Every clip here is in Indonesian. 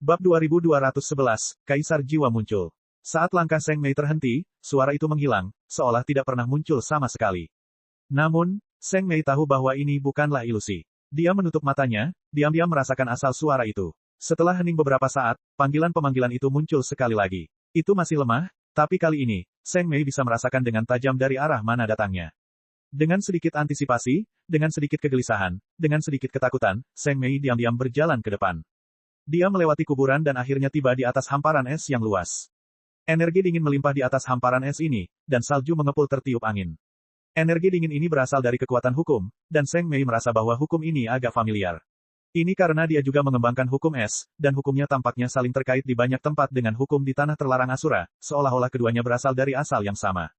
Bab 2211, Kaisar Jiwa muncul. Saat langkah Seng Mei terhenti, suara itu menghilang, seolah tidak pernah muncul sama sekali. Namun, Seng Mei tahu bahwa ini bukanlah ilusi. Dia menutup matanya, diam-diam merasakan asal suara itu. Setelah hening beberapa saat, panggilan-pemanggilan itu muncul sekali lagi. Itu masih lemah, tapi kali ini, Seng Mei bisa merasakan dengan tajam dari arah mana datangnya. Dengan sedikit antisipasi, dengan sedikit kegelisahan, dengan sedikit ketakutan, Seng Mei diam-diam berjalan ke depan. Dia melewati kuburan dan akhirnya tiba di atas hamparan es yang luas. Energi dingin melimpah di atas hamparan es ini, dan salju mengepul tertiup angin. Energi dingin ini berasal dari kekuatan hukum, dan Seng Mei merasa bahwa hukum ini agak familiar. Ini karena dia juga mengembangkan hukum es, dan hukumnya tampaknya saling terkait di banyak tempat dengan hukum di tanah terlarang Asura, seolah-olah keduanya berasal dari asal yang sama.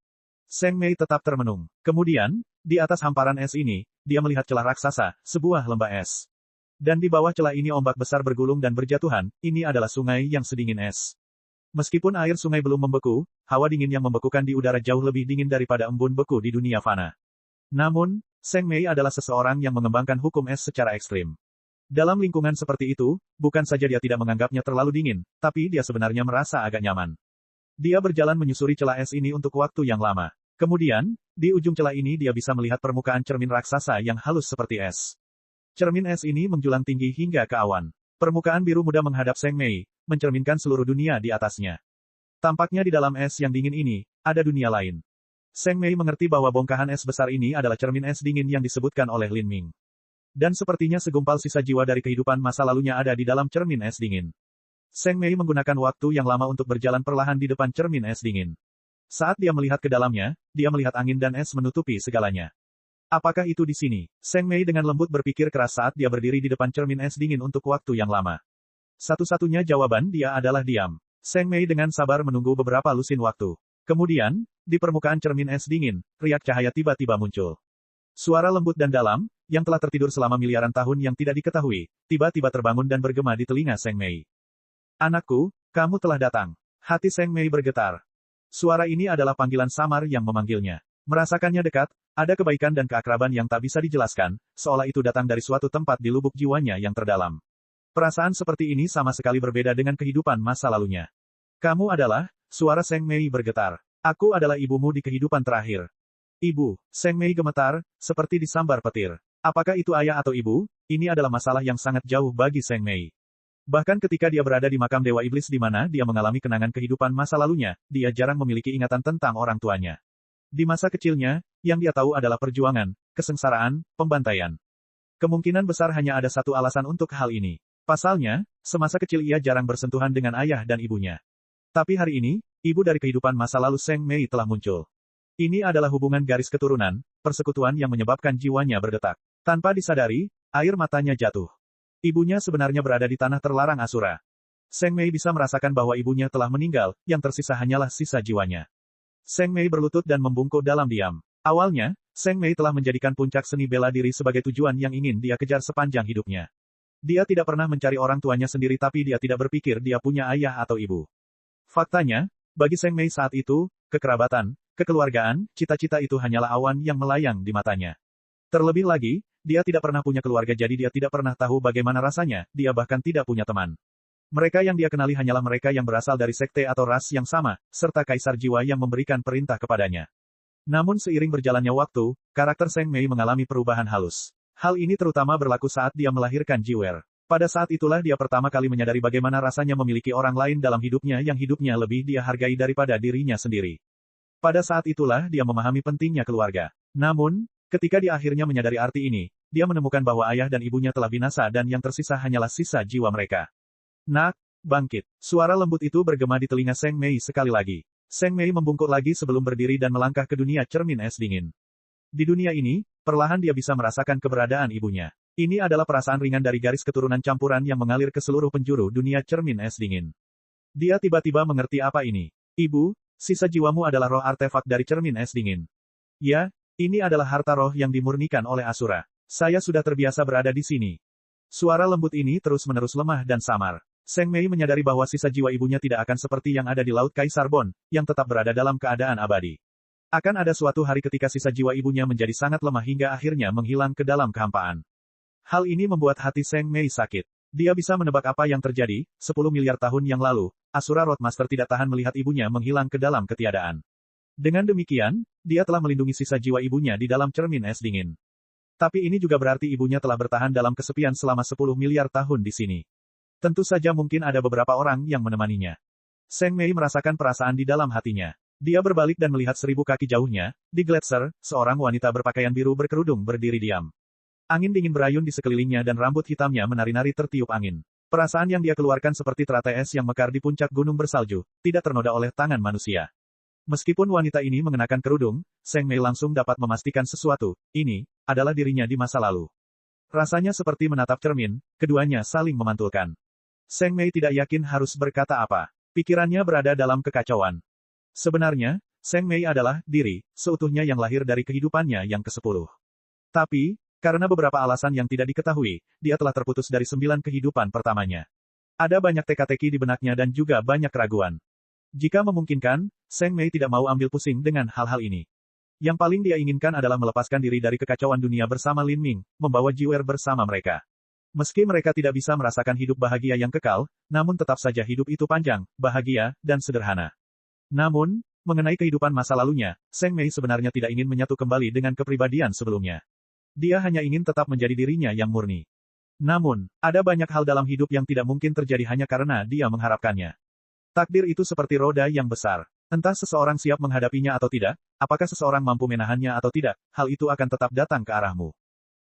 Seng Mei tetap termenung. Kemudian, di atas hamparan es ini, dia melihat celah raksasa, sebuah lembah es. Dan di bawah celah ini ombak besar bergulung dan berjatuhan, ini adalah sungai yang sedingin es. Meskipun air sungai belum membeku, hawa dingin yang membekukan di udara jauh lebih dingin daripada embun beku di dunia fana. Namun, Seng Mei adalah seseorang yang mengembangkan hukum es secara ekstrim. Dalam lingkungan seperti itu, bukan saja dia tidak menganggapnya terlalu dingin, tapi dia sebenarnya merasa agak nyaman. Dia berjalan menyusuri celah es ini untuk waktu yang lama. Kemudian, di ujung celah ini dia bisa melihat permukaan cermin raksasa yang halus seperti es. Cermin es ini menjulang tinggi hingga ke awan. Permukaan biru muda menghadap Seng Mei, mencerminkan seluruh dunia di atasnya. Tampaknya di dalam es yang dingin ini, ada dunia lain. Seng Mei mengerti bahwa bongkahan es besar ini adalah cermin es dingin yang disebutkan oleh Lin Ming. Dan sepertinya segumpal sisa jiwa dari kehidupan masa lalunya ada di dalam cermin es dingin. Seng Mei menggunakan waktu yang lama untuk berjalan perlahan di depan cermin es dingin. Saat dia melihat ke dalamnya, dia melihat angin dan es menutupi segalanya. Apakah itu di sini? Seng Mei dengan lembut berpikir keras saat dia berdiri di depan cermin es dingin untuk waktu yang lama. Satu-satunya jawaban dia adalah diam. Seng Mei dengan sabar menunggu beberapa lusin waktu. Kemudian, di permukaan cermin es dingin, riak cahaya tiba-tiba muncul. Suara lembut dan dalam, yang telah tertidur selama miliaran tahun yang tidak diketahui, tiba-tiba terbangun dan bergema di telinga Seng Mei. Anakku, kamu telah datang. Hati Seng Mei bergetar. Suara ini adalah panggilan samar yang memanggilnya. Merasakannya dekat, ada kebaikan dan keakraban yang tak bisa dijelaskan, seolah itu datang dari suatu tempat di lubuk jiwanya yang terdalam. Perasaan seperti ini sama sekali berbeda dengan kehidupan masa lalunya. Kamu adalah, suara Seng Mei bergetar. Aku adalah ibumu di kehidupan terakhir. Ibu, Seng Mei gemetar, seperti disambar petir. Apakah itu ayah atau ibu? Ini adalah masalah yang sangat jauh bagi Seng Mei. Bahkan ketika dia berada di makam Dewa Iblis di mana dia mengalami kenangan kehidupan masa lalunya, dia jarang memiliki ingatan tentang orang tuanya. Di masa kecilnya, yang dia tahu adalah perjuangan, kesengsaraan, pembantaian. Kemungkinan besar hanya ada satu alasan untuk hal ini. Pasalnya, semasa kecil ia jarang bersentuhan dengan ayah dan ibunya. Tapi hari ini, ibu dari kehidupan masa lalu Seng Mei telah muncul. Ini adalah hubungan garis keturunan, persekutuan yang menyebabkan jiwanya berdetak. Tanpa disadari, air matanya jatuh. Ibunya sebenarnya berada di tanah terlarang Asura. Seng Mei bisa merasakan bahwa ibunya telah meninggal, yang tersisa hanyalah sisa jiwanya. Seng Mei berlutut dan membungkuk dalam diam. Awalnya, Seng Mei telah menjadikan puncak seni bela diri sebagai tujuan yang ingin dia kejar sepanjang hidupnya. Dia tidak pernah mencari orang tuanya sendiri tapi dia tidak berpikir dia punya ayah atau ibu. Faktanya, bagi Seng Mei saat itu, kekerabatan, kekeluargaan, cita-cita itu hanyalah awan yang melayang di matanya. Terlebih lagi, dia tidak pernah punya keluarga jadi dia tidak pernah tahu bagaimana rasanya, dia bahkan tidak punya teman. Mereka yang dia kenali hanyalah mereka yang berasal dari sekte atau ras yang sama, serta kaisar jiwa yang memberikan perintah kepadanya. Namun seiring berjalannya waktu, karakter Seng Mei mengalami perubahan halus. Hal ini terutama berlaku saat dia melahirkan Jiwer. Pada saat itulah dia pertama kali menyadari bagaimana rasanya memiliki orang lain dalam hidupnya yang hidupnya lebih dia hargai daripada dirinya sendiri. Pada saat itulah dia memahami pentingnya keluarga. Namun, ketika dia akhirnya menyadari arti ini, dia menemukan bahwa ayah dan ibunya telah binasa dan yang tersisa hanyalah sisa jiwa mereka. Nak, bangkit. Suara lembut itu bergema di telinga Seng Mei sekali lagi. Seng Mei membungkuk lagi sebelum berdiri dan melangkah ke dunia cermin es dingin. Di dunia ini, perlahan dia bisa merasakan keberadaan ibunya. Ini adalah perasaan ringan dari garis keturunan campuran yang mengalir ke seluruh penjuru dunia cermin es dingin. Dia tiba-tiba mengerti apa ini. Ibu, sisa jiwamu adalah roh artefak dari cermin es dingin. Ya, ini adalah harta roh yang dimurnikan oleh Asura. Saya sudah terbiasa berada di sini. Suara lembut ini terus-menerus lemah dan samar. Seng Mei menyadari bahwa sisa jiwa ibunya tidak akan seperti yang ada di Laut Kaisar Bon, yang tetap berada dalam keadaan abadi. Akan ada suatu hari ketika sisa jiwa ibunya menjadi sangat lemah hingga akhirnya menghilang ke dalam kehampaan. Hal ini membuat hati Seng Mei sakit. Dia bisa menebak apa yang terjadi, 10 miliar tahun yang lalu, Asura Roadmaster tidak tahan melihat ibunya menghilang ke dalam ketiadaan. Dengan demikian, dia telah melindungi sisa jiwa ibunya di dalam cermin es dingin. Tapi ini juga berarti ibunya telah bertahan dalam kesepian selama 10 miliar tahun di sini. Tentu saja mungkin ada beberapa orang yang menemaninya. Seng Mei merasakan perasaan di dalam hatinya. Dia berbalik dan melihat 1000 kaki jauhnya, di Gletser, seorang wanita berpakaian biru berkerudung berdiri diam. Angin dingin berayun di sekelilingnya dan rambut hitamnya menari-nari tertiup angin. Perasaan yang dia keluarkan seperti teratai es yang mekar di puncak gunung bersalju, tidak ternoda oleh tangan manusia. Meskipun wanita ini mengenakan kerudung, Seng Mei langsung dapat memastikan sesuatu, ini adalah dirinya di masa lalu. Rasanya seperti menatap cermin, keduanya saling memantulkan. Seng Mei tidak yakin harus berkata apa. Pikirannya berada dalam kekacauan. Sebenarnya, Seng Mei adalah diri seutuhnya yang lahir dari kehidupannya yang ke-10. Tapi, karena beberapa alasan yang tidak diketahui, dia telah terputus dari 9 kehidupan pertamanya. Ada banyak teka-teki di benaknya dan juga banyak keraguan. Jika memungkinkan, Seng Mei tidak mau ambil pusing dengan hal-hal ini. Yang paling dia inginkan adalah melepaskan diri dari kekacauan dunia bersama Lin Ming, membawa Jiwer bersama mereka. Meski mereka tidak bisa merasakan hidup bahagia yang kekal, namun tetap saja hidup itu panjang, bahagia, dan sederhana. Namun, mengenai kehidupan masa lalunya, Seng Mei sebenarnya tidak ingin menyatu kembali dengan kepribadian sebelumnya. Dia hanya ingin tetap menjadi dirinya yang murni. Namun, ada banyak hal dalam hidup yang tidak mungkin terjadi hanya karena dia mengharapkannya. Takdir itu seperti roda yang besar. Entah seseorang siap menghadapinya atau tidak, apakah seseorang mampu menahannya atau tidak, hal itu akan tetap datang ke arahmu.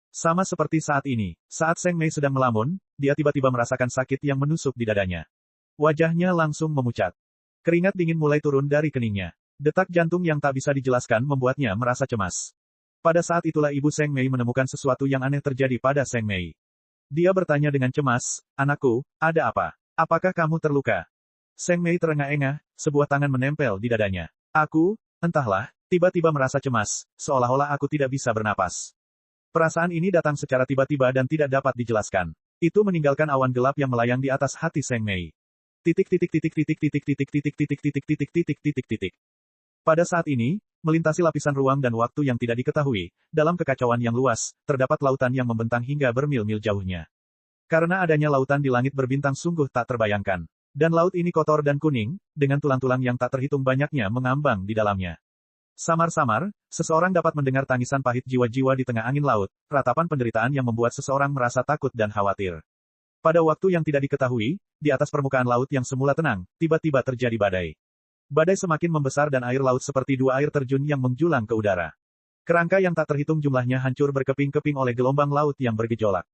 Sama seperti saat ini, saat Seng Mei sedang melamun, dia tiba-tiba merasakan sakit yang menusuk di dadanya. Wajahnya langsung memucat. Keringat dingin mulai turun dari keningnya. Detak jantung yang tak bisa dijelaskan membuatnya merasa cemas. Pada saat itulah ibu Seng Mei menemukan sesuatu yang aneh terjadi pada Seng Mei. Dia bertanya dengan cemas, "Anakku, ada apa? Apakah kamu terluka?" Seng Mei terengah-engah, sebuah tangan menempel di dadanya. Entahlah, tiba-tiba merasa cemas, seolah-olah aku tidak bisa bernapas. Perasaan ini datang secara tiba-tiba dan tidak dapat dijelaskan. Itu meninggalkan awan gelap yang melayang di atas hati Seng Mei. Pada saat ini, melintasi lapisan ruang dan waktu yang tidak diketahui, dalam kekacauan yang luas, terdapat lautan yang membentang hingga bermil-mil jauhnya. Karena adanya lautan di langit berbintang sungguh tak terbayangkan. Dan laut ini kotor dan kuning, dengan tulang-tulang yang tak terhitung banyaknya mengambang di dalamnya. Samar-samar, seseorang dapat mendengar tangisan pahit jiwa-jiwa di tengah angin laut, ratapan penderitaan yang membuat seseorang merasa takut dan khawatir. Pada waktu yang tidak diketahui, di atas permukaan laut yang semula tenang, tiba-tiba terjadi badai. Badai semakin membesar dan air laut seperti dua air terjun yang menjulang ke udara. Kerangka yang tak terhitung jumlahnya hancur berkeping-keping oleh gelombang laut yang bergejolak.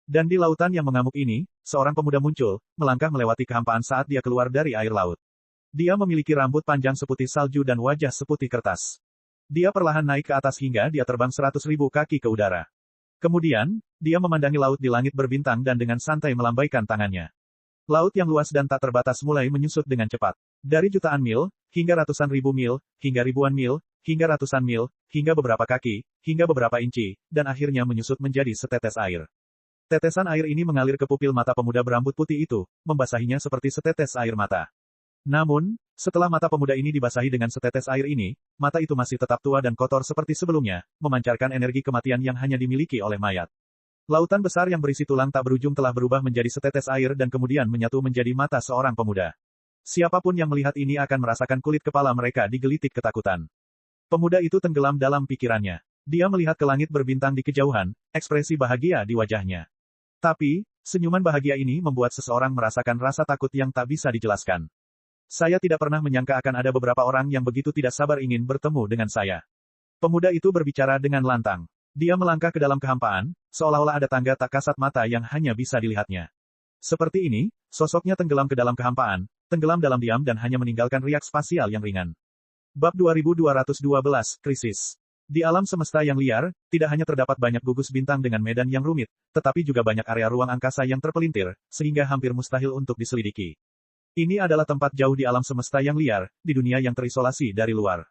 Dan di lautan yang mengamuk ini, seorang pemuda muncul, melangkah melewati kehampaan saat dia keluar dari air laut. Dia memiliki rambut panjang seputih salju dan wajah seputih kertas. Dia perlahan naik ke atas hingga dia terbang 100.000 kaki ke udara. Kemudian, dia memandangi laut di langit berbintang dan dengan santai melambaikan tangannya. Laut yang luas dan tak terbatas mulai menyusut dengan cepat. Dari jutaan mil, hingga ratusan ribu mil, hingga ribuan mil, hingga ratusan mil, hingga beberapa kaki, hingga beberapa inci, dan akhirnya menyusut menjadi setetes air. Tetesan air ini mengalir ke pupil mata pemuda berambut putih itu, membasahinya seperti setetes air mata. Namun, setelah mata pemuda ini dibasahi dengan setetes air ini, mata itu masih tetap tua dan kotor seperti sebelumnya, memancarkan energi kematian yang hanya dimiliki oleh mayat. Lautan besar yang berisi tulang tak berujung telah berubah menjadi setetes air dan kemudian menyatu menjadi mata seorang pemuda. Siapapun yang melihat ini akan merasakan kulit kepala mereka digelitik ketakutan. Pemuda itu tenggelam dalam pikirannya. Dia melihat ke langit berbintang di kejauhan, ekspresi bahagia di wajahnya. Tapi, senyuman bahagia ini membuat seseorang merasakan rasa takut yang tak bisa dijelaskan. Saya tidak pernah menyangka akan ada beberapa orang yang begitu tidak sabar ingin bertemu dengan saya. Pemuda itu berbicara dengan lantang. Dia melangkah ke dalam kehampaan, seolah-olah ada tangga tak kasat mata yang hanya bisa dilihatnya. Seperti ini, sosoknya tenggelam ke dalam kehampaan, tenggelam dalam diam dan hanya meninggalkan riak spasial yang ringan. Bab 2212, Krisis. Di alam semesta yang liar, tidak hanya terdapat banyak gugus bintang dengan medan yang rumit, tetapi juga banyak area ruang angkasa yang terpelintir, sehingga hampir mustahil untuk diselidiki. Ini adalah tempat jauh di alam semesta yang liar, di dunia yang terisolasi dari luar.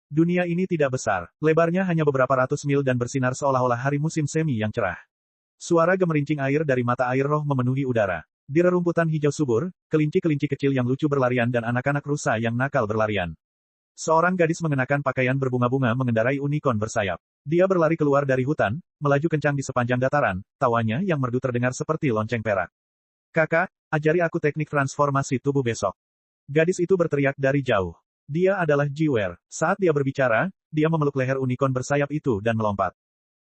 Dunia ini tidak besar, lebarnya hanya beberapa ratus mil dan bersinar seolah-olah hari musim semi yang cerah. Suara gemerincing air dari mata air roh memenuhi udara. Di rerumputan hijau subur, kelinci-kelinci kecil yang lucu berlarian dan anak-anak rusa yang nakal berlarian. Seorang gadis mengenakan pakaian berbunga-bunga mengendarai unicorn bersayap. Dia berlari keluar dari hutan, melaju kencang di sepanjang dataran, tawanya yang merdu terdengar seperti lonceng perak. Kakak, ajari aku teknik transformasi tubuh besok. Gadis itu berteriak dari jauh. Dia adalah Jiwer. Saat dia berbicara, dia memeluk leher unicorn bersayap itu dan melompat.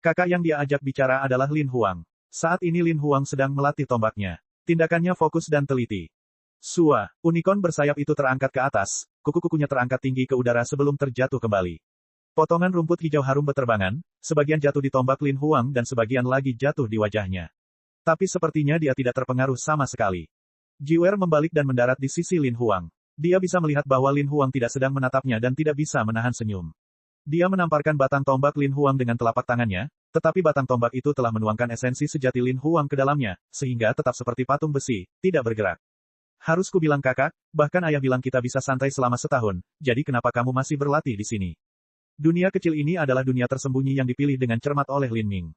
Kakak yang dia ajak bicara adalah Lin Huang. Saat ini Lin Huang sedang melatih tombaknya. Tindakannya fokus dan teliti. Sua, unicorn bersayap itu terangkat ke atas, kuku-kukunya terangkat tinggi ke udara sebelum terjatuh kembali. Potongan rumput hijau harum beterbangan, sebagian jatuh di tombak Lin Huang dan sebagian lagi jatuh di wajahnya. Tapi sepertinya dia tidak terpengaruh sama sekali. Jiwer membalik dan mendarat di sisi Lin Huang. Dia bisa melihat bahwa Lin Huang tidak sedang menatapnya dan tidak bisa menahan senyum. Dia menamparkan batang tombak Lin Huang dengan telapak tangannya, tetapi batang tombak itu telah menuangkan esensi sejati Lin Huang ke dalamnya, sehingga tetap seperti patung besi, tidak bergerak. Harus kubilang kakak, bahkan ayah bilang kita bisa santai selama setahun, jadi kenapa kamu masih berlatih di sini? Dunia kecil ini adalah dunia tersembunyi yang dipilih dengan cermat oleh Lin Ming.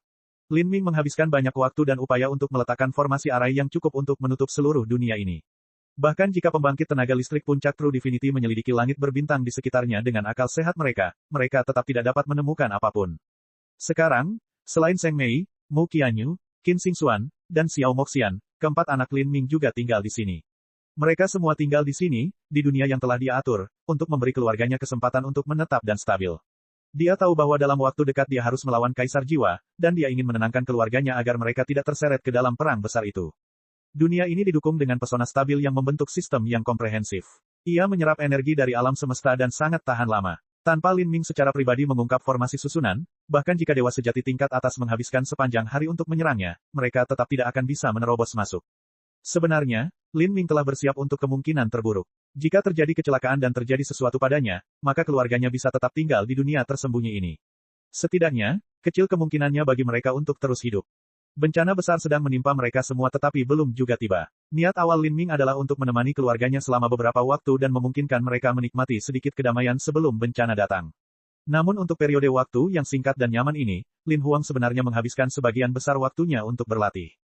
Lin Ming menghabiskan banyak waktu dan upaya untuk meletakkan formasi arai yang cukup untuk menutup seluruh dunia ini. Bahkan jika pembangkit tenaga listrik puncak True Divinity menyelidiki langit berbintang di sekitarnya dengan akal sehat mereka, mereka tetap tidak dapat menemukan apapun. Sekarang, selain Zheng Mei, Mu Qianyu, Qin Xingxuan, dan Xiao Moxian, keempat anak Lin Ming juga tinggal di sini. Mereka semua tinggal di sini, di dunia yang telah dia atur, untuk memberi keluarganya kesempatan untuk menetap dan stabil. Dia tahu bahwa dalam waktu dekat dia harus melawan Kaisar Jiwa, dan dia ingin menenangkan keluarganya agar mereka tidak terseret ke dalam perang besar itu. Dunia ini didukung dengan pesona stabil yang membentuk sistem yang komprehensif. Ia menyerap energi dari alam semesta dan sangat tahan lama. Tanpa Lin Ming secara pribadi mengungkap formasi susunan, bahkan jika dewa sejati tingkat atas menghabiskan sepanjang hari untuk menyerangnya, mereka tetap tidak akan bisa menerobos masuk. Sebenarnya, Lin Ming telah bersiap untuk kemungkinan terburuk. Jika terjadi kecelakaan dan terjadi sesuatu padanya, maka keluarganya bisa tetap tinggal di dunia tersembunyi ini. Setidaknya, kecil kemungkinannya bagi mereka untuk terus hidup. Bencana besar sedang menimpa mereka semua tetapi belum juga tiba. Niat awal Lin Ming adalah untuk menemani keluarganya selama beberapa waktu dan memungkinkan mereka menikmati sedikit kedamaian sebelum bencana datang. Namun untuk periode waktu yang singkat dan nyaman ini, Lin Huang sebenarnya menghabiskan sebagian besar waktunya untuk berlatih.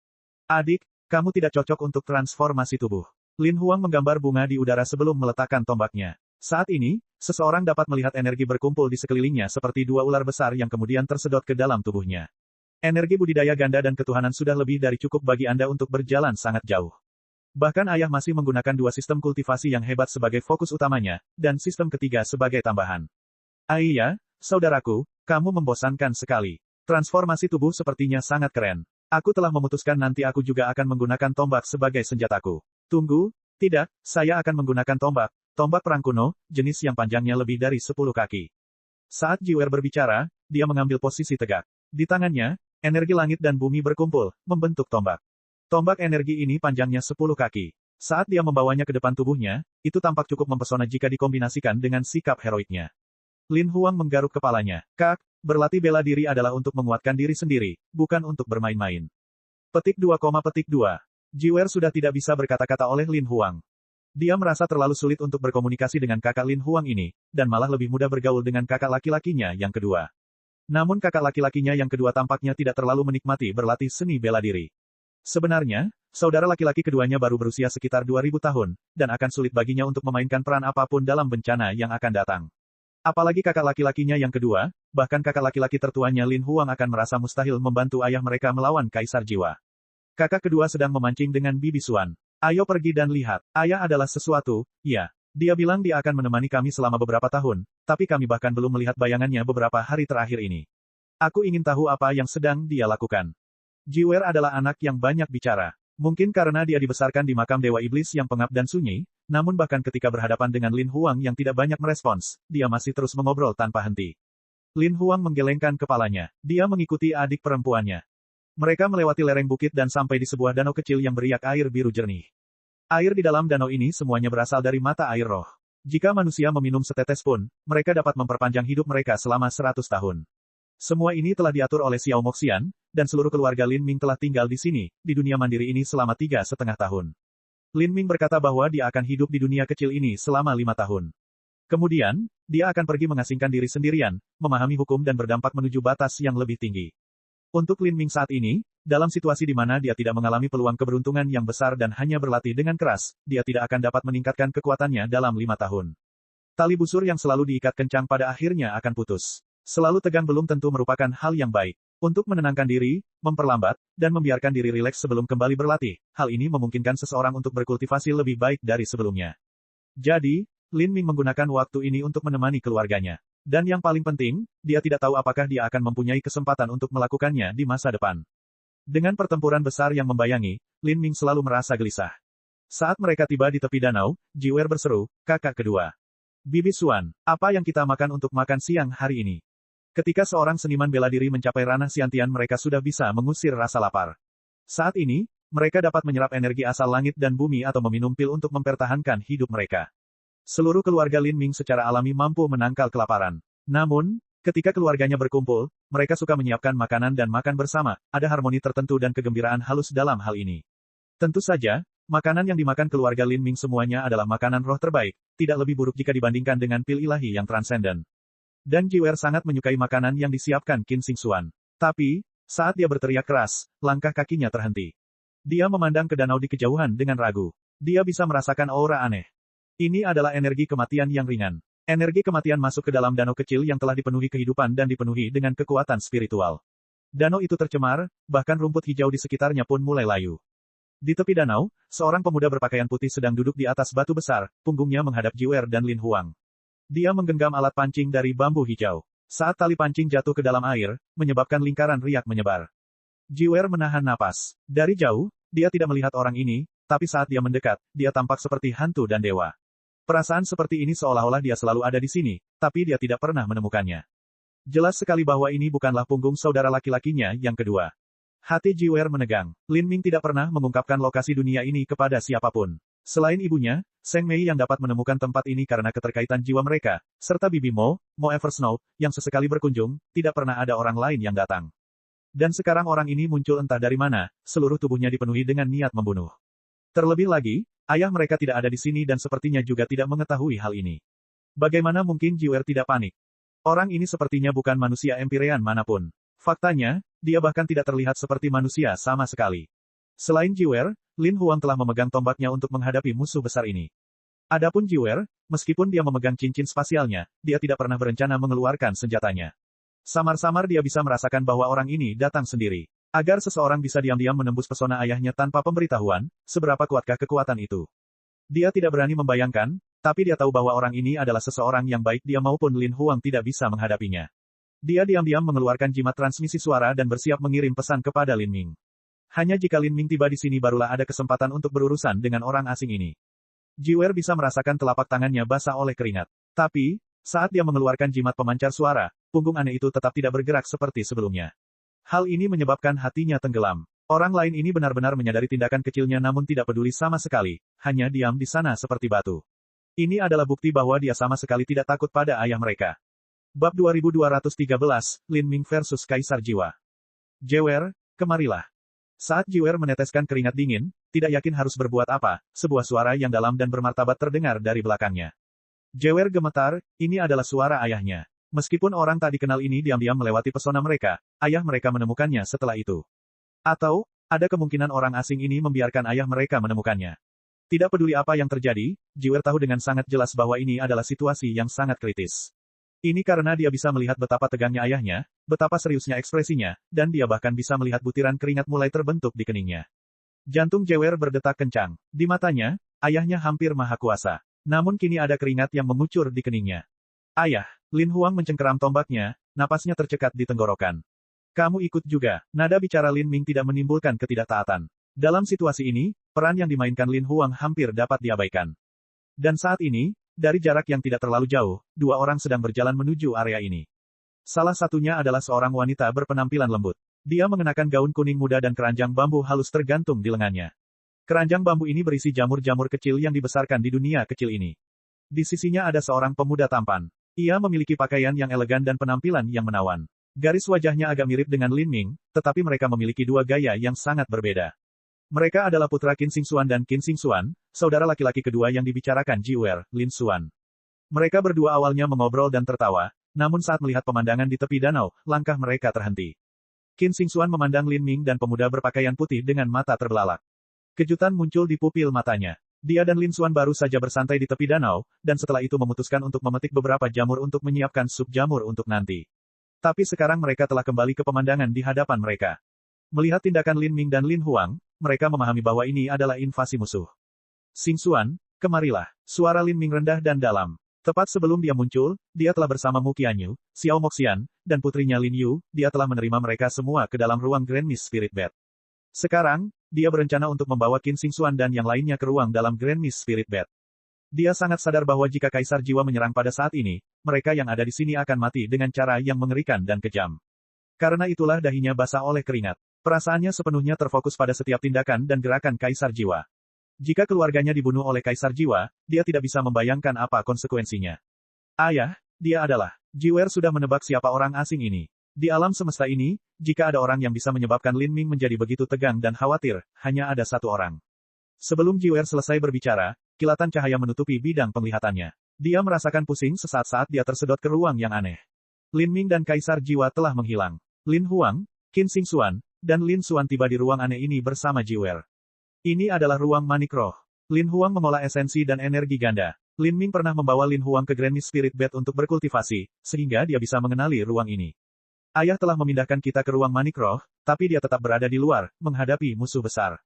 Adik, kamu tidak cocok untuk transformasi tubuh. Lin Huang menggambar bunga di udara sebelum meletakkan tombaknya. Saat ini, seseorang dapat melihat energi berkumpul di sekelilingnya seperti dua ular besar yang kemudian tersedot ke dalam tubuhnya. Energi budidaya ganda dan ketuhanan sudah lebih dari cukup bagi Anda untuk berjalan sangat jauh. Bahkan ayah masih menggunakan dua sistem kultivasi yang hebat sebagai fokus utamanya, dan sistem ketiga sebagai tambahan. Iya, saudaraku, kamu membosankan sekali. Transformasi tubuh sepertinya sangat keren. Aku telah memutuskan nanti aku juga akan menggunakan tombak sebagai senjataku. Tunggu, tidak, saya akan menggunakan tombak perang kuno, jenis yang panjangnya lebih dari 10 kaki. Saat Jiwer berbicara, dia mengambil posisi tegak. Di tangannya, energi langit dan bumi berkumpul, membentuk tombak. Tombak energi ini panjangnya 10 kaki. Saat dia membawanya ke depan tubuhnya, itu tampak cukup mempesona jika dikombinasikan dengan sikap heroiknya. Lin Huang menggaruk kepalanya. Kak, berlatih bela diri adalah untuk menguatkan diri sendiri, bukan untuk bermain-main. Petik 2, petik 2. Jiwer sudah tidak bisa berkata-kata oleh Lin Huang. Dia merasa terlalu sulit untuk berkomunikasi dengan kakak Lin Huang ini, dan malah lebih mudah bergaul dengan kakak laki-lakinya yang kedua. Namun kakak laki-lakinya yang kedua tampaknya tidak terlalu menikmati berlatih seni bela diri. Sebenarnya, saudara laki-laki keduanya baru berusia sekitar 2000 tahun, dan akan sulit baginya untuk memainkan peran apapun dalam bencana yang akan datang. Apalagi kakak laki-lakinya yang kedua, bahkan kakak laki-laki tertuanya Lin Huang akan merasa mustahil membantu ayah mereka melawan Kaisar Jiwa. Kakak kedua sedang memancing dengan bibisuan. Ayo pergi dan lihat, ayah adalah sesuatu, ya. Dia bilang dia akan menemani kami selama beberapa tahun, tapi kami bahkan belum melihat bayangannya beberapa hari terakhir ini. Aku ingin tahu apa yang sedang dia lakukan. Jiwer adalah anak yang banyak bicara. Mungkin karena dia dibesarkan di makam Dewa Iblis yang pengap dan sunyi, namun bahkan ketika berhadapan dengan Lin Huang yang tidak banyak merespons, dia masih terus mengobrol tanpa henti. Lin Huang menggelengkan kepalanya. Dia mengikuti adik perempuannya. Mereka melewati lereng bukit dan sampai di sebuah danau kecil yang beriak air biru jernih. Air di dalam danau ini semuanya berasal dari mata air roh. Jika manusia meminum setetes pun, mereka dapat memperpanjang hidup mereka selama 100 tahun. Semua ini telah diatur oleh Xiao Moxian, dan seluruh keluarga Lin Ming telah tinggal di sini, di dunia mandiri ini selama 3,5 tahun. Lin Ming berkata bahwa dia akan hidup di dunia kecil ini selama 5 tahun. Kemudian, dia akan pergi mengasingkan diri sendirian, memahami hukum dan berdampak menuju batas yang lebih tinggi. Untuk Lin Ming saat ini, dalam situasi di mana dia tidak mengalami peluang keberuntungan yang besar dan hanya berlatih dengan keras, dia tidak akan dapat meningkatkan kekuatannya dalam 5 tahun. Tali busur yang selalu diikat kencang pada akhirnya akan putus. Selalu tegang belum tentu merupakan hal yang baik. Untuk menenangkan diri, memperlambat, dan membiarkan diri rileks sebelum kembali berlatih, hal ini memungkinkan seseorang untuk berkultivasi lebih baik dari sebelumnya. Jadi, Lin Ming menggunakan waktu ini untuk menemani keluarganya. Dan yang paling penting, dia tidak tahu apakah dia akan mempunyai kesempatan untuk melakukannya di masa depan. Dengan pertempuran besar yang membayangi, Lin Ming selalu merasa gelisah. Saat mereka tiba di tepi danau, Jiwer berseru, "Kakak kedua. Bibi Xuan, apa yang kita makan untuk makan siang hari ini?" Ketika seorang seniman bela diri mencapai ranah Xiantian, mereka sudah bisa mengusir rasa lapar. Saat ini, mereka dapat menyerap energi asal langit dan bumi atau meminum pil untuk mempertahankan hidup mereka. Seluruh keluarga Lin Ming secara alami mampu menangkal kelaparan. Namun, ketika keluarganya berkumpul, mereka suka menyiapkan makanan dan makan bersama, ada harmoni tertentu dan kegembiraan halus dalam hal ini. Tentu saja, makanan yang dimakan keluarga Lin Ming semuanya adalah makanan roh terbaik, tidak lebih buruk jika dibandingkan dengan pil ilahi yang transenden. Dan Jiwer sangat menyukai makanan yang disiapkan Qin Xing Xuan. Tapi, saat dia berteriak keras, langkah kakinya terhenti. Dia memandang ke danau di kejauhan dengan ragu. Dia bisa merasakan aura aneh. Ini adalah energi kematian yang ringan. Energi kematian masuk ke dalam danau kecil yang telah dipenuhi kehidupan dan dipenuhi dengan kekuatan spiritual. Danau itu tercemar, bahkan rumput hijau di sekitarnya pun mulai layu. Di tepi danau, seorang pemuda berpakaian putih sedang duduk di atas batu besar, punggungnya menghadap Jiwer dan Lin Huang. Dia menggenggam alat pancing dari bambu hijau. Saat tali pancing jatuh ke dalam air, menyebabkan lingkaran riak menyebar. Jiwer menahan napas. Dari jauh, dia tidak melihat orang ini, tapi saat dia mendekat, dia tampak seperti hantu dan dewa. Perasaan seperti ini seolah-olah dia selalu ada di sini, tapi dia tidak pernah menemukannya. Jelas sekali bahwa ini bukanlah punggung saudara laki-lakinya yang kedua. Hati Jiwer menegang. Lin Ming tidak pernah mengungkapkan lokasi dunia ini kepada siapapun. Selain ibunya, Seng Mei yang dapat menemukan tempat ini karena keterkaitan jiwa mereka, serta Bibi Mo Eversnow, yang sesekali berkunjung, tidak pernah ada orang lain yang datang. Dan sekarang orang ini muncul entah dari mana, seluruh tubuhnya dipenuhi dengan niat membunuh. Terlebih lagi, ayah mereka tidak ada di sini dan sepertinya juga tidak mengetahui hal ini. Bagaimana mungkin Jiwer tidak panik? Orang ini sepertinya bukan manusia empirean manapun. Faktanya, dia bahkan tidak terlihat seperti manusia sama sekali. Selain Jiwer, Lin Huang telah memegang tombaknya untuk menghadapi musuh besar ini. Adapun Jiwer, meskipun dia memegang cincin spasialnya, dia tidak pernah berencana mengeluarkan senjatanya. Samar-samar dia bisa merasakan bahwa orang ini datang sendiri. Agar seseorang bisa diam-diam menembus pesona ayahnya tanpa pemberitahuan, seberapa kuatkah kekuatan itu? Dia tidak berani membayangkan, tapi dia tahu bahwa orang ini adalah seseorang yang baik dia maupun Lin Huang tidak bisa menghadapinya. Dia diam-diam mengeluarkan jimat transmisi suara dan bersiap mengirim pesan kepada Lin Ming. Hanya jika Lin Ming tiba di sini barulah ada kesempatan untuk berurusan dengan orang asing ini. Jiwer bisa merasakan telapak tangannya basah oleh keringat. Tapi, saat dia mengeluarkan jimat pemancar suara, punggung aneh itu tetap tidak bergerak seperti sebelumnya. Hal ini menyebabkan hatinya tenggelam. Orang lain ini benar-benar menyadari tindakan kecilnya namun tidak peduli sama sekali, hanya diam di sana seperti batu. Ini adalah bukti bahwa dia sama sekali tidak takut pada ayah mereka. Bab 2213, Lin Ming versus Kaisar Jiwa. Jiwer, kemarilah. Saat Jiwer meneteskan keringat dingin, tidak yakin harus berbuat apa, sebuah suara yang dalam dan bermartabat terdengar dari belakangnya. Jiwer gemetar, ini adalah suara ayahnya. Meskipun orang tak dikenal ini diam-diam melewati pesona mereka, ayah mereka menemukannya setelah itu. Atau, ada kemungkinan orang asing ini membiarkan ayah mereka menemukannya. Tidak peduli apa yang terjadi, Jiwer tahu dengan sangat jelas bahwa ini adalah situasi yang sangat kritis. Ini karena dia bisa melihat betapa tegangnya ayahnya, betapa seriusnya ekspresinya, dan dia bahkan bisa melihat butiran keringat mulai terbentuk di keningnya. Jantung Jiwer berdetak kencang. Di matanya, ayahnya hampir maha kuasa. Namun kini ada keringat yang mengucur di keningnya. Ayah, Lin Huang mencengkeram tombaknya, napasnya tercekat di tenggorokan. Kamu ikut juga. Nada bicara Lin Ming tidak menimbulkan ketidaktaatan. Dalam situasi ini, peran yang dimainkan Lin Huang hampir dapat diabaikan. Dan saat ini, dari jarak yang tidak terlalu jauh, dua orang sedang berjalan menuju area ini. Salah satunya adalah seorang wanita berpenampilan lembut. Dia mengenakan gaun kuning muda dan keranjang bambu halus tergantung di lengannya. Keranjang bambu ini berisi jamur-jamur kecil yang dibesarkan di dunia kecil ini. Di sisinya ada seorang pemuda tampan. Ia memiliki pakaian yang elegan dan penampilan yang menawan. Garis wajahnya agak mirip dengan Lin Ming, tetapi mereka memiliki dua gaya yang sangat berbeda. Mereka adalah putra Qin Xing Xuan dan Qin Xing Xuan, saudara laki-laki kedua yang dibicarakan Jiwer, Lin Xuan. Mereka berdua awalnya mengobrol dan tertawa, namun saat melihat pemandangan di tepi danau, langkah mereka terhenti. Qin Xing Xuan memandang Lin Ming dan pemuda berpakaian putih dengan mata terbelalak. Kejutan muncul di pupil matanya. Dia dan Lin Xuan baru saja bersantai di tepi danau, dan setelah itu memutuskan untuk memetik beberapa jamur untuk menyiapkan sup jamur untuk nanti. Tapi sekarang mereka telah kembali ke pemandangan di hadapan mereka. Melihat tindakan Lin Ming dan Lin Huang, mereka memahami bahwa ini adalah invasi musuh. Xingxuan, kemarilah. Suara Lin Ming rendah dan dalam. Tepat sebelum dia muncul, dia telah bersama Mu Qianyu, Xiao Moxian, dan putrinya Lin Yu, dia telah menerima mereka semua ke dalam ruang Grand Mist Spirit Bed. Sekarang, dia berencana untuk membawa Qin Xingxuan dan yang lainnya ke ruang dalam Grand Mist Spirit Bed. Dia sangat sadar bahwa jika Kaisar Jiwa menyerang pada saat ini, mereka yang ada di sini akan mati dengan cara yang mengerikan dan kejam. Karena itulah dahinya basah oleh keringat. Perasaannya sepenuhnya terfokus pada setiap tindakan dan gerakan Kaisar Jiwa. Jika keluarganya dibunuh oleh Kaisar Jiwa, dia tidak bisa membayangkan apa konsekuensinya. Ayah, dia adalah. Jiwer sudah menebak siapa orang asing ini. Di alam semesta ini, jika ada orang yang bisa menyebabkan Lin Ming menjadi begitu tegang dan khawatir, hanya ada satu orang. Sebelum Jiwer selesai berbicara, kilatan cahaya menutupi bidang penglihatannya. Dia merasakan pusing sesaat saat dia tersedot ke ruang yang aneh. Lin Ming dan Kaisar Jiwa telah menghilang. Lin Huang, Qin Xingxuan, dan Lin Xuan tiba di ruang aneh ini bersama Jiwer. Ini adalah ruang manik roh. Lin Huang mengolah esensi dan energi ganda. Lin Ming pernah membawa Lin Huang ke Grand Mist Spirit Bed untuk berkultivasi, sehingga dia bisa mengenali ruang ini. Ayah telah memindahkan kita ke ruang manik roh, tapi dia tetap berada di luar, menghadapi musuh besar.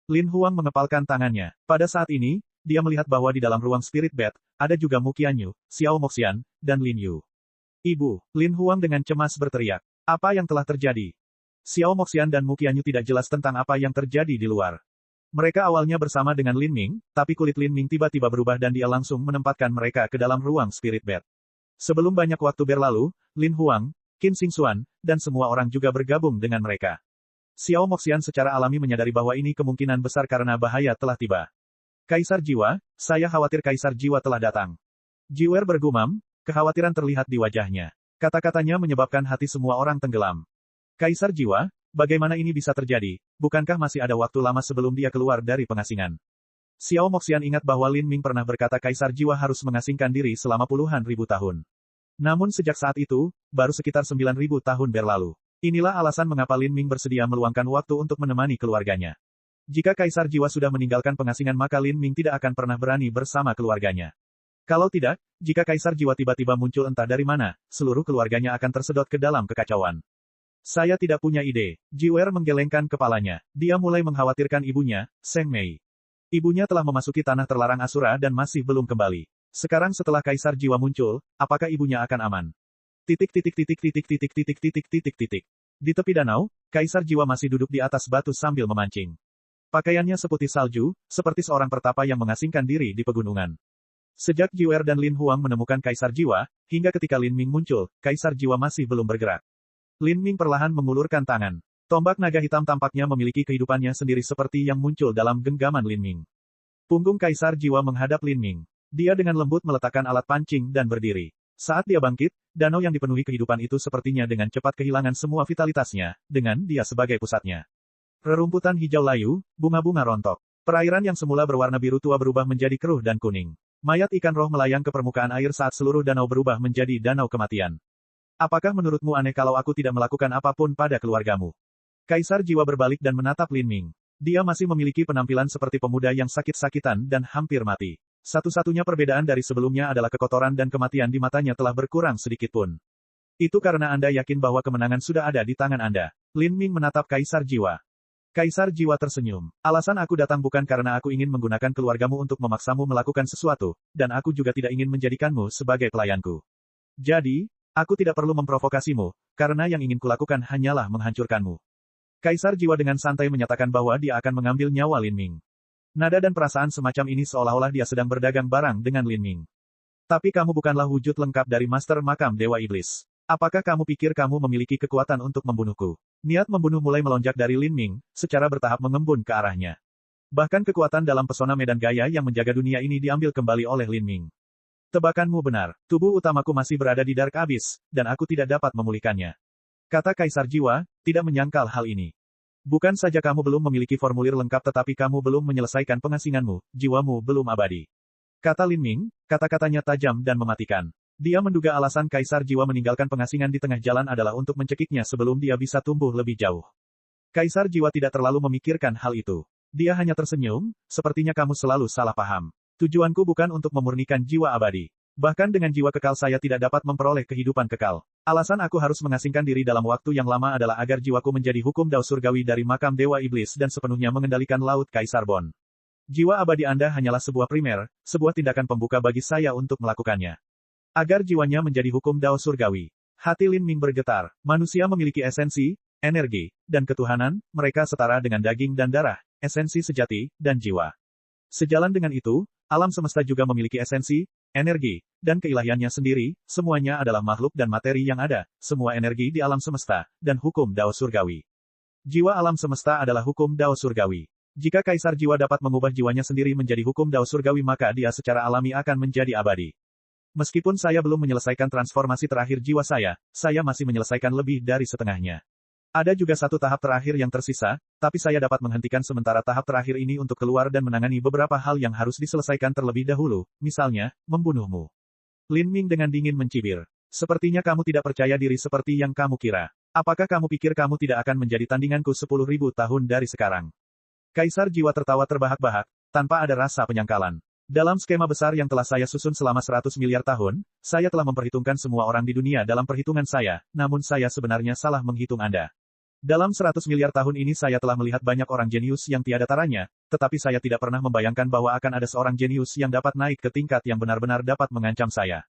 Lin Huang mengepalkan tangannya. Pada saat ini, dia melihat bahwa di dalam ruang Spirit Bed, ada juga Mu Qianyu, Xiao Moxian, dan Lin Yu. Ibu, Lin Huang dengan cemas berteriak. Apa yang telah terjadi? Xiao Moxian dan Mu Qianyu tidak jelas tentang apa yang terjadi di luar. Mereka awalnya bersama dengan Lin Ming, tapi kulit Lin Ming tiba-tiba berubah dan dia langsung menempatkan mereka ke dalam ruang Spirit Bed. Sebelum banyak waktu berlalu, Lin Huang, Qin Xingxuan, dan semua orang juga bergabung dengan mereka. Xiao Moxian secara alami menyadari bahwa ini kemungkinan besar karena bahaya telah tiba. Kaisar Jiwa, saya khawatir Kaisar Jiwa telah datang. Jiwer bergumam, kekhawatiran terlihat di wajahnya. Kata-katanya menyebabkan hati semua orang tenggelam. Kaisar Jiwa, bagaimana ini bisa terjadi? Bukankah masih ada waktu lama sebelum dia keluar dari pengasingan? Xiao Moxian ingat bahwa Lin Ming pernah berkata Kaisar Jiwa harus mengasingkan diri selama puluhan ribu tahun. Namun sejak saat itu, baru sekitar 9.000 tahun berlalu. Inilah alasan mengapa Lin Ming bersedia meluangkan waktu untuk menemani keluarganya. Jika Kaisar Jiwa sudah meninggalkan pengasingan maka Lin Ming tidak akan pernah berani bersama keluarganya. Kalau tidak, jika Kaisar Jiwa tiba-tiba muncul entah dari mana, seluruh keluarganya akan tersedot ke dalam kekacauan. Saya tidak punya ide. Jiwer menggelengkan kepalanya. Dia mulai mengkhawatirkan ibunya, Seng Mei. Ibunya telah memasuki tanah terlarang Asura dan masih belum kembali. Sekarang setelah Kaisar Jiwa muncul, apakah ibunya akan aman? Di tepi danau, Kaisar Jiwa masih duduk di atas batu sambil memancing. Pakaiannya seputih salju, seperti seorang pertapa yang mengasingkan diri di pegunungan. Sejak Jiwer dan Lin Huang menemukan Kaisar Jiwa, hingga ketika Lin Ming muncul, Kaisar Jiwa masih belum bergerak. Lin Ming perlahan mengulurkan tangan. Tombak naga hitam tampaknya memiliki kehidupannya sendiri seperti yang muncul dalam genggaman Lin Ming. Punggung Kaisar Jiwa menghadap Lin Ming. Dia dengan lembut meletakkan alat pancing dan berdiri. Saat dia bangkit, danau yang dipenuhi kehidupan itu sepertinya dengan cepat kehilangan semua vitalitasnya, dengan dia sebagai pusatnya. Rerumputan hijau layu, bunga-bunga rontok. Perairan yang semula berwarna biru tua berubah menjadi keruh dan kuning. Mayat ikan roh melayang ke permukaan air saat seluruh danau berubah menjadi danau kematian. Apakah menurutmu aneh kalau aku tidak melakukan apapun pada keluargamu? Kaisar Jiwa berbalik dan menatap Lin Ming. Dia masih memiliki penampilan seperti pemuda yang sakit-sakitan dan hampir mati. Satu-satunya perbedaan dari sebelumnya adalah kekotoran dan kematian di matanya telah berkurang sedikit pun. Itu karena Anda yakin bahwa kemenangan sudah ada di tangan Anda. Lin Ming menatap Kaisar Jiwa. Kaisar Jiwa tersenyum. Alasan aku datang bukan karena aku ingin menggunakan keluargamu untuk memaksamu melakukan sesuatu, dan aku juga tidak ingin menjadikanmu sebagai pelayanku. Jadi, aku tidak perlu memprovokasimu, karena yang ingin kulakukan hanyalah menghancurkanmu. Kaisar Jiwa dengan santai menyatakan bahwa dia akan mengambil nyawa Lin Ming. Nada dan perasaan semacam ini seolah-olah dia sedang berdagang barang dengan Lin Ming. Tapi kamu bukanlah wujud lengkap dari Master Makam Dewa Iblis. Apakah kamu pikir kamu memiliki kekuatan untuk membunuhku? Niat membunuh mulai melonjak dari Lin Ming, secara bertahap mengembun ke arahnya. Bahkan kekuatan dalam pesona medan gaya yang menjaga dunia ini diambil kembali oleh Lin Ming. Tebakanmu benar, tubuh utamaku masih berada di Dark Abyss, dan aku tidak dapat memulihkannya. Kata Kaisar Jiwa, tidak menyangkal hal ini. Bukan saja kamu belum memiliki formulir lengkap tetapi kamu belum menyelesaikan pengasinganmu, jiwamu belum abadi. Kata Lin Ming, kata-katanya tajam dan mematikan. Dia menduga alasan Kaisar Jiwa meninggalkan pengasingan di tengah jalan adalah untuk mencekiknya sebelum dia bisa tumbuh lebih jauh. Kaisar Jiwa tidak terlalu memikirkan hal itu. Dia hanya tersenyum, sepertinya kamu selalu salah paham. Tujuanku bukan untuk memurnikan jiwa abadi. Bahkan dengan jiwa kekal saya tidak dapat memperoleh kehidupan kekal. Alasan aku harus mengasingkan diri dalam waktu yang lama adalah agar jiwaku menjadi hukum dao surgawi dari makam Dewa Iblis dan sepenuhnya mengendalikan Laut Kaisar Bon. Jiwa abadi Anda hanyalah sebuah primer, sebuah tindakan pembuka bagi saya untuk melakukannya. Agar jiwanya menjadi hukum dao surgawi. Hati Lin Ming bergetar. Manusia memiliki esensi, energi, dan ketuhanan, mereka setara dengan daging dan darah, esensi sejati, dan jiwa. Sejalan dengan itu, alam semesta juga memiliki esensi, energi, dan keilahiannya sendiri, semuanya adalah makhluk dan materi yang ada, semua energi di alam semesta, dan hukum dao surgawi. Jiwa alam semesta adalah hukum dao surgawi. Jika Kaisar Jiwa dapat mengubah jiwanya sendiri menjadi hukum dao surgawi maka dia secara alami akan menjadi abadi. Meskipun saya belum menyelesaikan transformasi terakhir jiwa saya masih menyelesaikan lebih dari setengahnya. Ada juga satu tahap terakhir yang tersisa, tapi saya dapat menghentikan sementara tahap terakhir ini untuk keluar dan menangani beberapa hal yang harus diselesaikan terlebih dahulu, misalnya, membunuhmu. Lin Ming dengan dingin mencibir. Sepertinya kamu tidak percaya diri seperti yang kamu kira. Apakah kamu pikir kamu tidak akan menjadi tandinganku 10.000 tahun dari sekarang? Kaisar Jiwa tertawa terbahak-bahak, tanpa ada rasa penyangkalan. Dalam skema besar yang telah saya susun selama 100 miliar tahun, saya telah memperhitungkan semua orang di dunia dalam perhitungan saya, namun saya sebenarnya salah menghitung Anda. Dalam 100 miliar tahun ini saya telah melihat banyak orang jenius yang tiada taranya, tetapi saya tidak pernah membayangkan bahwa akan ada seorang jenius yang dapat naik ke tingkat yang benar-benar dapat mengancam saya.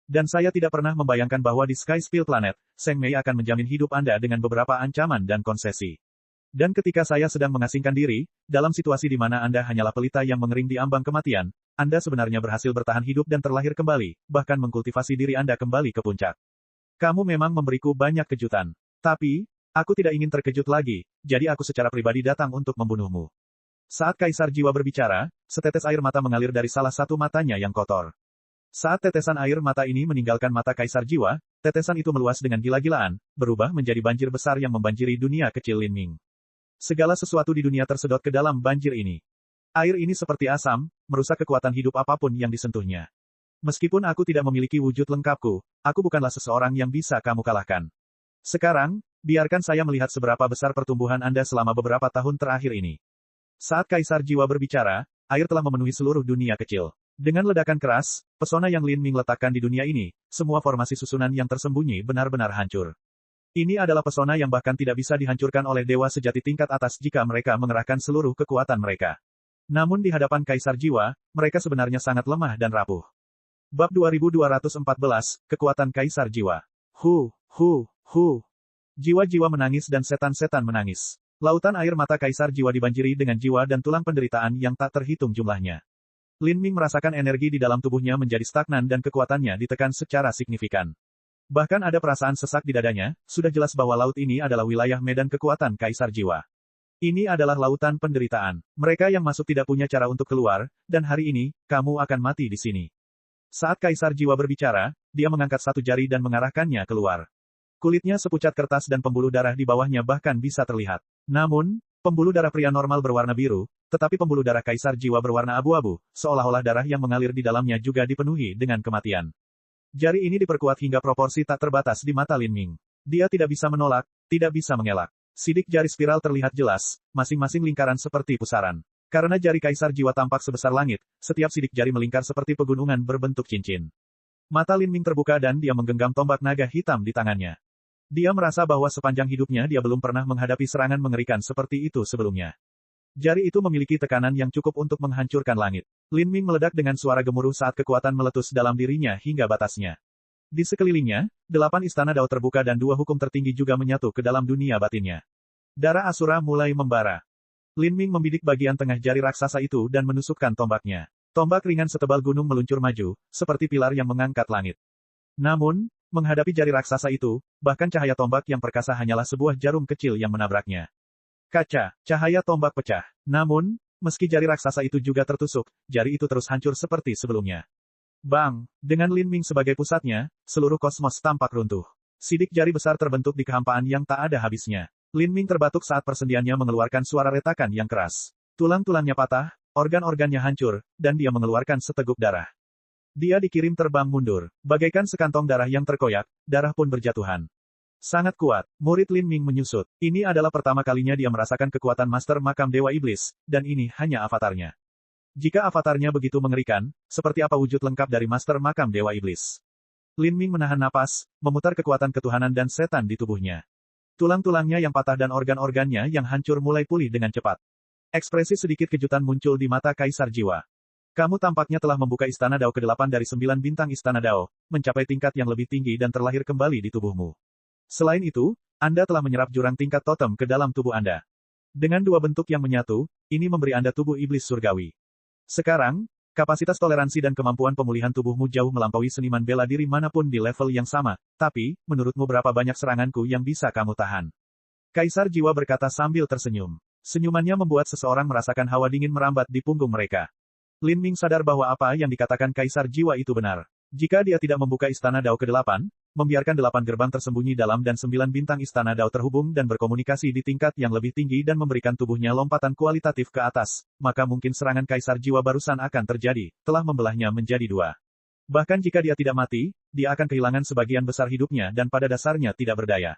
Dan saya tidak pernah membayangkan bahwa di Sky Spill Planet, Seng Mei akan menjamin hidup Anda dengan beberapa ancaman dan konsesi. Dan ketika saya sedang mengasingkan diri, dalam situasi di mana Anda hanyalah pelita yang mengering di ambang kematian, Anda sebenarnya berhasil bertahan hidup dan terlahir kembali, bahkan mengkultivasi diri Anda kembali ke puncak. Kamu memang memberiku banyak kejutan. Tapi, aku tidak ingin terkejut lagi, jadi aku secara pribadi datang untuk membunuhmu. Saat Kaisar Jiwa berbicara, setetes air mata mengalir dari salah satu matanya yang kotor. Saat tetesan air mata ini meninggalkan mata Kaisar Jiwa, tetesan itu meluas dengan gila-gilaan, berubah menjadi banjir besar yang membanjiri dunia kecil Lin Ming. Segala sesuatu di dunia tersedot ke dalam banjir ini. Air ini seperti asam, merusak kekuatan hidup apapun yang disentuhnya. Meskipun aku tidak memiliki wujud lengkapku, aku bukanlah seseorang yang bisa kamu kalahkan. Sekarang, biarkan saya melihat seberapa besar pertumbuhan Anda selama beberapa tahun terakhir ini. Saat Kaisar Jiwa berbicara, air telah memenuhi seluruh dunia kecil. Dengan ledakan keras, pesona yang Lin Ming letakkan di dunia ini, semua formasi susunan yang tersembunyi benar-benar hancur. Ini adalah pesona yang bahkan tidak bisa dihancurkan oleh dewa sejati tingkat atas jika mereka mengerahkan seluruh kekuatan mereka. Namun di hadapan Kaisar Jiwa, mereka sebenarnya sangat lemah dan rapuh. Bab 2214, Kekuatan Kaisar Jiwa. Hu. Jiwa-jiwa menangis dan setan-setan menangis. Lautan air mata Kaisar Jiwa dibanjiri dengan jiwa dan tulang penderitaan yang tak terhitung jumlahnya. Lin Ming merasakan energi di dalam tubuhnya menjadi stagnan dan kekuatannya ditekan secara signifikan. Bahkan ada perasaan sesak di dadanya, sudah jelas bahwa laut ini adalah wilayah medan kekuatan Kaisar Jiwa. Ini adalah lautan penderitaan. Mereka yang masuk tidak punya cara untuk keluar, dan hari ini, kamu akan mati di sini. Saat Kaisar Jiwa berbicara, dia mengangkat satu jari dan mengarahkannya keluar. Kulitnya sepucat kertas dan pembuluh darah di bawahnya bahkan bisa terlihat. Namun, pembuluh darah pria normal berwarna biru, tetapi pembuluh darah Kaisar Jiwa berwarna abu-abu, seolah-olah darah yang mengalir di dalamnya juga dipenuhi dengan kematian. Jari ini diperkuat hingga proporsi tak terbatas di mata Lin Ming. Dia tidak bisa menolak, tidak bisa mengelak. Sidik jari spiral terlihat jelas, masing-masing lingkaran seperti pusaran. Karena jari Kaisar Jiwa tampak sebesar langit, setiap sidik jari melingkar seperti pegunungan berbentuk cincin. Mata Lin Ming terbuka dan dia menggenggam tombak naga hitam di tangannya. Dia merasa bahwa sepanjang hidupnya dia belum pernah menghadapi serangan mengerikan seperti itu sebelumnya. Jari itu memiliki tekanan yang cukup untuk menghancurkan langit. Lin Ming meledak dengan suara gemuruh saat kekuatan meletus dalam dirinya hingga batasnya. Di sekelilingnya, 8 istana dao terbuka dan 2 hukum tertinggi juga menyatu ke dalam dunia batinnya. Darah Asura mulai membara. Lin Ming membidik bagian tengah jari raksasa itu dan menusukkan tombaknya. Tombak ringan setebal gunung meluncur maju, seperti pilar yang mengangkat langit. Namun, menghadapi jari raksasa itu, bahkan cahaya tombak yang perkasa hanyalah sebuah jarum kecil yang menabraknya. Kaca, cahaya tombak pecah. Namun, meski jari raksasa itu juga tertusuk, jari itu terus hancur seperti sebelumnya. Bang! Dengan Lin Ming sebagai pusatnya, seluruh kosmos tampak runtuh. Sidik jari besar terbentuk di kehampaan yang tak ada habisnya. Lin Ming terbatuk saat persendiannya mengeluarkan suara retakan yang keras. Tulang-tulangnya patah, organ-organnya hancur, dan dia mengeluarkan seteguk darah. Dia dikirim terbang mundur. Bagaikan sekantong darah yang terkoyak, darah pun berjatuhan. Sangat kuat, murid Lin Ming menyusut. Ini adalah pertama kalinya dia merasakan kekuatan Master Makam Dewa Iblis, dan ini hanya avatarnya. Jika avatarnya begitu mengerikan, seperti apa wujud lengkap dari Master Makam Dewa Iblis? Lin Ming menahan napas, memutar kekuatan ketuhanan dan setan di tubuhnya. Tulang-tulangnya yang patah dan organ-organnya yang hancur mulai pulih dengan cepat. Ekspresi sedikit kejutan muncul di mata Kaisar Jiwa. Kamu tampaknya telah membuka Istana Dao ke-8 dari 9 bintang Istana Dao, mencapai tingkat yang lebih tinggi dan terlahir kembali di tubuhmu. Selain itu, Anda telah menyerap jurang tingkat totem ke dalam tubuh Anda. Dengan dua bentuk yang menyatu, ini memberi Anda tubuh iblis surgawi. Sekarang, kapasitas toleransi dan kemampuan pemulihan tubuhmu jauh melampaui seniman bela diri manapun di level yang sama, tapi, menurutmu berapa banyak seranganku yang bisa kamu tahan? Kaisar Jiwa berkata sambil tersenyum. Senyumannya membuat seseorang merasakan hawa dingin merambat di punggung mereka. Lin Ming sadar bahwa apa yang dikatakan Kaisar Jiwa itu benar. Jika dia tidak membuka Istana Dao ke-8, membiarkan 8 gerbang tersembunyi dalam dan 9 bintang Istana Dao terhubung dan berkomunikasi di tingkat yang lebih tinggi dan memberikan tubuhnya lompatan kualitatif ke atas, maka mungkin serangan Kaisar Jiwa barusan akan terjadi, telah membelahnya menjadi dua. Bahkan jika dia tidak mati, dia akan kehilangan sebagian besar hidupnya dan pada dasarnya tidak berdaya.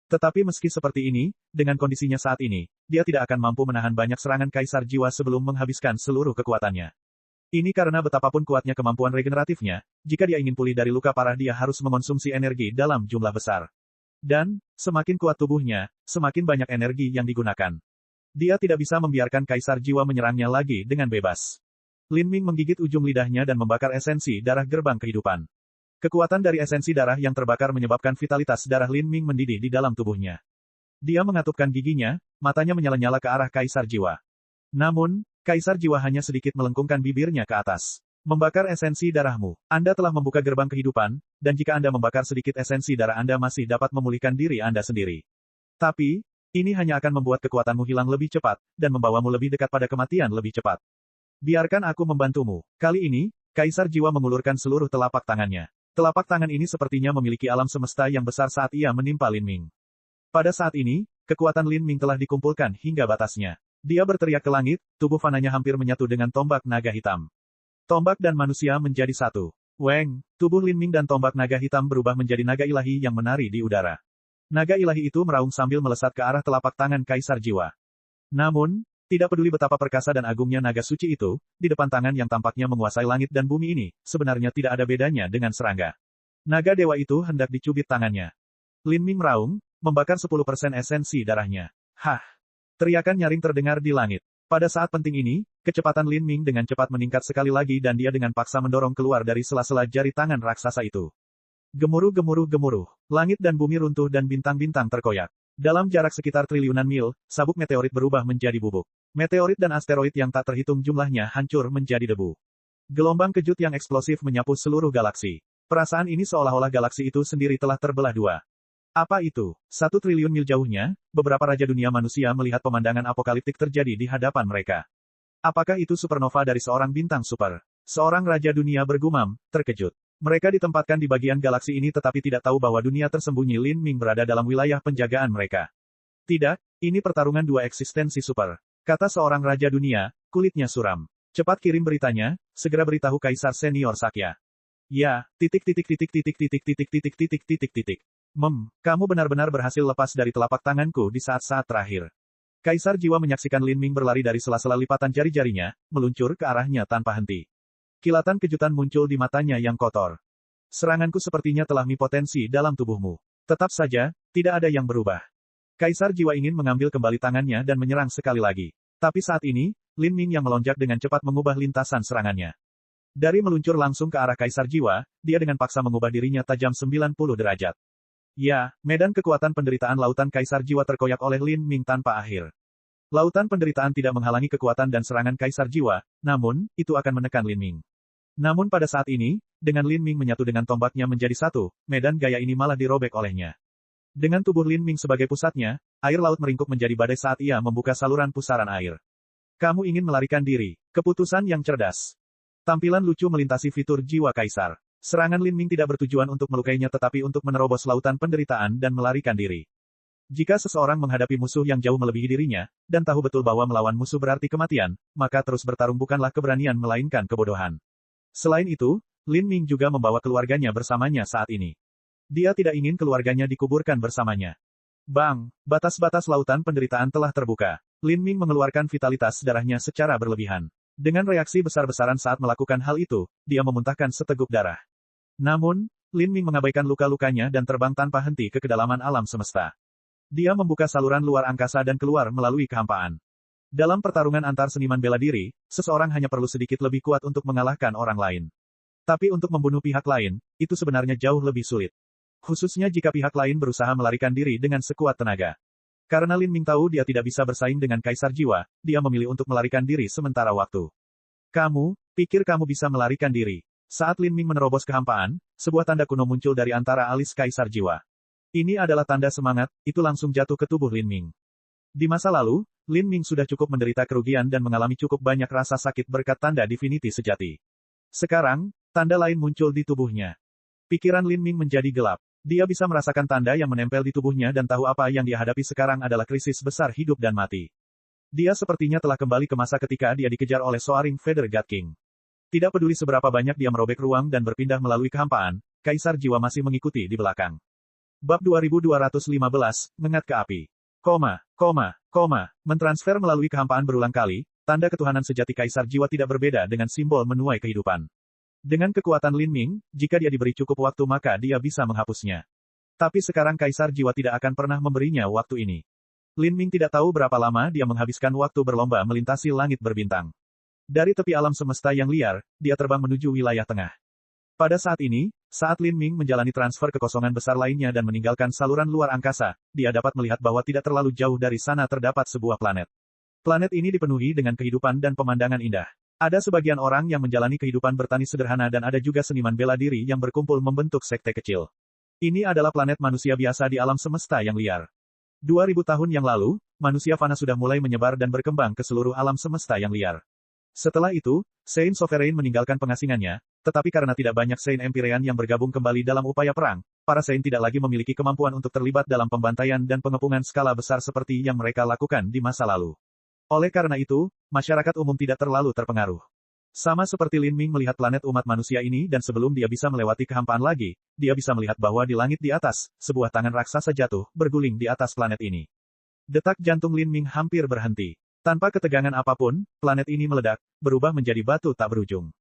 Tetapi meski seperti ini, dengan kondisinya saat ini, dia tidak akan mampu menahan banyak serangan Kaisar Jiwa sebelum menghabiskan seluruh kekuatannya. Ini karena betapapun kuatnya kemampuan regeneratifnya, jika dia ingin pulih dari luka parah dia harus mengonsumsi energi dalam jumlah besar. Dan, semakin kuat tubuhnya, semakin banyak energi yang digunakan. Dia tidak bisa membiarkan Kaisar Jiwa menyerangnya lagi dengan bebas. Lin Ming menggigit ujung lidahnya dan membakar esensi darah gerbang kehidupan. Kekuatan dari esensi darah yang terbakar menyebabkan vitalitas darah Lin Ming mendidih di dalam tubuhnya. Dia mengatupkan giginya, matanya menyala-nyala ke arah Kaisar Jiwa. Namun, Kaisar Jiwa hanya sedikit melengkungkan bibirnya ke atas. Membakar esensi darahmu. Anda telah membuka gerbang kehidupan, dan jika Anda membakar sedikit esensi darah Anda masih dapat memulihkan diri Anda sendiri. Tapi, ini hanya akan membuat kekuatanmu hilang lebih cepat, dan membawamu lebih dekat pada kematian lebih cepat. Biarkan aku membantumu. Kali ini, Kaisar Jiwa mengulurkan seluruh telapak tangannya. Telapak tangan ini sepertinya memiliki alam semesta yang besar saat ia menimpa Lin Ming. Pada saat ini, kekuatan Lin Ming telah dikumpulkan hingga batasnya. Dia berteriak ke langit, tubuh fananya hampir menyatu dengan tombak naga hitam. Tombak dan manusia menjadi satu. Weng, tubuh Lin Ming dan tombak naga hitam berubah menjadi naga ilahi yang menari di udara. Naga ilahi itu meraung sambil melesat ke arah telapak tangan Kaisar Jiwa. Namun, tidak peduli betapa perkasa dan agungnya naga suci itu, di depan tangan yang tampaknya menguasai langit dan bumi ini, sebenarnya tidak ada bedanya dengan serangga. Naga dewa itu hendak dicubit tangannya. Lin Ming meraung, membakar 10% esensi darahnya. Hah! Teriakan nyaring terdengar di langit. Pada saat penting ini, kecepatan Lin Ming dengan cepat meningkat sekali lagi dan dia dengan paksa mendorong keluar dari sela-sela jari tangan raksasa itu. Gemuruh-gemuruh-gemuruh. Langit dan bumi runtuh dan bintang-bintang terkoyak. Dalam jarak sekitar triliunan mil, sabuk meteorit berubah menjadi bubuk. Meteorit dan asteroid yang tak terhitung jumlahnya hancur menjadi debu. Gelombang kejut yang eksplosif menyapu seluruh galaksi. Perasaan ini seolah-olah galaksi itu sendiri telah terbelah dua. Apa itu? 1 triliun mil jauhnya, beberapa raja dunia manusia melihat pemandangan apokaliptik terjadi di hadapan mereka. Apakah itu supernova dari seorang bintang super? Seorang raja dunia bergumam, terkejut. Mereka ditempatkan di bagian galaksi ini tetapi tidak tahu bahwa dunia tersembunyi Lin Ming berada dalam wilayah penjagaan mereka. Tidak, ini pertarungan dua eksistensi super. Kata seorang raja dunia, kulitnya suram. Cepat kirim beritanya, segera beritahu Kaisar Senior Sakya. Ya, titik. Kamu benar-benar berhasil lepas dari telapak tanganku di saat-saat terakhir. Kaisar Jiwa menyaksikan Lin Ming berlari dari sela-sela lipatan jari-jarinya, meluncur ke arahnya tanpa henti. Kilatan kejutan muncul di matanya yang kotor. Seranganku sepertinya telah mipotensi dalam tubuhmu. Tetap saja, tidak ada yang berubah. Kaisar Jiwa ingin mengambil kembali tangannya dan menyerang sekali lagi. Tapi saat ini, Lin Ming yang melonjak dengan cepat mengubah lintasan serangannya. Dari meluncur langsung ke arah Kaisar Jiwa, dia dengan paksa mengubah dirinya tajam 90 derajat. Ya, medan kekuatan penderitaan lautan Kaisar Jiwa terkoyak oleh Lin Ming tanpa akhir. Lautan penderitaan tidak menghalangi kekuatan dan serangan Kaisar Jiwa, namun, itu akan menekan Lin Ming. Namun pada saat ini, dengan Lin Ming menyatu dengan tombaknya menjadi satu, medan gaya ini malah dirobek olehnya. Dengan tubuh Lin Ming sebagai pusatnya, air laut meringkuk menjadi badai saat ia membuka saluran pusaran air. Kamu ingin melarikan diri. Keputusan yang cerdas. Tampilan lucu melintasi fitur jiwa Kaisar. Serangan Lin Ming tidak bertujuan untuk melukainya tetapi untuk menerobos lautan penderitaan dan melarikan diri. Jika seseorang menghadapi musuh yang jauh melebihi dirinya, dan tahu betul bahwa melawan musuh berarti kematian, maka terus bertarung bukanlah keberanian melainkan kebodohan. Selain itu, Lin Ming juga membawa keluarganya bersamanya saat ini. Dia tidak ingin keluarganya dikuburkan bersamanya. Bang, batas-batas lautan penderitaan telah terbuka. Lin Ming mengeluarkan vitalitas darahnya secara berlebihan. Dengan reaksi besar-besaran saat melakukan hal itu, dia memuntahkan seteguk darah. Namun, Lin Ming mengabaikan luka-lukanya dan terbang tanpa henti ke kedalaman alam semesta. Dia membuka saluran luar angkasa dan keluar melalui kehampaan. Dalam pertarungan antar seniman bela diri, seseorang hanya perlu sedikit lebih kuat untuk mengalahkan orang lain. Tapi untuk membunuh pihak lain, itu sebenarnya jauh lebih sulit. Khususnya jika pihak lain berusaha melarikan diri dengan sekuat tenaga. Karena Lin Ming tahu dia tidak bisa bersaing dengan Kaisar Jiwa, dia memilih untuk melarikan diri sementara waktu. Kamu, pikir kamu bisa melarikan diri? Saat Lin Ming menerobos kehampaan, sebuah tanda kuno muncul dari antara alis Kaisar Jiwa. Ini adalah tanda semangat, itu langsung jatuh ke tubuh Lin Ming. Di masa lalu, Lin Ming sudah cukup menderita kerugian dan mengalami cukup banyak rasa sakit berkat tanda divinity sejati. Sekarang, tanda lain muncul di tubuhnya. Pikiran Lin Ming menjadi gelap. Dia bisa merasakan tanda yang menempel di tubuhnya dan tahu apa yang dia hadapi sekarang adalah krisis besar hidup dan mati. Dia sepertinya telah kembali ke masa ketika dia dikejar oleh Soaring Feather God King. Tidak peduli seberapa banyak dia merobek ruang dan berpindah melalui kehampaan, Kaisar Jiwa masih mengikuti di belakang. Bab 2215, Mengat ke api. Mentransfer melalui kehampaan berulang kali, tanda ketuhanan sejati Kaisar Jiwa tidak berbeda dengan simbol menuai kehidupan. Dengan kekuatan Lin Ming, jika dia diberi cukup waktu maka dia bisa menghapusnya. Tapi sekarang Kaisar Jiwa tidak akan pernah memberinya waktu ini. Lin Ming tidak tahu berapa lama dia menghabiskan waktu berlomba melintasi langit berbintang. Dari tepi alam semesta yang liar, dia terbang menuju wilayah tengah. Pada saat ini, saat Lin Ming menjalani transfer kekosongan besar lainnya dan meninggalkan saluran luar angkasa, dia dapat melihat bahwa tidak terlalu jauh dari sana terdapat sebuah planet. Planet ini dipenuhi dengan kehidupan dan pemandangan indah. Ada sebagian orang yang menjalani kehidupan bertani sederhana dan ada juga seniman bela diri yang berkumpul membentuk sekte kecil. Ini adalah planet manusia biasa di alam semesta yang liar. 2000 tahun yang lalu, manusia fana sudah mulai menyebar dan berkembang ke seluruh alam semesta yang liar. Setelah itu, Saint Sovereign meninggalkan pengasingannya, tetapi karena tidak banyak Saint Empyrean yang bergabung kembali dalam upaya perang, para Saint tidak lagi memiliki kemampuan untuk terlibat dalam pembantaian dan pengepungan skala besar seperti yang mereka lakukan di masa lalu. Oleh karena itu, masyarakat umum tidak terlalu terpengaruh. Sama seperti Lin Ming melihat planet umat manusia ini dan sebelum dia bisa melewati kehampaan lagi, dia bisa melihat bahwa di langit di atas, sebuah tangan raksasa jatuh, berguling di atas planet ini. Detak jantung Lin Ming hampir berhenti. Tanpa ketegangan apapun, planet ini meledak, berubah menjadi batu tak berujung.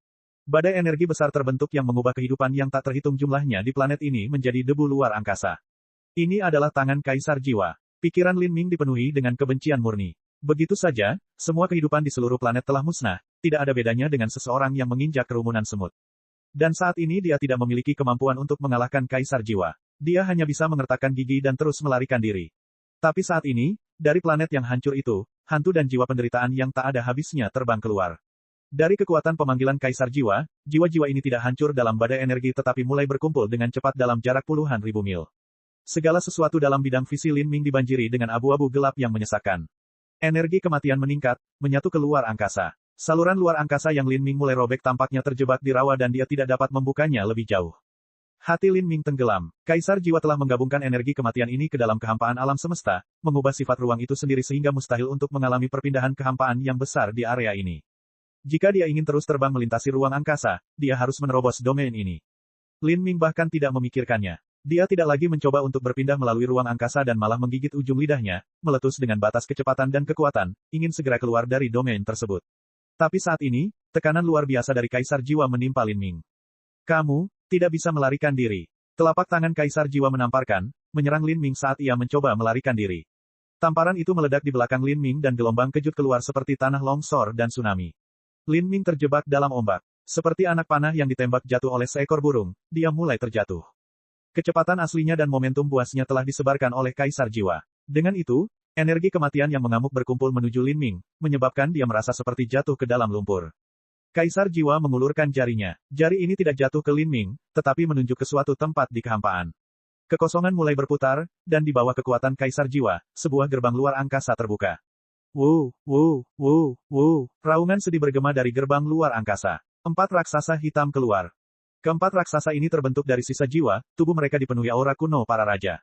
Badai energi besar terbentuk yang mengubah kehidupan yang tak terhitung jumlahnya di planet ini menjadi debu luar angkasa. Ini adalah tangan Kaisar Jiwa. Pikiran Lin Ming dipenuhi dengan kebencian murni. Begitu saja, semua kehidupan di seluruh planet telah musnah, tidak ada bedanya dengan seseorang yang menginjak kerumunan semut. Dan saat ini dia tidak memiliki kemampuan untuk mengalahkan Kaisar Jiwa. Dia hanya bisa mengertakkan gigi dan terus melarikan diri. Tapi saat ini, dari planet yang hancur itu, hantu dan jiwa penderitaan yang tak ada habisnya terbang keluar. Dari kekuatan pemanggilan Kaisar Jiwa, jiwa-jiwa ini tidak hancur dalam badai energi tetapi mulai berkumpul dengan cepat dalam jarak puluhan ribu mil. Segala sesuatu dalam bidang visi Lin Ming dibanjiri dengan abu-abu gelap yang menyesakkan. Energi kematian meningkat, menyatu ke luar angkasa. Saluran luar angkasa yang Lin Ming mulai robek tampaknya terjebak di rawa dan dia tidak dapat membukanya lebih jauh. Hati Lin Ming tenggelam. Kaisar Jiwa telah menggabungkan energi kematian ini ke dalam kehampaan alam semesta, mengubah sifat ruang itu sendiri sehingga mustahil untuk mengalami perpindahan kehampaan yang besar di area ini. Jika dia ingin terus terbang melintasi ruang angkasa, dia harus menerobos domain ini. Lin Ming bahkan tidak memikirkannya. Dia tidak lagi mencoba untuk berpindah melalui ruang angkasa dan malah menggigit ujung lidahnya, meletus dengan batas kecepatan dan kekuatan, ingin segera keluar dari domain tersebut. Tapi saat ini, tekanan luar biasa dari Kaisar Jiwa menimpa Lin Ming. Kamu, tidak bisa melarikan diri. Telapak tangan Kaisar Jiwa menamparkan, menyerang Lin Ming saat ia mencoba melarikan diri. Tamparan itu meledak di belakang Lin Ming dan gelombang kejut keluar seperti tanah longsor dan tsunami. Lin Ming terjebak dalam ombak. Seperti anak panah yang ditembak jatuh oleh seekor burung, dia mulai terjatuh. Kecepatan aslinya dan momentum buasnya telah disebarkan oleh Kaisar Jiwa. Dengan itu, energi kematian yang mengamuk berkumpul menuju Lin Ming, menyebabkan dia merasa seperti jatuh ke dalam lumpur. Kaisar Jiwa mengulurkan jarinya. Jari ini tidak jatuh ke Lin Ming, tetapi menunjuk ke suatu tempat di kehampaan. Kekosongan mulai berputar, dan di bawah kekuatan Kaisar Jiwa, sebuah gerbang luar angkasa terbuka. Raungan sedih bergema dari gerbang luar angkasa. 4 raksasa hitam keluar. Keempat raksasa ini terbentuk dari sisa jiwa, tubuh mereka dipenuhi aura kuno para raja.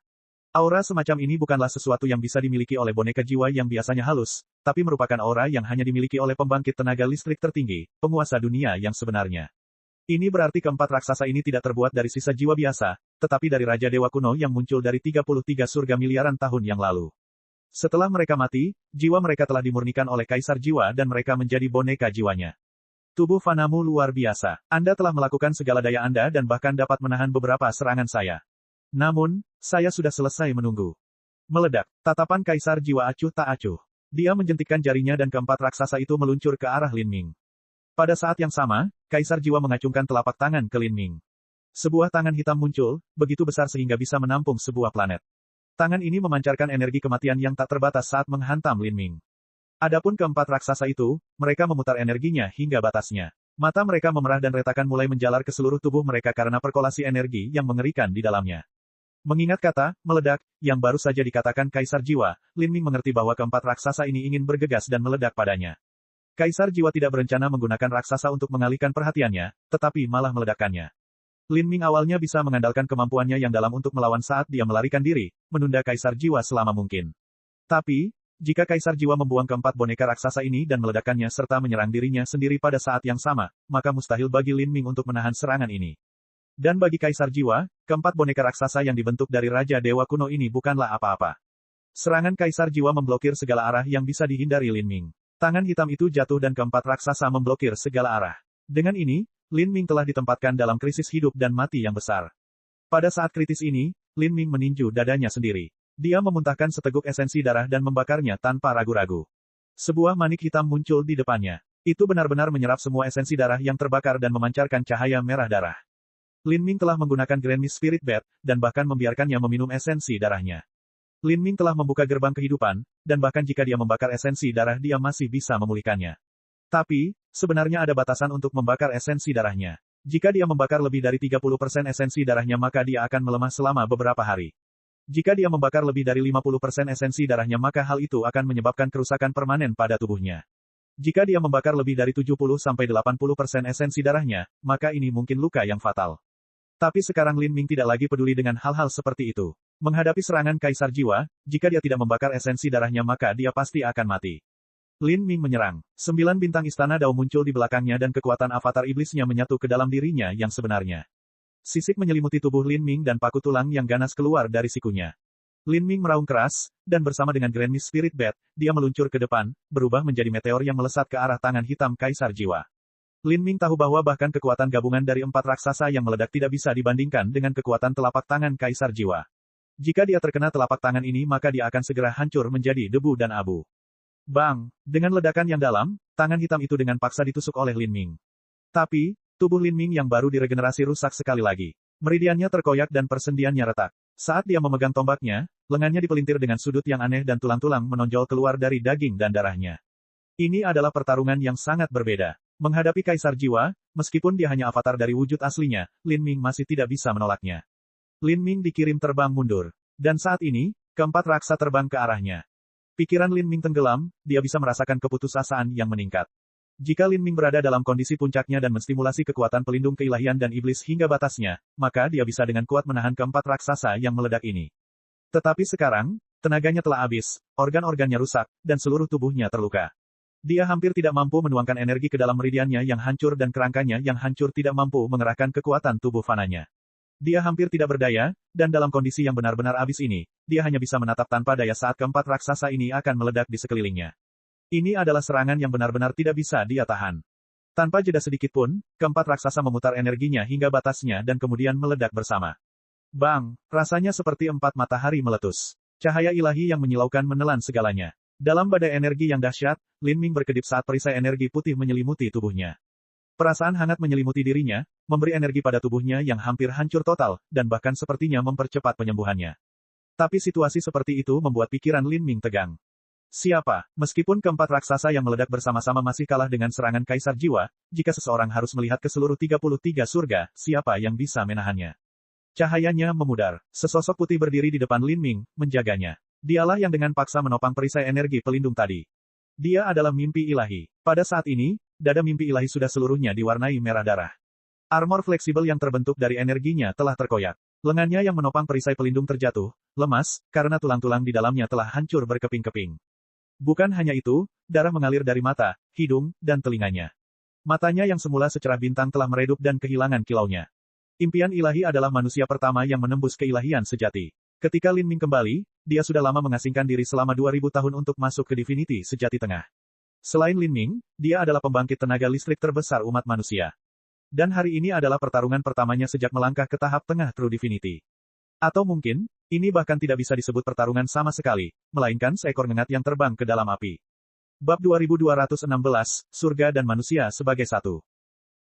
Aura semacam ini bukanlah sesuatu yang bisa dimiliki oleh boneka jiwa yang biasanya halus, tapi merupakan aura yang hanya dimiliki oleh pembangkit tenaga listrik tertinggi, penguasa dunia yang sebenarnya. Ini berarti keempat raksasa ini tidak terbuat dari sisa jiwa biasa, tetapi dari Raja Dewa kuno yang muncul dari 33 surga miliaran tahun yang lalu. Setelah mereka mati, jiwa mereka telah dimurnikan oleh Kaisar Jiwa dan mereka menjadi boneka jiwanya. Tubuh fanamu luar biasa. Anda telah melakukan segala daya Anda dan bahkan dapat menahan beberapa serangan saya. Namun, saya sudah selesai menunggu. Meledak. Tatapan Kaisar Jiwa acuh tak acuh. Dia menjentikkan jarinya dan keempat raksasa itu meluncur ke arah Lin Ming. Pada saat yang sama, Kaisar Jiwa mengacungkan telapak tangan ke Lin Ming. Sebuah tangan hitam muncul, begitu besar sehingga bisa menampung sebuah planet. Tangan ini memancarkan energi kematian yang tak terbatas saat menghantam Lin Ming. Adapun keempat raksasa itu, mereka memutar energinya hingga batasnya. Mata mereka memerah dan retakan mulai menjalar ke seluruh tubuh mereka karena perkolasi energi yang mengerikan di dalamnya. Mengingat kata, meledak, yang baru saja dikatakan Kaisar Jiwa, Lin Ming mengerti bahwa keempat raksasa ini ingin bergegas dan meledak padanya. Kaisar Jiwa tidak berencana menggunakan raksasa untuk mengalihkan perhatiannya, tetapi malah meledakkannya. Lin Ming awalnya bisa mengandalkan kemampuannya yang dalam untuk melawan saat dia melarikan diri, menunda Kaisar Jiwa selama mungkin. Tapi, jika Kaisar Jiwa membuang keempat boneka raksasa ini dan meledakkannya serta menyerang dirinya sendiri pada saat yang sama, maka mustahil bagi Lin Ming untuk menahan serangan ini. Dan bagi Kaisar Jiwa, keempat boneka raksasa yang dibentuk dari Raja Dewa Kuno ini bukanlah apa-apa. Serangan Kaisar Jiwa memblokir segala arah yang bisa dihindari Lin Ming. Tangan hitam itu jatuh dan keempat raksasa memblokir segala arah. Dengan ini, Lin Ming telah ditempatkan dalam krisis hidup dan mati yang besar. Pada saat kritis ini, Lin Ming meninju dadanya sendiri. Dia memuntahkan seteguk esensi darah dan membakarnya tanpa ragu-ragu. Sebuah manik hitam muncul di depannya. Itu benar-benar menyerap semua esensi darah yang terbakar dan memancarkan cahaya merah darah. Lin Ming telah menggunakan Grand Mist Spirit Bat, dan bahkan membiarkannya meminum esensi darahnya. Lin Ming telah membuka gerbang kehidupan, dan bahkan jika dia membakar esensi darah dia masih bisa memulihkannya. Tapi, sebenarnya ada batasan untuk membakar esensi darahnya. Jika dia membakar lebih dari 30% esensi darahnya maka dia akan melemah selama beberapa hari. Jika dia membakar lebih dari 50% esensi darahnya maka hal itu akan menyebabkan kerusakan permanen pada tubuhnya. Jika dia membakar lebih dari 70-80% esensi darahnya, maka ini mungkin luka yang fatal. Tapi sekarang Lin Ming tidak lagi peduli dengan hal-hal seperti itu. Menghadapi serangan Kaisar Jiwa, jika dia tidak membakar esensi darahnya maka dia pasti akan mati. Lin Ming menyerang. 9 bintang istana Dao muncul di belakangnya dan kekuatan avatar iblisnya menyatu ke dalam dirinya yang sebenarnya. Sisik menyelimuti tubuh Lin Ming dan paku tulang yang ganas keluar dari sikunya. Lin Ming meraung keras, dan bersama dengan Grand Mist Spirit Bat, dia meluncur ke depan, berubah menjadi meteor yang melesat ke arah tangan hitam Kaisar Jiwa. Lin Ming tahu bahwa bahkan kekuatan gabungan dari 4 raksasa yang meledak tidak bisa dibandingkan dengan kekuatan telapak tangan Kaisar Jiwa. Jika dia terkena telapak tangan ini maka dia akan segera hancur menjadi debu dan abu. Bang! Dengan ledakan yang dalam, tangan hitam itu dengan paksa ditusuk oleh Lin Ming. Tapi, tubuh Lin Ming yang baru diregenerasi rusak sekali lagi. Meridiannya terkoyak dan persendiannya retak. Saat dia memegang tombaknya, lengannya dipelintir dengan sudut yang aneh dan tulang-tulang menonjol keluar dari daging dan darahnya. Ini adalah pertarungan yang sangat berbeda. Menghadapi Kaisar Jiwa, meskipun dia hanya avatar dari wujud aslinya, Lin Ming masih tidak bisa menolaknya. Lin Ming dikirim terbang mundur. Dan saat ini, keempat raksa terbang ke arahnya. Pikiran Lin Ming tenggelam, dia bisa merasakan keputusasaan yang meningkat. Jika Lin Ming berada dalam kondisi puncaknya dan menstimulasi kekuatan pelindung keilahian dan iblis hingga batasnya, maka dia bisa dengan kuat menahan keempat raksasa yang meledak ini. Tetapi sekarang, tenaganya telah habis, organ-organnya rusak, dan seluruh tubuhnya terluka. Dia hampir tidak mampu menuangkan energi ke dalam meridiannya yang hancur dan kerangkanya yang hancur tidak mampu mengerahkan kekuatan tubuh fananya. Dia hampir tidak berdaya, dan dalam kondisi yang benar-benar habis ini, dia hanya bisa menatap tanpa daya saat keempat raksasa ini akan meledak di sekelilingnya. Ini adalah serangan yang benar-benar tidak bisa dia tahan. Tanpa jeda sedikit pun, keempat raksasa memutar energinya hingga batasnya dan kemudian meledak bersama. Bang! Rasanya seperti 4 matahari meletus. Cahaya ilahi yang menyilaukan menelan segalanya. Dalam badai energi yang dahsyat, Lin Ming berkedip saat perisai energi putih menyelimuti tubuhnya. Perasaan hangat menyelimuti dirinya, memberi energi pada tubuhnya yang hampir hancur total, dan bahkan sepertinya mempercepat penyembuhannya. Tapi situasi seperti itu membuat pikiran Lin Ming tegang. Siapa? Meskipun keempat raksasa yang meledak bersama-sama masih kalah dengan serangan Kaisar Jiwa, jika seseorang harus melihat ke seluruh 33 surga, siapa yang bisa menahannya? Cahayanya memudar. Sesosok putih berdiri di depan Lin Ming, menjaganya. Dialah yang dengan paksa menopang perisai energi pelindung tadi. Dia adalah mimpi ilahi. Pada saat ini, dada mimpi ilahi sudah seluruhnya diwarnai merah darah. Armor fleksibel yang terbentuk dari energinya telah terkoyak. Lengannya yang menopang perisai pelindung terjatuh, lemas, karena tulang-tulang di dalamnya telah hancur berkeping-keping. Bukan hanya itu, darah mengalir dari mata, hidung, dan telinganya. Matanya yang semula secerah bintang telah meredup dan kehilangan kilaunya. Impian ilahi adalah manusia pertama yang menembus keilahian sejati. Ketika Lin Ming kembali, dia sudah lama mengasingkan diri selama 2000 tahun untuk masuk ke Divinity sejati tengah. Selain Lin Ming, dia adalah pembangkit tenaga listrik terbesar umat manusia. Dan hari ini adalah pertarungan pertamanya sejak melangkah ke tahap tengah True Divinity. Atau mungkin, ini bahkan tidak bisa disebut pertarungan sama sekali, melainkan seekor ngengat yang terbang ke dalam api. Bab 2216, Surga dan Manusia sebagai satu.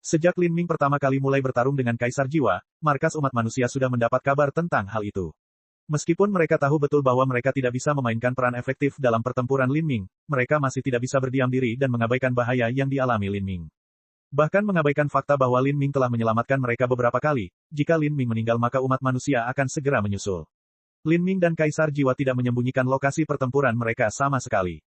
Sejak Lin Ming pertama kali mulai bertarung dengan Kaisar Jiwa, markas umat manusia sudah mendapat kabar tentang hal itu. Meskipun mereka tahu betul bahwa mereka tidak bisa memainkan peran efektif dalam pertempuran Lin Ming, mereka masih tidak bisa berdiam diri dan mengabaikan bahaya yang dialami Lin Ming. Bahkan mengabaikan fakta bahwa Lin Ming telah menyelamatkan mereka beberapa kali, jika Lin Ming meninggal maka umat manusia akan segera menyusul. Lin Ming dan Kaisar Jiwa tidak menyembunyikan lokasi pertempuran mereka sama sekali.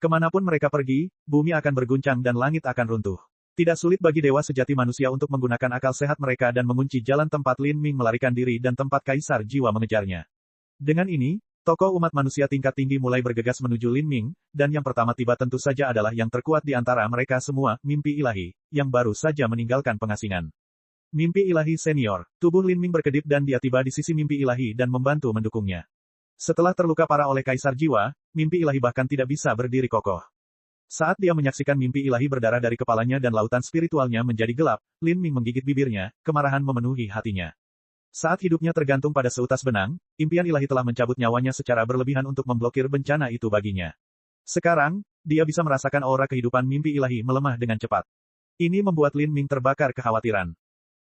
Kemanapun mereka pergi, bumi akan berguncang dan langit akan runtuh. Tidak sulit bagi dewa sejati manusia untuk menggunakan akal sehat mereka dan mengunci jalan tempat Lin Ming melarikan diri dan tempat Kaisar Jiwa mengejarnya. Dengan ini, tokoh umat manusia tingkat tinggi mulai bergegas menuju Lin Ming, dan yang pertama tiba tentu saja adalah yang terkuat di antara mereka semua, Mimpi Ilahi, yang baru saja meninggalkan pengasingan. Mimpi Ilahi Senior, tubuh Lin Ming berkedip dan dia tiba di sisi Mimpi Ilahi dan membantu mendukungnya. Setelah terluka parah oleh Kaisar Jiwa, Mimpi Ilahi bahkan tidak bisa berdiri kokoh. Saat dia menyaksikan Mimpi Ilahi berdarah dari kepalanya dan lautan spiritualnya menjadi gelap, Lin Ming menggigit bibirnya, kemarahan memenuhi hatinya. Saat hidupnya tergantung pada seutas benang, impian ilahi telah mencabut nyawanya secara berlebihan untuk memblokir bencana itu baginya. Sekarang, dia bisa merasakan aura kehidupan mimpi ilahi melemah dengan cepat. Ini membuat Lin Ming terbakar kekhawatiran.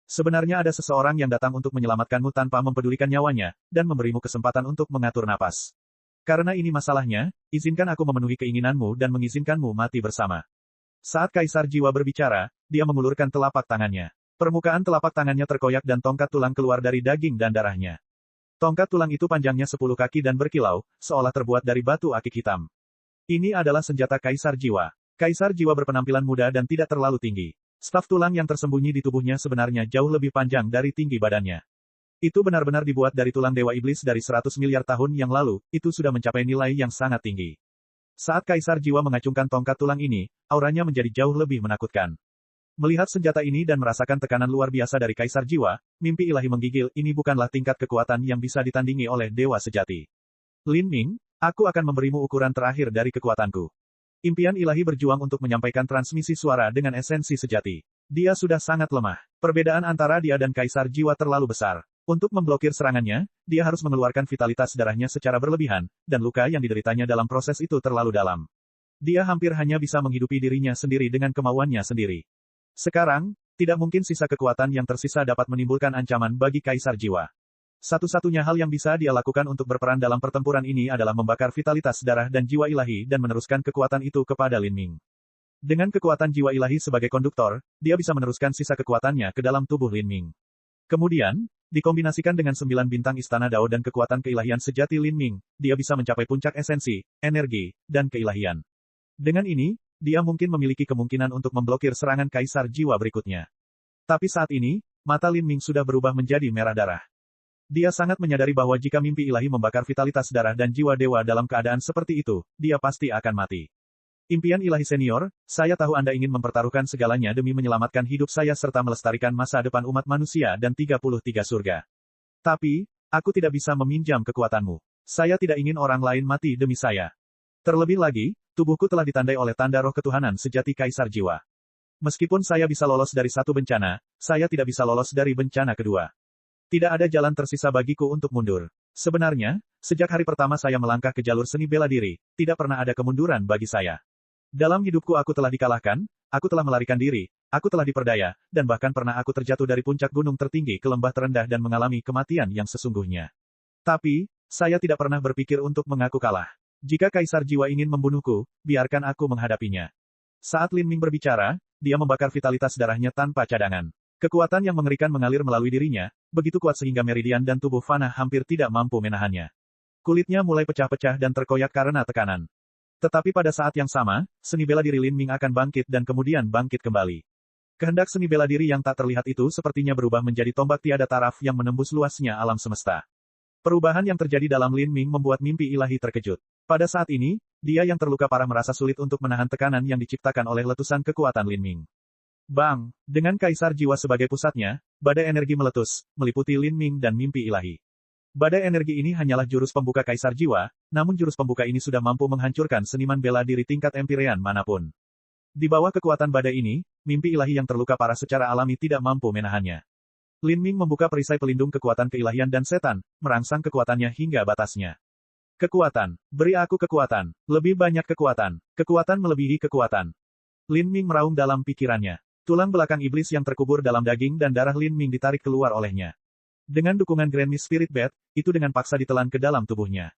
Sebenarnya ada seseorang yang datang untuk menyelamatkanmu tanpa mempedulikan nyawanya, dan memberimu kesempatan untuk mengatur napas. Karena ini masalahnya, izinkan aku memenuhi keinginanmu dan mengizinkanmu mati bersama. Saat Kaisar Jiwa berbicara, dia mengulurkan telapak tangannya. Permukaan telapak tangannya terkoyak dan tongkat tulang keluar dari daging dan darahnya. Tongkat tulang itu panjangnya 10 kaki dan berkilau, seolah terbuat dari batu akik hitam. Ini adalah senjata Kaisar Jiwa. Kaisar Jiwa berpenampilan muda dan tidak terlalu tinggi. Staf tulang yang tersembunyi di tubuhnya sebenarnya jauh lebih panjang dari tinggi badannya. Itu benar-benar dibuat dari tulang Dewa Iblis dari 100 miliar tahun yang lalu, itu sudah mencapai nilai yang sangat tinggi. Saat Kaisar Jiwa mengacungkan tongkat tulang ini, auranya menjadi jauh lebih menakutkan. Melihat senjata ini dan merasakan tekanan luar biasa dari Kaisar Jiwa, Mimpi Ilahi menggigil, ini bukanlah tingkat kekuatan yang bisa ditandingi oleh dewa sejati. Lin Ming, aku akan memberimu ukuran terakhir dari kekuatanku. Impian ilahi berjuang untuk menyampaikan transmisi suara dengan esensi sejati. Dia sudah sangat lemah. Perbedaan antara dia dan Kaisar Jiwa terlalu besar. Untuk memblokir serangannya, dia harus mengeluarkan vitalitas darahnya secara berlebihan, dan luka yang dideritanya dalam proses itu terlalu dalam. Dia hampir hanya bisa menghidupi dirinya sendiri dengan kemauannya sendiri. Sekarang, tidak mungkin sisa kekuatan yang tersisa dapat menimbulkan ancaman bagi Kaisar Jiwa. Satu-satunya hal yang bisa dia lakukan untuk berperan dalam pertempuran ini adalah membakar vitalitas darah dan jiwa ilahi dan meneruskan kekuatan itu kepada Lin Ming. Dengan kekuatan jiwa ilahi sebagai konduktor, dia bisa meneruskan sisa kekuatannya ke dalam tubuh Lin Ming. Kemudian, dikombinasikan dengan 9 bintang istana Dao dan kekuatan keilahian sejati Lin Ming, dia bisa mencapai puncak esensi, energi, dan keilahian. Dengan ini, dia mungkin memiliki kemungkinan untuk memblokir serangan Kaisar Jiwa berikutnya. Tapi saat ini, mata Lin Ming sudah berubah menjadi merah darah. Dia sangat menyadari bahwa jika mimpi ilahi membakar vitalitas darah dan jiwa dewa dalam keadaan seperti itu, dia pasti akan mati. Impian ilahi senior, saya tahu Anda ingin mempertaruhkan segalanya demi menyelamatkan hidup saya serta melestarikan masa depan umat manusia dan 33 surga. Tapi, aku tidak bisa meminjam kekuatanmu. Saya tidak ingin orang lain mati demi saya. Terlebih lagi, tubuhku telah ditandai oleh tanda roh ketuhanan sejati Kaisar Jiwa. Meskipun saya bisa lolos dari satu bencana, saya tidak bisa lolos dari bencana kedua. Tidak ada jalan tersisa bagiku untuk mundur. Sebenarnya, sejak hari pertama saya melangkah ke jalur seni bela diri, tidak pernah ada kemunduran bagi saya. Dalam hidupku aku telah dikalahkan, aku telah melarikan diri, aku telah diperdaya, dan bahkan pernah aku terjatuh dari puncak gunung tertinggi ke lembah terendah dan mengalami kematian yang sesungguhnya. Tapi, saya tidak pernah berpikir untuk mengaku kalah. Jika Kaisar Jiwa ingin membunuhku, biarkan aku menghadapinya. Saat Lin Ming berbicara, dia membakar vitalitas darahnya tanpa cadangan. Kekuatan yang mengerikan mengalir melalui dirinya, begitu kuat sehingga meridian dan tubuh Fana hampir tidak mampu menahannya. Kulitnya mulai pecah-pecah dan terkoyak karena tekanan. Tetapi pada saat yang sama, seni bela diri Lin Ming akan bangkit dan kemudian bangkit kembali. Kehendak seni bela diri yang tak terlihat itu sepertinya berubah menjadi tombak tiada taraf yang menembus luasnya alam semesta. Perubahan yang terjadi dalam Lin Ming membuat mimpi ilahi terkejut. Pada saat ini, dia yang terluka parah merasa sulit untuk menahan tekanan yang diciptakan oleh letusan kekuatan Lin Ming. Bang! Dengan Kaisar Jiwa sebagai pusatnya, badai energi meletus, meliputi Lin Ming dan mimpi ilahi. Badai energi ini hanyalah jurus pembuka Kaisar Jiwa, namun jurus pembuka ini sudah mampu menghancurkan seniman bela diri tingkat empirean manapun. Di bawah kekuatan badai ini, mimpi ilahi yang terluka parah secara alami tidak mampu menahannya. Lin Ming membuka perisai pelindung kekuatan keilahian dan setan, merangsang kekuatannya hingga batasnya. Kekuatan. Beri aku kekuatan. Lebih banyak kekuatan. Kekuatan melebihi kekuatan. Lin Ming meraung dalam pikirannya. Tulang belakang iblis yang terkubur dalam daging dan darah Lin Ming ditarik keluar olehnya. Dengan dukungan Grand Mist Spirit Bat, itu dengan paksa ditelan ke dalam tubuhnya.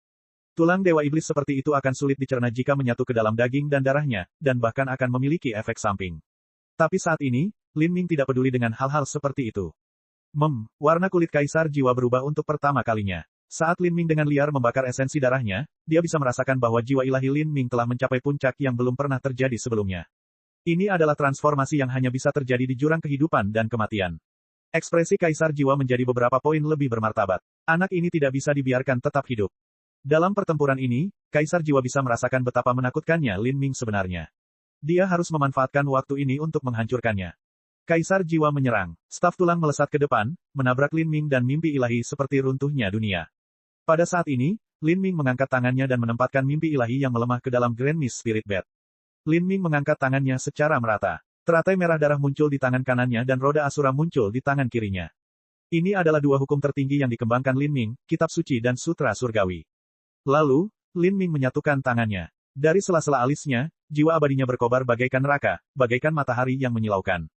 Tulang dewa iblis seperti itu akan sulit dicerna jika menyatu ke dalam daging dan darahnya, dan bahkan akan memiliki efek samping. Tapi saat ini, Lin Ming tidak peduli dengan hal-hal seperti itu. Warna kulit kaisar jiwa berubah untuk pertama kalinya. Saat Lin Ming dengan liar membakar esensi darahnya, dia bisa merasakan bahwa jiwa ilahi Lin Ming telah mencapai puncak yang belum pernah terjadi sebelumnya. Ini adalah transformasi yang hanya bisa terjadi di jurang kehidupan dan kematian. Ekspresi kaisar jiwa menjadi beberapa poin lebih bermartabat. Anak ini tidak bisa dibiarkan tetap hidup. Dalam pertempuran ini, kaisar jiwa bisa merasakan betapa menakutkannya Lin Ming sebenarnya. Dia harus memanfaatkan waktu ini untuk menghancurkannya. Kaisar jiwa menyerang. Staf tulang melesat ke depan, menabrak Lin Ming dan mimpi ilahi seperti runtuhnya dunia. Pada saat ini, Lin Ming mengangkat tangannya dan menempatkan mimpi ilahi yang melemah ke dalam Grand Mist Spirit Bat. Lin Ming mengangkat tangannya secara merata. Teratai merah darah muncul di tangan kanannya dan roda asura muncul di tangan kirinya. Ini adalah dua hukum tertinggi yang dikembangkan Lin Ming, Kitab Suci dan Sutra Surgawi. Lalu, Lin Ming menyatukan tangannya. Dari sela-sela alisnya, jiwa abadinya berkobar bagaikan neraka, bagaikan matahari yang menyilaukan.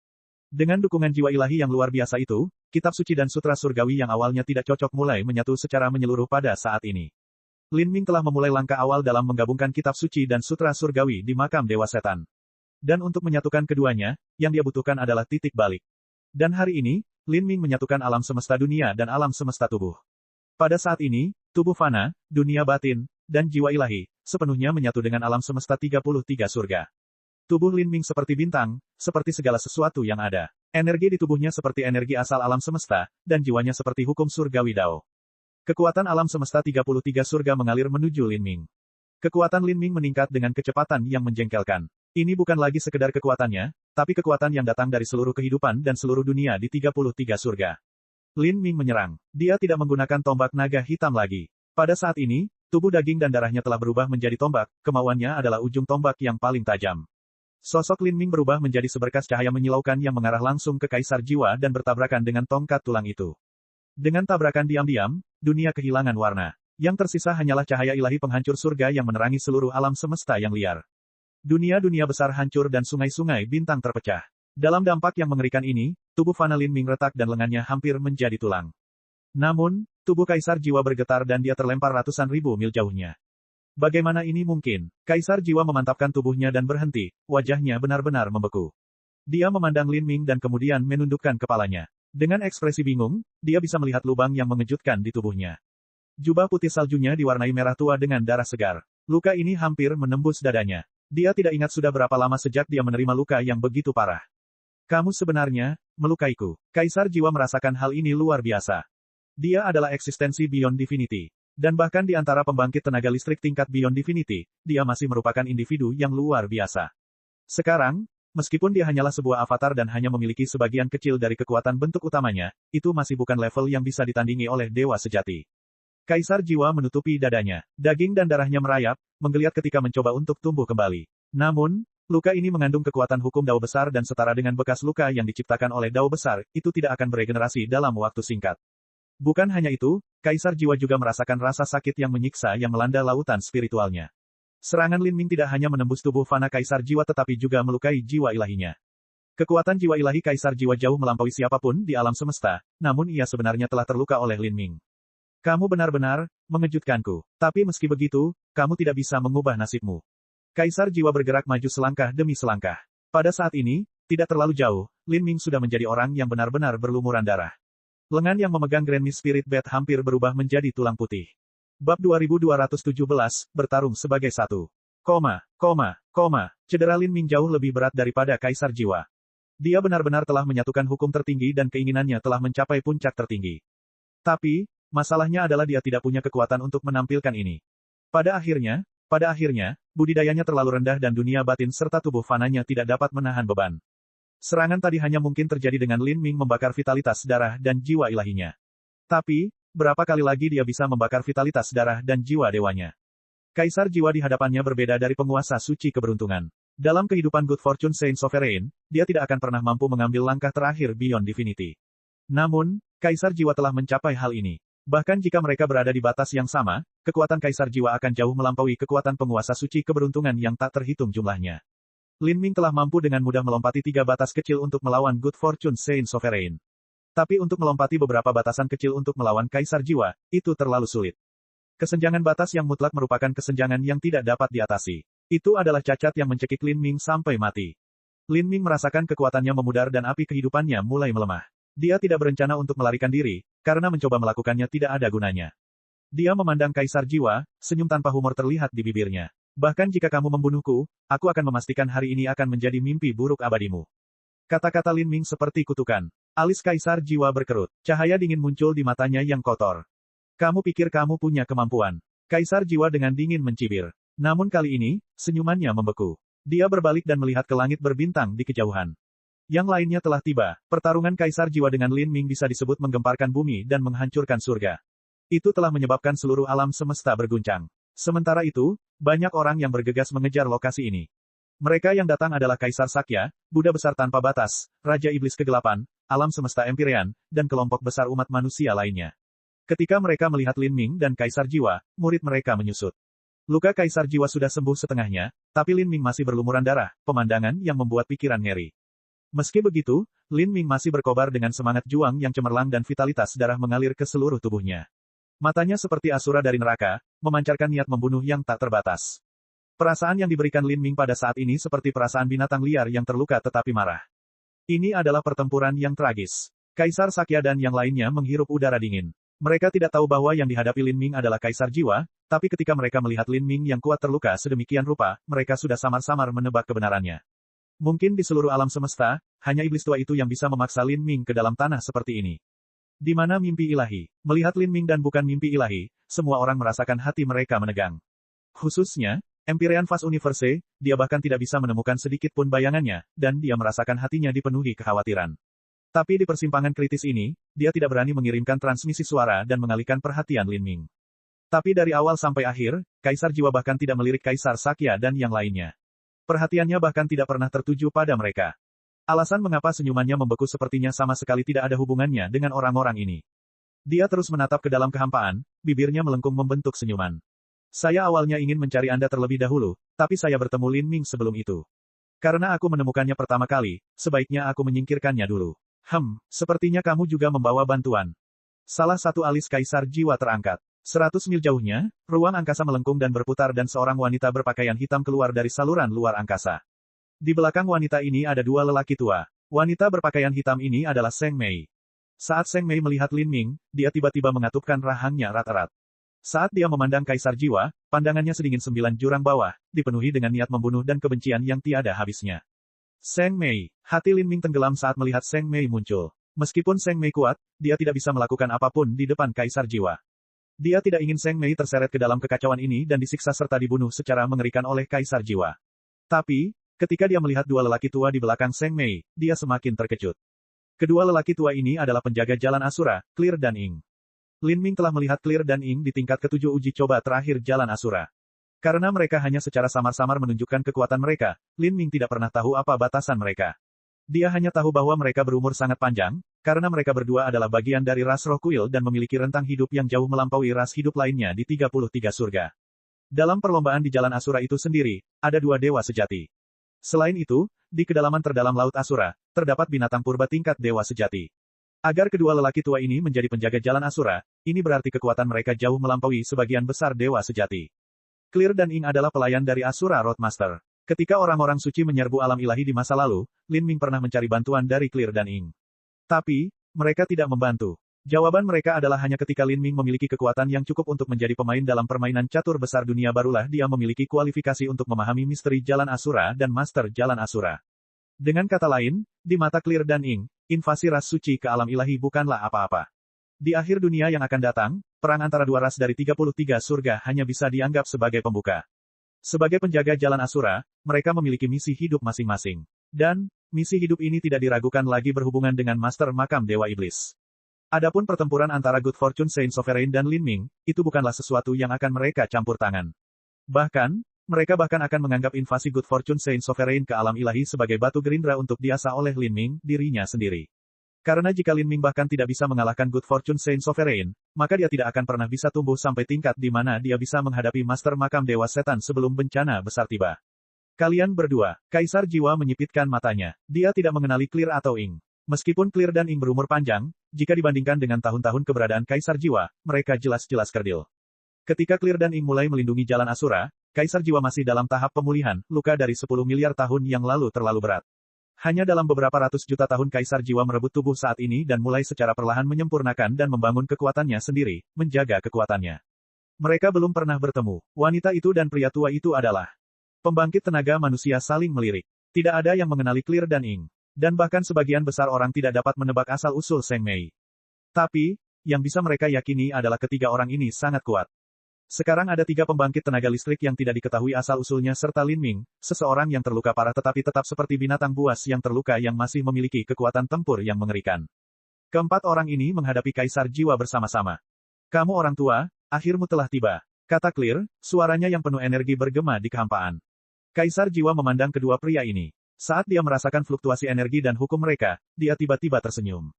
Dengan dukungan jiwa ilahi yang luar biasa itu, Kitab Suci dan Sutra Surgawi yang awalnya tidak cocok mulai menyatu secara menyeluruh pada saat ini. Lin Ming telah memulai langkah awal dalam menggabungkan Kitab Suci dan Sutra Surgawi di makam Dewa Setan. Dan untuk menyatukan keduanya, yang dia butuhkan adalah titik balik. Dan hari ini, Lin Ming menyatukan alam semesta dunia dan alam semesta tubuh. Pada saat ini, tubuh fana, dunia batin, dan jiwa ilahi, sepenuhnya menyatu dengan alam semesta 33 surga. Tubuh Lin Ming seperti bintang, seperti segala sesuatu yang ada. Energi di tubuhnya seperti energi asal alam semesta, dan jiwanya seperti hukum surgawi Dao. Kekuatan alam semesta 33 surga mengalir menuju Lin Ming. Kekuatan Lin Ming meningkat dengan kecepatan yang menjengkelkan. Ini bukan lagi sekedar kekuatannya, tapi kekuatan yang datang dari seluruh kehidupan dan seluruh dunia di 33 surga. Lin Ming menyerang. Dia tidak menggunakan tombak naga hitam lagi. Pada saat ini, tubuh daging dan darahnya telah berubah menjadi tombak, kemauannya adalah ujung tombak yang paling tajam. Sosok Lin Ming berubah menjadi seberkas cahaya menyilaukan yang mengarah langsung ke kaisar jiwa dan bertabrakan dengan tongkat tulang itu. Dengan tabrakan diam-diam, dunia kehilangan warna. Yang tersisa hanyalah cahaya ilahi penghancur surga yang menerangi seluruh alam semesta yang liar. Dunia-dunia besar hancur dan sungai-sungai bintang terpecah. Dalam dampak yang mengerikan ini, tubuh fana Lin Ming retak dan lengannya hampir menjadi tulang. Namun, tubuh kaisar jiwa bergetar dan dia terlempar ratusan ribu mil jauhnya. Bagaimana ini mungkin? Kaisar jiwa memantapkan tubuhnya dan berhenti, wajahnya benar-benar membeku. Dia memandang Lin Ming dan kemudian menundukkan kepalanya. Dengan ekspresi bingung, dia bisa melihat lubang yang mengejutkan di tubuhnya. Jubah putih saljunya diwarnai merah tua dengan darah segar. Luka ini hampir menembus dadanya. Dia tidak ingat sudah berapa lama sejak dia menerima luka yang begitu parah. Kamu sebenarnya, melukaiku. Kaisar jiwa merasakan hal ini luar biasa. Dia adalah eksistensi Beyond Divinity. Dan bahkan di antara pembangkit tenaga listrik tingkat Beyond Divinity, dia masih merupakan individu yang luar biasa. Sekarang, meskipun dia hanyalah sebuah avatar dan hanya memiliki sebagian kecil dari kekuatan bentuk utamanya, itu masih bukan level yang bisa ditandingi oleh dewa sejati. Kaisar jiwa menutupi dadanya. Daging dan darahnya merayap, menggeliat ketika mencoba untuk tumbuh kembali. Namun, luka ini mengandung kekuatan hukum Dao besar dan setara dengan bekas luka yang diciptakan oleh Dao besar, itu tidak akan beregenerasi dalam waktu singkat. Bukan hanya itu, Kaisar jiwa juga merasakan rasa sakit yang menyiksa yang melanda lautan spiritualnya. Serangan Lin Ming tidak hanya menembus tubuh fana kaisar jiwa tetapi juga melukai jiwa ilahinya. Kekuatan jiwa ilahi kaisar jiwa jauh melampaui siapapun di alam semesta, namun ia sebenarnya telah terluka oleh Lin Ming. Kamu benar-benar mengejutkanku. Tapi meski begitu, kamu tidak bisa mengubah nasibmu. Kaisar jiwa bergerak maju selangkah demi selangkah. Pada saat ini, tidak terlalu jauh, Lin Ming sudah menjadi orang yang benar-benar berlumuran darah. Lengan yang memegang Grand Mist Spirit Bat hampir berubah menjadi tulang putih. Bab 2217, bertarung sebagai satu. Cedera Lin Ming jauh lebih berat daripada Kaisar jiwa. Dia benar-benar telah menyatukan hukum tertinggi dan keinginannya telah mencapai puncak tertinggi. Tapi, masalahnya adalah dia tidak punya kekuatan untuk menampilkan ini. Pada akhirnya, budidayanya terlalu rendah dan dunia batin serta tubuh fananya tidak dapat menahan beban. Serangan tadi hanya mungkin terjadi dengan Lin Ming membakar vitalitas darah dan jiwa ilahinya. Tapi, berapa kali lagi dia bisa membakar vitalitas darah dan jiwa dewanya? Kaisar jiwa di hadapannya berbeda dari penguasa suci keberuntungan. Dalam kehidupan Good Fortune Saint Sovereign, dia tidak akan pernah mampu mengambil langkah terakhir Beyond Divinity. Namun, Kaisar Jiwa telah mencapai hal ini. Bahkan jika mereka berada di batas yang sama, kekuatan Kaisar Jiwa akan jauh melampaui kekuatan penguasa suci keberuntungan yang tak terhitung jumlahnya. Lin Ming telah mampu dengan mudah melompati 3 batas kecil untuk melawan Good Fortune Saint Sovereign. Tapi untuk melompati beberapa batasan kecil untuk melawan Kaisar Jiwa, itu terlalu sulit. Kesenjangan batas yang mutlak merupakan kesenjangan yang tidak dapat diatasi. Itu adalah cacat yang mencekik Lin Ming sampai mati. Lin Ming merasakan kekuatannya memudar dan api kehidupannya mulai melemah. Dia tidak berencana untuk melarikan diri, karena mencoba melakukannya tidak ada gunanya. Dia memandang Kaisar Jiwa, senyum tanpa humor terlihat di bibirnya. Bahkan jika kamu membunuhku, aku akan memastikan hari ini akan menjadi mimpi buruk abadimu. Kata-kata Lin Ming seperti kutukan. Alis Kaisar Jiwa berkerut. Cahaya dingin muncul di matanya yang kotor. Kamu pikir kamu punya kemampuan? Kaisar Jiwa dengan dingin mencibir. Namun kali ini, senyumannya membeku. Dia berbalik dan melihat ke langit berbintang di kejauhan. Yang lainnya telah tiba. Pertarungan Kaisar Jiwa dengan Lin Ming bisa disebut menggemparkan bumi dan menghancurkan surga. Itu telah menyebabkan seluruh alam semesta berguncang. Sementara itu, banyak orang yang bergegas mengejar lokasi ini. Mereka yang datang adalah Kaisar Sakya, Buddha besar tanpa batas, Raja Iblis Kegelapan, alam semesta Empyrean, dan kelompok besar umat manusia lainnya. Ketika mereka melihat Lin Ming dan Kaisar Jiwa, murid mereka menyusut. Luka Kaisar Jiwa sudah sembuh setengahnya, tapi Lin Ming masih berlumuran darah, pemandangan yang membuat pikiran ngeri. Meski begitu, Lin Ming masih berkobar dengan semangat juang yang cemerlang dan vitalitas darah mengalir ke seluruh tubuhnya. Matanya seperti asura dari neraka, memancarkan niat membunuh yang tak terbatas. Perasaan yang diberikan Lin Ming pada saat ini seperti perasaan binatang liar yang terluka tetapi marah. Ini adalah pertempuran yang tragis. Kaisar Sakya dan yang lainnya menghirup udara dingin. Mereka tidak tahu bahwa yang dihadapi Lin Ming adalah Kaisar Jiwa, tapi ketika mereka melihat Lin Ming yang kuat terluka sedemikian rupa, mereka sudah samar-samar menebak kebenarannya. Mungkin di seluruh alam semesta, hanya iblis tua itu yang bisa memaksa Lin Ming ke dalam tanah seperti ini. Di mana mimpi ilahi? Melihat Lin Ming dan bukan mimpi ilahi, semua orang merasakan hati mereka menegang. Khususnya, Empyrean Fast Universe, dia bahkan tidak bisa menemukan sedikit pun bayangannya, dan dia merasakan hatinya dipenuhi kekhawatiran. Tapi di persimpangan kritis ini, dia tidak berani mengirimkan transmisi suara dan mengalihkan perhatian Lin Ming. Tapi dari awal sampai akhir, Kaisar Jiwa bahkan tidak melirik Kaisar Sakya dan yang lainnya. Perhatiannya bahkan tidak pernah tertuju pada mereka. Alasan mengapa senyumannya membeku sepertinya sama sekali tidak ada hubungannya dengan orang-orang ini. Dia terus menatap ke dalam kehampaan, bibirnya melengkung membentuk senyuman. Saya awalnya ingin mencari Anda terlebih dahulu, tapi saya bertemu Lin Ming sebelum itu. Karena aku menemukannya pertama kali, sebaiknya aku menyingkirkannya dulu. Sepertinya kamu juga membawa bantuan. Salah satu alis Kaisar Jiwa terangkat. 100 mil jauhnya, ruang angkasa melengkung dan berputar dan seorang wanita berpakaian hitam keluar dari saluran luar angkasa. Di belakang wanita ini ada 2 lelaki tua. Wanita berpakaian hitam ini adalah Seng Mei. Saat Seng Mei melihat Lin Ming, dia tiba-tiba mengatupkan rahangnya erat-erat. Saat dia memandang Kaisar Jiwa, pandangannya sedingin 9 jurang bawah, dipenuhi dengan niat membunuh dan kebencian yang tiada habisnya. Seng Mei. Hati Lin Ming tenggelam saat melihat Seng Mei muncul. Meskipun Seng Mei kuat, dia tidak bisa melakukan apapun di depan Kaisar Jiwa. Dia tidak ingin Seng Mei terseret ke dalam kekacauan ini dan disiksa serta dibunuh secara mengerikan oleh Kaisar Jiwa. Tapi, ketika dia melihat 2 lelaki tua di belakang Seng Mei, dia semakin terkejut. Kedua lelaki tua ini adalah penjaga jalan Asura, Clear dan Ying. Lin Ming telah melihat Clear dan Ying di tingkat ke-7 uji coba terakhir jalan Asura. Karena mereka hanya secara samar-samar menunjukkan kekuatan mereka, Lin Ming tidak pernah tahu apa batasan mereka. Dia hanya tahu bahwa mereka berumur sangat panjang, karena mereka berdua adalah bagian dari ras roh kuil dan memiliki rentang hidup yang jauh melampaui ras hidup lainnya di 33 surga. Dalam perlombaan di jalan Asura itu sendiri, ada 2 dewa sejati. Selain itu, di kedalaman terdalam Laut Asura, terdapat binatang purba tingkat dewa sejati. Agar kedua lelaki tua ini menjadi penjaga jalan Asura, ini berarti kekuatan mereka jauh melampaui sebagian besar dewa sejati. Clear dan Ying adalah pelayan dari Asura Roadmaster. Ketika orang-orang suci menyerbu alam ilahi di masa lalu, Lin Ming pernah mencari bantuan dari Clear dan Ying. Tapi, mereka tidak membantu. Jawaban mereka adalah hanya ketika Lin Ming memiliki kekuatan yang cukup untuk menjadi pemain dalam permainan catur besar dunia barulah dia memiliki kualifikasi untuk memahami misteri Jalan Asura dan Master Jalan Asura. Dengan kata lain, di mata Clear dan Ying, invasi ras suci ke alam ilahi bukanlah apa-apa. Di akhir dunia yang akan datang, perang antara 2 ras dari 33 surga hanya bisa dianggap sebagai pembuka. Sebagai penjaga Jalan Asura, mereka memiliki misi hidup masing-masing. Dan, misi hidup ini tidak diragukan lagi berhubungan dengan Master Makam Dewa Iblis. Adapun pertempuran antara Good Fortune Saint Sovereign dan Lin Ming, itu bukanlah sesuatu yang akan mereka campur tangan. Bahkan, Mereka bahkan akan menganggap invasi Good Fortune Saint Sovereign ke alam ilahi sebagai batu gerindra untuk diasah oleh Lin Ming, dirinya sendiri. Karena jika Lin Ming bahkan tidak bisa mengalahkan Good Fortune Saint Sovereign, maka dia tidak akan pernah bisa tumbuh sampai tingkat di mana dia bisa menghadapi Master Makam Dewa Setan sebelum bencana besar tiba. Kalian berdua, Kaisar Jiwa menyipitkan matanya. Dia tidak mengenali Clear atau Ing. Meskipun Clear dan Ing berumur panjang, jika dibandingkan dengan tahun-tahun keberadaan Kaisar Jiwa, mereka jelas-jelas kerdil. Ketika Clear dan Ing mulai melindungi jalan Asura, Kaisar Jiwa masih dalam tahap pemulihan, luka dari 10 miliar tahun yang lalu terlalu berat. Hanya dalam beberapa ratus juta tahun Kaisar Jiwa merebut tubuh saat ini dan mulai secara perlahan menyempurnakan dan membangun kekuatannya sendiri, menjaga kekuatannya. Mereka belum pernah bertemu. Wanita itu dan pria tua itu adalah pembangkit tenaga manusia saling melirik. Tidak ada yang mengenali Clear dan Ing. Dan bahkan sebagian besar orang tidak dapat menebak asal-usul Seng Mei. Tapi, yang bisa mereka yakini adalah ketiga orang ini sangat kuat. Sekarang ada 3 pembangkit tenaga listrik yang tidak diketahui asal-usulnya serta Lin Ming, seseorang yang terluka parah tetapi tetap seperti binatang buas yang terluka yang masih memiliki kekuatan tempur yang mengerikan. Keempat orang ini menghadapi Kaisar Jiwa bersama-sama. Kamu orang tua, akhirmu telah tiba. Kata Clear, suaranya yang penuh energi bergema di kehampaan. Kaisar Jiwa memandang kedua pria ini. Saat dia merasakan fluktuasi energi dan hukum mereka, dia tiba-tiba tersenyum.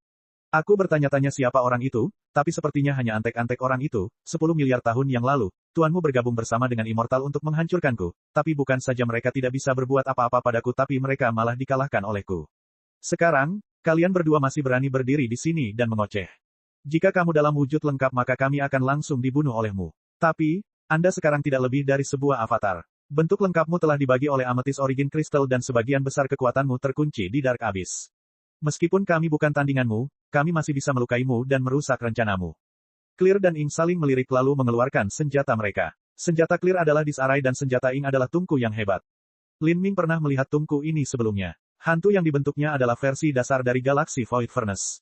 Aku bertanya-tanya siapa orang itu, tapi sepertinya hanya antek-antek orang itu. 10 miliar tahun yang lalu, tuanmu bergabung bersama dengan Immortal untuk menghancurkanku, tapi bukan saja mereka tidak bisa berbuat apa-apa padaku tapi mereka malah dikalahkan olehku. Sekarang, kalian berdua masih berani berdiri di sini dan mengoceh. Jika kamu dalam wujud lengkap maka kami akan langsung dibunuh olehmu. Tapi, Anda sekarang tidak lebih dari sebuah avatar. Bentuk lengkapmu telah dibagi oleh Amethyst Origin Crystal dan sebagian besar kekuatanmu terkunci di Dark Abyss. Meskipun kami bukan tandinganmu, kami masih bisa melukaimu dan merusak rencanamu. Clear dan Ing saling melirik lalu mengeluarkan senjata mereka. Senjata Clear adalah disarai dan senjata Ing adalah tungku yang hebat. Lin Ming pernah melihat tungku ini sebelumnya. Hantu yang dibentuknya adalah versi dasar dari galaksi Void Furnace.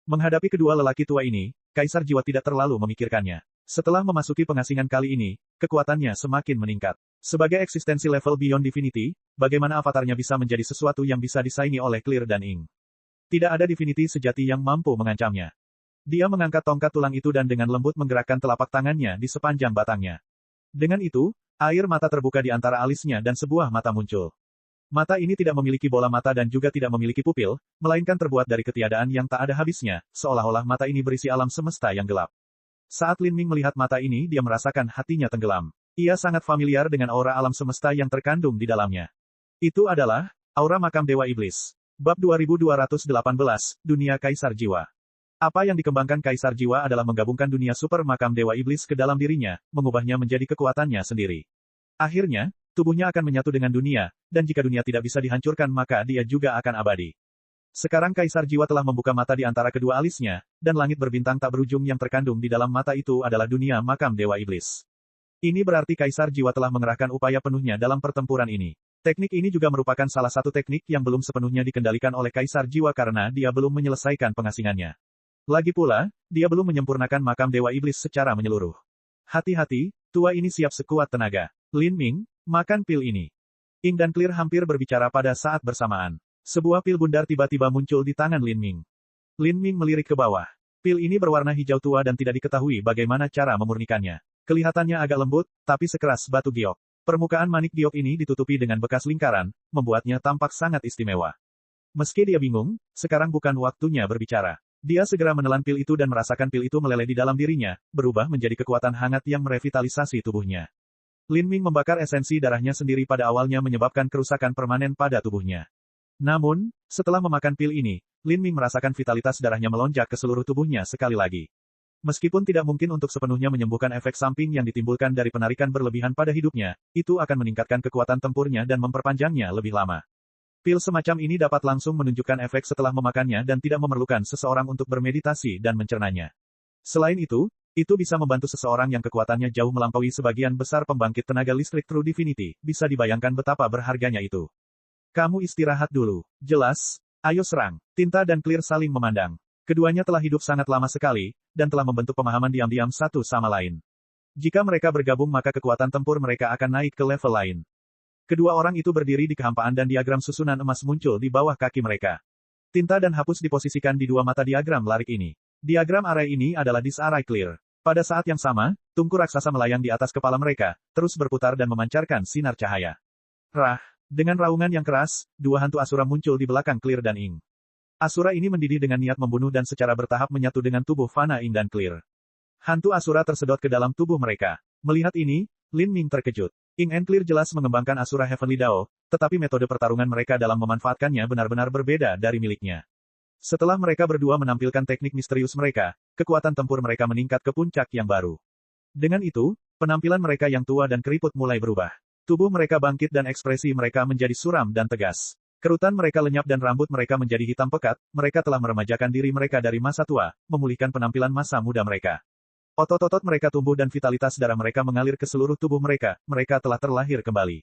Menghadapi kedua lelaki tua ini, Kaisar Jiwa tidak terlalu memikirkannya. Setelah memasuki pengasingan kali ini, kekuatannya semakin meningkat. Sebagai eksistensi level Beyond Divinity, bagaimana avatarnya bisa menjadi sesuatu yang bisa disaingi oleh Clear dan Ing? Tidak ada divinity sejati yang mampu mengancamnya. Dia mengangkat tongkat tulang itu dan dengan lembut menggerakkan telapak tangannya di sepanjang batangnya. Dengan itu, air mata terbuka di antara alisnya dan sebuah mata muncul. Mata ini tidak memiliki bola mata dan juga tidak memiliki pupil, melainkan terbuat dari ketiadaan yang tak ada habisnya, seolah-olah mata ini berisi alam semesta yang gelap. Saat Lin Ming melihat mata ini dia merasakan hatinya tenggelam. Ia sangat familiar dengan aura alam semesta yang terkandung di dalamnya. Itu adalah aura makam Dewa Iblis. Bab 2218, Dunia Kaisar Jiwa. Apa yang dikembangkan Kaisar Jiwa adalah menggabungkan dunia super makam Dewa Iblis ke dalam dirinya, mengubahnya menjadi kekuatannya sendiri. Akhirnya, tubuhnya akan menyatu dengan dunia, dan jika dunia tidak bisa dihancurkan maka dia juga akan abadi. Sekarang Kaisar Jiwa telah membuka mata di antara kedua alisnya, dan langit berbintang tak berujung yang terkandung di dalam mata itu adalah dunia makam Dewa Iblis. Ini berarti Kaisar Jiwa telah mengerahkan upaya penuhnya dalam pertempuran ini. Teknik ini juga merupakan salah satu teknik yang belum sepenuhnya dikendalikan oleh Kaisar Jiwa karena dia belum menyelesaikan pengasingannya. Lagi pula, dia belum menyempurnakan makam Dewa Iblis secara menyeluruh. Hati-hati, tua ini siap sekuat tenaga. Lin Ming, makan pil ini. Ing dan Clear hampir berbicara pada saat bersamaan. Sebuah pil bundar tiba-tiba muncul di tangan Lin Ming. Lin Ming melirik ke bawah. Pil ini berwarna hijau tua dan tidak diketahui bagaimana cara memurnikannya. Kelihatannya agak lembut, tapi sekeras batu giok. Permukaan manik giok ini ditutupi dengan bekas lingkaran, membuatnya tampak sangat istimewa. Meski dia bingung, sekarang bukan waktunya berbicara. Dia segera menelan pil itu dan merasakan pil itu meleleh di dalam dirinya, berubah menjadi kekuatan hangat yang merevitalisasi tubuhnya. Lin Ming membakar esensi darahnya sendiri pada awalnya menyebabkan kerusakan permanen pada tubuhnya. Namun, setelah memakan pil ini, Lin Ming merasakan vitalitas darahnya melonjak ke seluruh tubuhnya sekali lagi. Meskipun tidak mungkin untuk sepenuhnya menyembuhkan efek samping yang ditimbulkan dari penarikan berlebihan pada hidupnya, itu akan meningkatkan kekuatan tempurnya dan memperpanjangnya lebih lama. Pil semacam ini dapat langsung menunjukkan efek setelah memakannya dan tidak memerlukan seseorang untuk bermeditasi dan mencernanya. Selain itu bisa membantu seseorang yang kekuatannya jauh melampaui sebagian besar pembangkit tenaga listrik True Divinity, bisa dibayangkan betapa berharganya itu. Kamu istirahat dulu. Jelas? Ayo serang. Tinta dan Clear saling memandang. Keduanya telah hidup sangat lama sekali, dan telah membentuk pemahaman diam-diam satu sama lain. Jika mereka bergabung maka kekuatan tempur mereka akan naik ke level lain. Kedua orang itu berdiri di kehampaan dan diagram susunan emas muncul di bawah kaki mereka. Tinta dan hapus diposisikan di dua mata diagram larik ini. Diagram array ini adalah Disarray Clear. Pada saat yang sama, tungku raksasa melayang di atas kepala mereka, terus berputar dan memancarkan sinar cahaya. Rah! Dengan raungan yang keras, dua hantu Asura muncul di belakang Clear dan Ing. Asura ini mendidih dengan niat membunuh dan secara bertahap menyatu dengan tubuh Fana Ing dan Clear. Hantu Asura tersedot ke dalam tubuh mereka. Melihat ini, Lin Ming terkejut. Ing and Clear jelas mengembangkan Asura Heavenly Dao, tetapi metode pertarungan mereka dalam memanfaatkannya benar-benar berbeda dari miliknya. Setelah mereka berdua menampilkan teknik misterius mereka, kekuatan tempur mereka meningkat ke puncak yang baru. Dengan itu, penampilan mereka yang tua dan keriput mulai berubah. Tubuh mereka bangkit dan ekspresi mereka menjadi suram dan tegas. Kerutan mereka lenyap dan rambut mereka menjadi hitam pekat, mereka telah meremajakan diri mereka dari masa tua, memulihkan penampilan masa muda mereka. Otot-otot mereka tumbuh dan vitalitas darah mereka mengalir ke seluruh tubuh mereka telah terlahir kembali.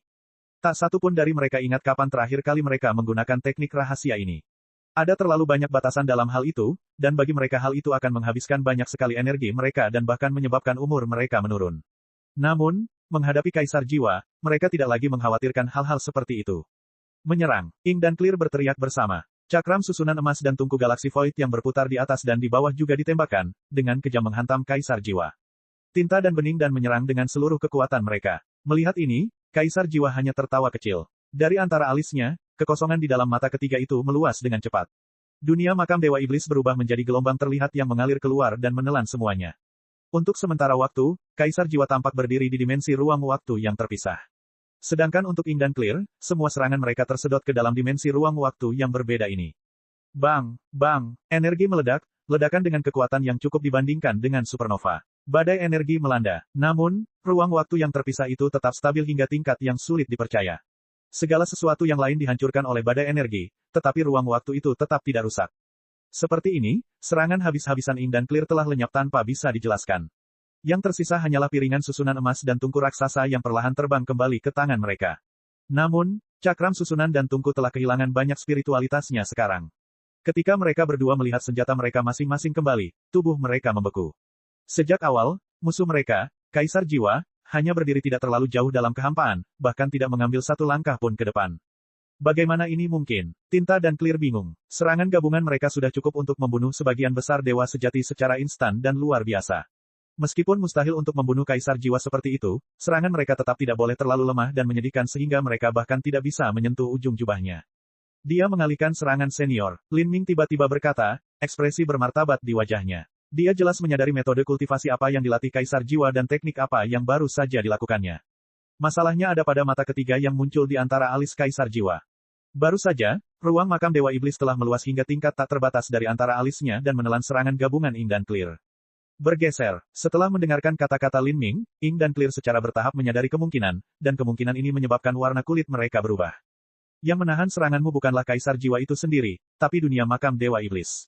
Tak satu pun dari mereka ingat kapan terakhir kali mereka menggunakan teknik rahasia ini. Ada terlalu banyak batasan dalam hal itu, dan bagi mereka hal itu akan menghabiskan banyak sekali energi mereka dan bahkan menyebabkan umur mereka menurun. Namun, menghadapi Kaisar Jiwa, mereka tidak lagi mengkhawatirkan hal-hal seperti itu. Menyerang, Ing dan Clear berteriak bersama. Cakram susunan emas dan tungku galaksi void yang berputar di atas dan di bawah juga ditembakkan, dengan kejam menghantam Kaisar Jiwa. Tinta dan bening dan menyerang dengan seluruh kekuatan mereka. Melihat ini, Kaisar Jiwa hanya tertawa kecil. Dari antara alisnya, kekosongan di dalam mata ketiga itu meluas dengan cepat. Dunia makam Dewa Iblis berubah menjadi gelombang terlihat yang mengalir keluar dan menelan semuanya. Untuk sementara waktu, Kaisar Jiwa tampak berdiri di dimensi ruang waktu yang terpisah. Sedangkan untuk Ing dan Clear, semua serangan mereka tersedot ke dalam dimensi ruang waktu yang berbeda ini. Bang! Bang! Energi meledak, ledakan dengan kekuatan yang cukup dibandingkan dengan supernova. Badai energi melanda. Namun, ruang waktu yang terpisah itu tetap stabil hingga tingkat yang sulit dipercaya. Segala sesuatu yang lain dihancurkan oleh badai energi, tetapi ruang waktu itu tetap tidak rusak. Seperti ini, serangan habis-habisan Ing dan Clear telah lenyap tanpa bisa dijelaskan. Yang tersisa hanyalah piringan susunan emas dan tungku raksasa yang perlahan terbang kembali ke tangan mereka. Namun, cakram susunan dan tungku telah kehilangan banyak spiritualitasnya sekarang. Ketika mereka berdua melihat senjata mereka masing-masing kembali, tubuh mereka membeku. Sejak awal, musuh mereka, Kaisar Jiwa, hanya berdiri tidak terlalu jauh dalam kehampaan, bahkan tidak mengambil satu langkah pun ke depan. Bagaimana ini mungkin? Tinta dan Clear bingung. Serangan gabungan mereka sudah cukup untuk membunuh sebagian besar dewa sejati secara instan dan luar biasa. Meskipun mustahil untuk membunuh Kaisar Jiwa seperti itu, serangan mereka tetap tidak boleh terlalu lemah dan menyedihkan sehingga mereka bahkan tidak bisa menyentuh ujung jubahnya. Dia mengalihkan serangan senior. Lin Ming tiba-tiba berkata, ekspresi bermartabat di wajahnya. Dia jelas menyadari metode kultivasi apa yang dilatih Kaisar Jiwa dan teknik apa yang baru saja dilakukannya. Masalahnya ada pada mata ketiga yang muncul di antara alis Kaisar Jiwa. Baru saja, ruang makam Dewa Iblis telah meluas hingga tingkat tak terbatas dari antara alisnya dan menelan serangan gabungan Ing dan Clear. Bergeser. Setelah mendengarkan kata-kata Lin Ming, Ing dan Clear secara bertahap menyadari kemungkinan, dan kemungkinan ini menyebabkan warna kulit mereka berubah. Yang menahan seranganmu bukanlah Kaisar Jiwa itu sendiri, tapi dunia makam Dewa Iblis.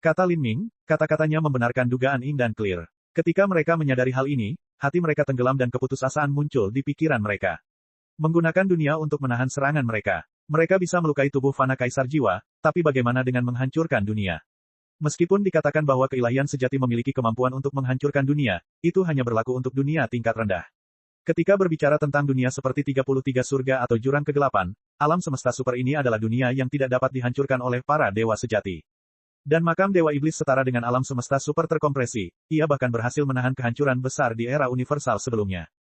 Kata Lin Ming, kata-katanya membenarkan dugaan Ing dan Clear. Ketika mereka menyadari hal ini, hati mereka tenggelam dan keputusasaan muncul di pikiran mereka. Menggunakan dunia untuk menahan serangan mereka. Mereka bisa melukai tubuh Fana Kaisar Jiwa, tapi bagaimana dengan menghancurkan dunia? Meskipun dikatakan bahwa keilahian sejati memiliki kemampuan untuk menghancurkan dunia, itu hanya berlaku untuk dunia tingkat rendah. Ketika berbicara tentang dunia seperti 33 surga atau jurang kegelapan, alam semesta super ini adalah dunia yang tidak dapat dihancurkan oleh para dewa sejati. Dan makam Dewa Iblis setara dengan alam semesta super terkompresi, ia bahkan berhasil menahan kehancuran besar di era universal sebelumnya.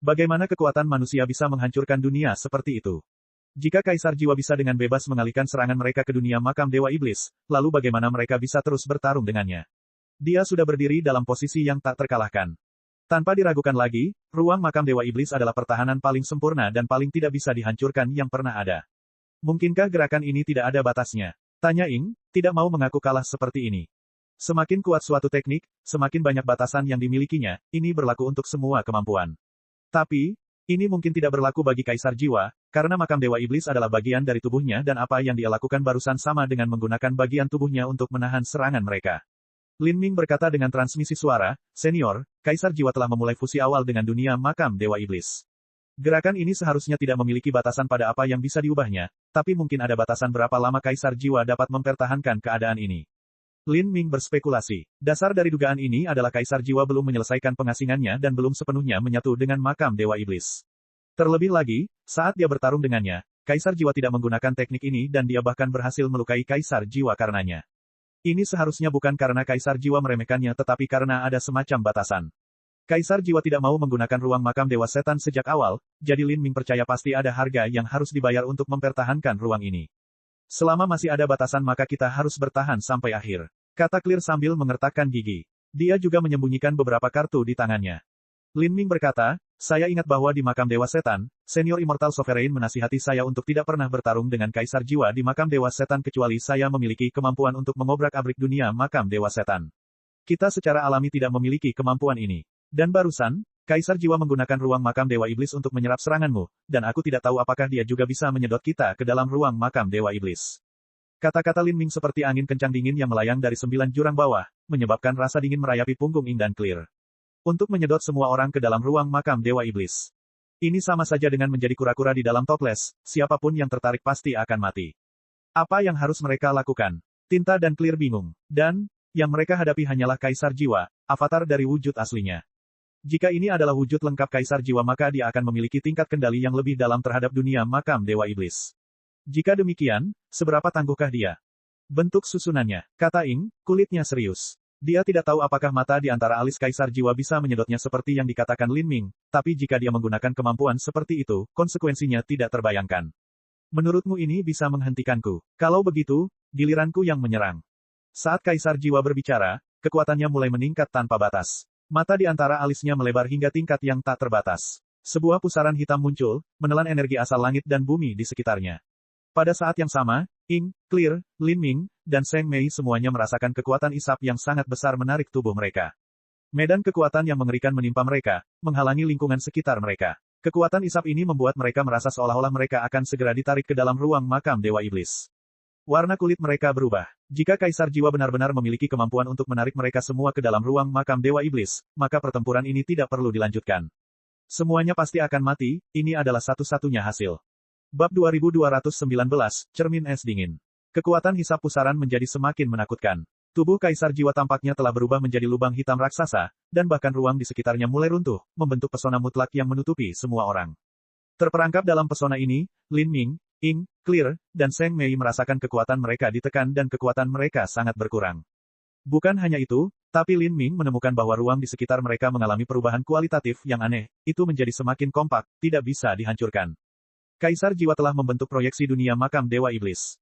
Bagaimana kekuatan manusia bisa menghancurkan dunia seperti itu? Jika Kaisar Jiwa bisa dengan bebas mengalihkan serangan mereka ke dunia makam Dewa Iblis, lalu bagaimana mereka bisa terus bertarung dengannya? Dia sudah berdiri dalam posisi yang tak terkalahkan. Tanpa diragukan lagi, ruang makam Dewa Iblis adalah pertahanan paling sempurna dan paling tidak bisa dihancurkan yang pernah ada. Mungkinkah gerakan ini tidak ada batasnya? Tanya Ing, tidak mau mengaku kalah seperti ini. Semakin kuat suatu teknik, semakin banyak batasan yang dimilikinya, ini berlaku untuk semua kemampuan. Tapi, ini mungkin tidak berlaku bagi Kaisar Jiwa, karena makam Dewa Iblis adalah bagian dari tubuhnya dan apa yang dia lakukan barusan sama dengan menggunakan bagian tubuhnya untuk menahan serangan mereka. Lin Ming berkata dengan transmisi suara, senior, Kaisar Jiwa telah memulai fusi awal dengan dunia makam Dewa Iblis. Gerakan ini seharusnya tidak memiliki batasan pada apa yang bisa diubahnya, tapi mungkin ada batasan berapa lama Kaisar Jiwa dapat mempertahankan keadaan ini. Lin Ming berspekulasi. Dasar dari dugaan ini adalah Kaisar Jiwa belum menyelesaikan pengasingannya dan belum sepenuhnya menyatu dengan makam Dewa Iblis. Terlebih lagi, saat dia bertarung dengannya, Kaisar Jiwa tidak menggunakan teknik ini dan dia bahkan berhasil melukai Kaisar Jiwa karenanya. Ini seharusnya bukan karena Kaisar Jiwa meremehkannya tetapi karena ada semacam batasan. Kaisar Jiwa tidak mau menggunakan ruang makam Dewa Setan sejak awal, jadi Lin Ming percaya pasti ada harga yang harus dibayar untuk mempertahankan ruang ini. Selama masih ada batasan maka kita harus bertahan sampai akhir. Kata Clear sambil mengertakkan gigi. Dia juga menyembunyikan beberapa kartu di tangannya. Lin Ming berkata, saya ingat bahwa di makam Dewa Setan, Senior Immortal Sovereign menasihati saya untuk tidak pernah bertarung dengan Kaisar Jiwa di makam Dewa Setan kecuali saya memiliki kemampuan untuk mengobrak-abrik dunia makam Dewa Setan. Kita secara alami tidak memiliki kemampuan ini. Dan barusan, Kaisar Jiwa menggunakan ruang makam Dewa Iblis untuk menyerap seranganmu, dan aku tidak tahu apakah dia juga bisa menyedot kita ke dalam ruang makam Dewa Iblis. Kata-kata Lin Ming seperti angin kencang dingin yang melayang dari 9 jurang bawah, menyebabkan rasa dingin merayapi punggung Ing dan Clear. Untuk menyedot semua orang ke dalam ruang makam Dewa Iblis. Ini sama saja dengan menjadi kura-kura di dalam toples, siapapun yang tertarik pasti akan mati. Apa yang harus mereka lakukan? Tinta dan Clear bingung. Dan, yang mereka hadapi hanyalah Kaisar Jiwa, avatar dari wujud aslinya. Jika ini adalah wujud lengkap Kaisar Jiwa maka dia akan memiliki tingkat kendali yang lebih dalam terhadap dunia makam Dewa Iblis. Jika demikian, seberapa tangguhkah dia? Bentuk susunannya, kata Ing, kulitnya serius. Dia tidak tahu apakah mata di antara alis Kaisar Jiwa bisa menyedotnya seperti yang dikatakan Lin Ming, tapi jika dia menggunakan kemampuan seperti itu, konsekuensinya tidak terbayangkan. Menurutmu ini bisa menghentikanku? Kalau begitu, giliranku yang menyerang. Saat Kaisar Jiwa berbicara, kekuatannya mulai meningkat tanpa batas. Mata di antara alisnya melebar hingga tingkat yang tak terbatas. Sebuah pusaran hitam muncul, menelan energi asal langit dan bumi di sekitarnya. Pada saat yang sama, Ing, Clear, Lin Ming, dan Seng Mei semuanya merasakan kekuatan isap yang sangat besar menarik tubuh mereka. Medan kekuatan yang mengerikan menimpa mereka, menghalangi lingkungan sekitar mereka. Kekuatan isap ini membuat mereka merasa seolah-olah mereka akan segera ditarik ke dalam ruang makam Dewa Iblis. Warna kulit mereka berubah. Jika Kaisar Jiwa benar-benar memiliki kemampuan untuk menarik mereka semua ke dalam ruang makam Dewa Iblis, maka pertempuran ini tidak perlu dilanjutkan. Semuanya pasti akan mati, ini adalah satu-satunya hasil. Bab 2219, Cermin Es Dingin. Kekuatan hisap pusaran menjadi semakin menakutkan. Tubuh Kaisar Jiwa tampaknya telah berubah menjadi lubang hitam raksasa, dan bahkan ruang di sekitarnya mulai runtuh, membentuk pesona mutlak yang menutupi semua orang. Terperangkap dalam pesona ini, Lin Ming, Ing, Clear, dan Seng Mei merasakan kekuatan mereka ditekan dan kekuatan mereka sangat berkurang. Bukan hanya itu, tapi Lin Ming menemukan bahwa ruang di sekitar mereka mengalami perubahan kualitatif yang aneh, itu menjadi semakin kompak, tidak bisa dihancurkan. Kaisar Jiwa telah membentuk proyeksi dunia makam Dewa Iblis.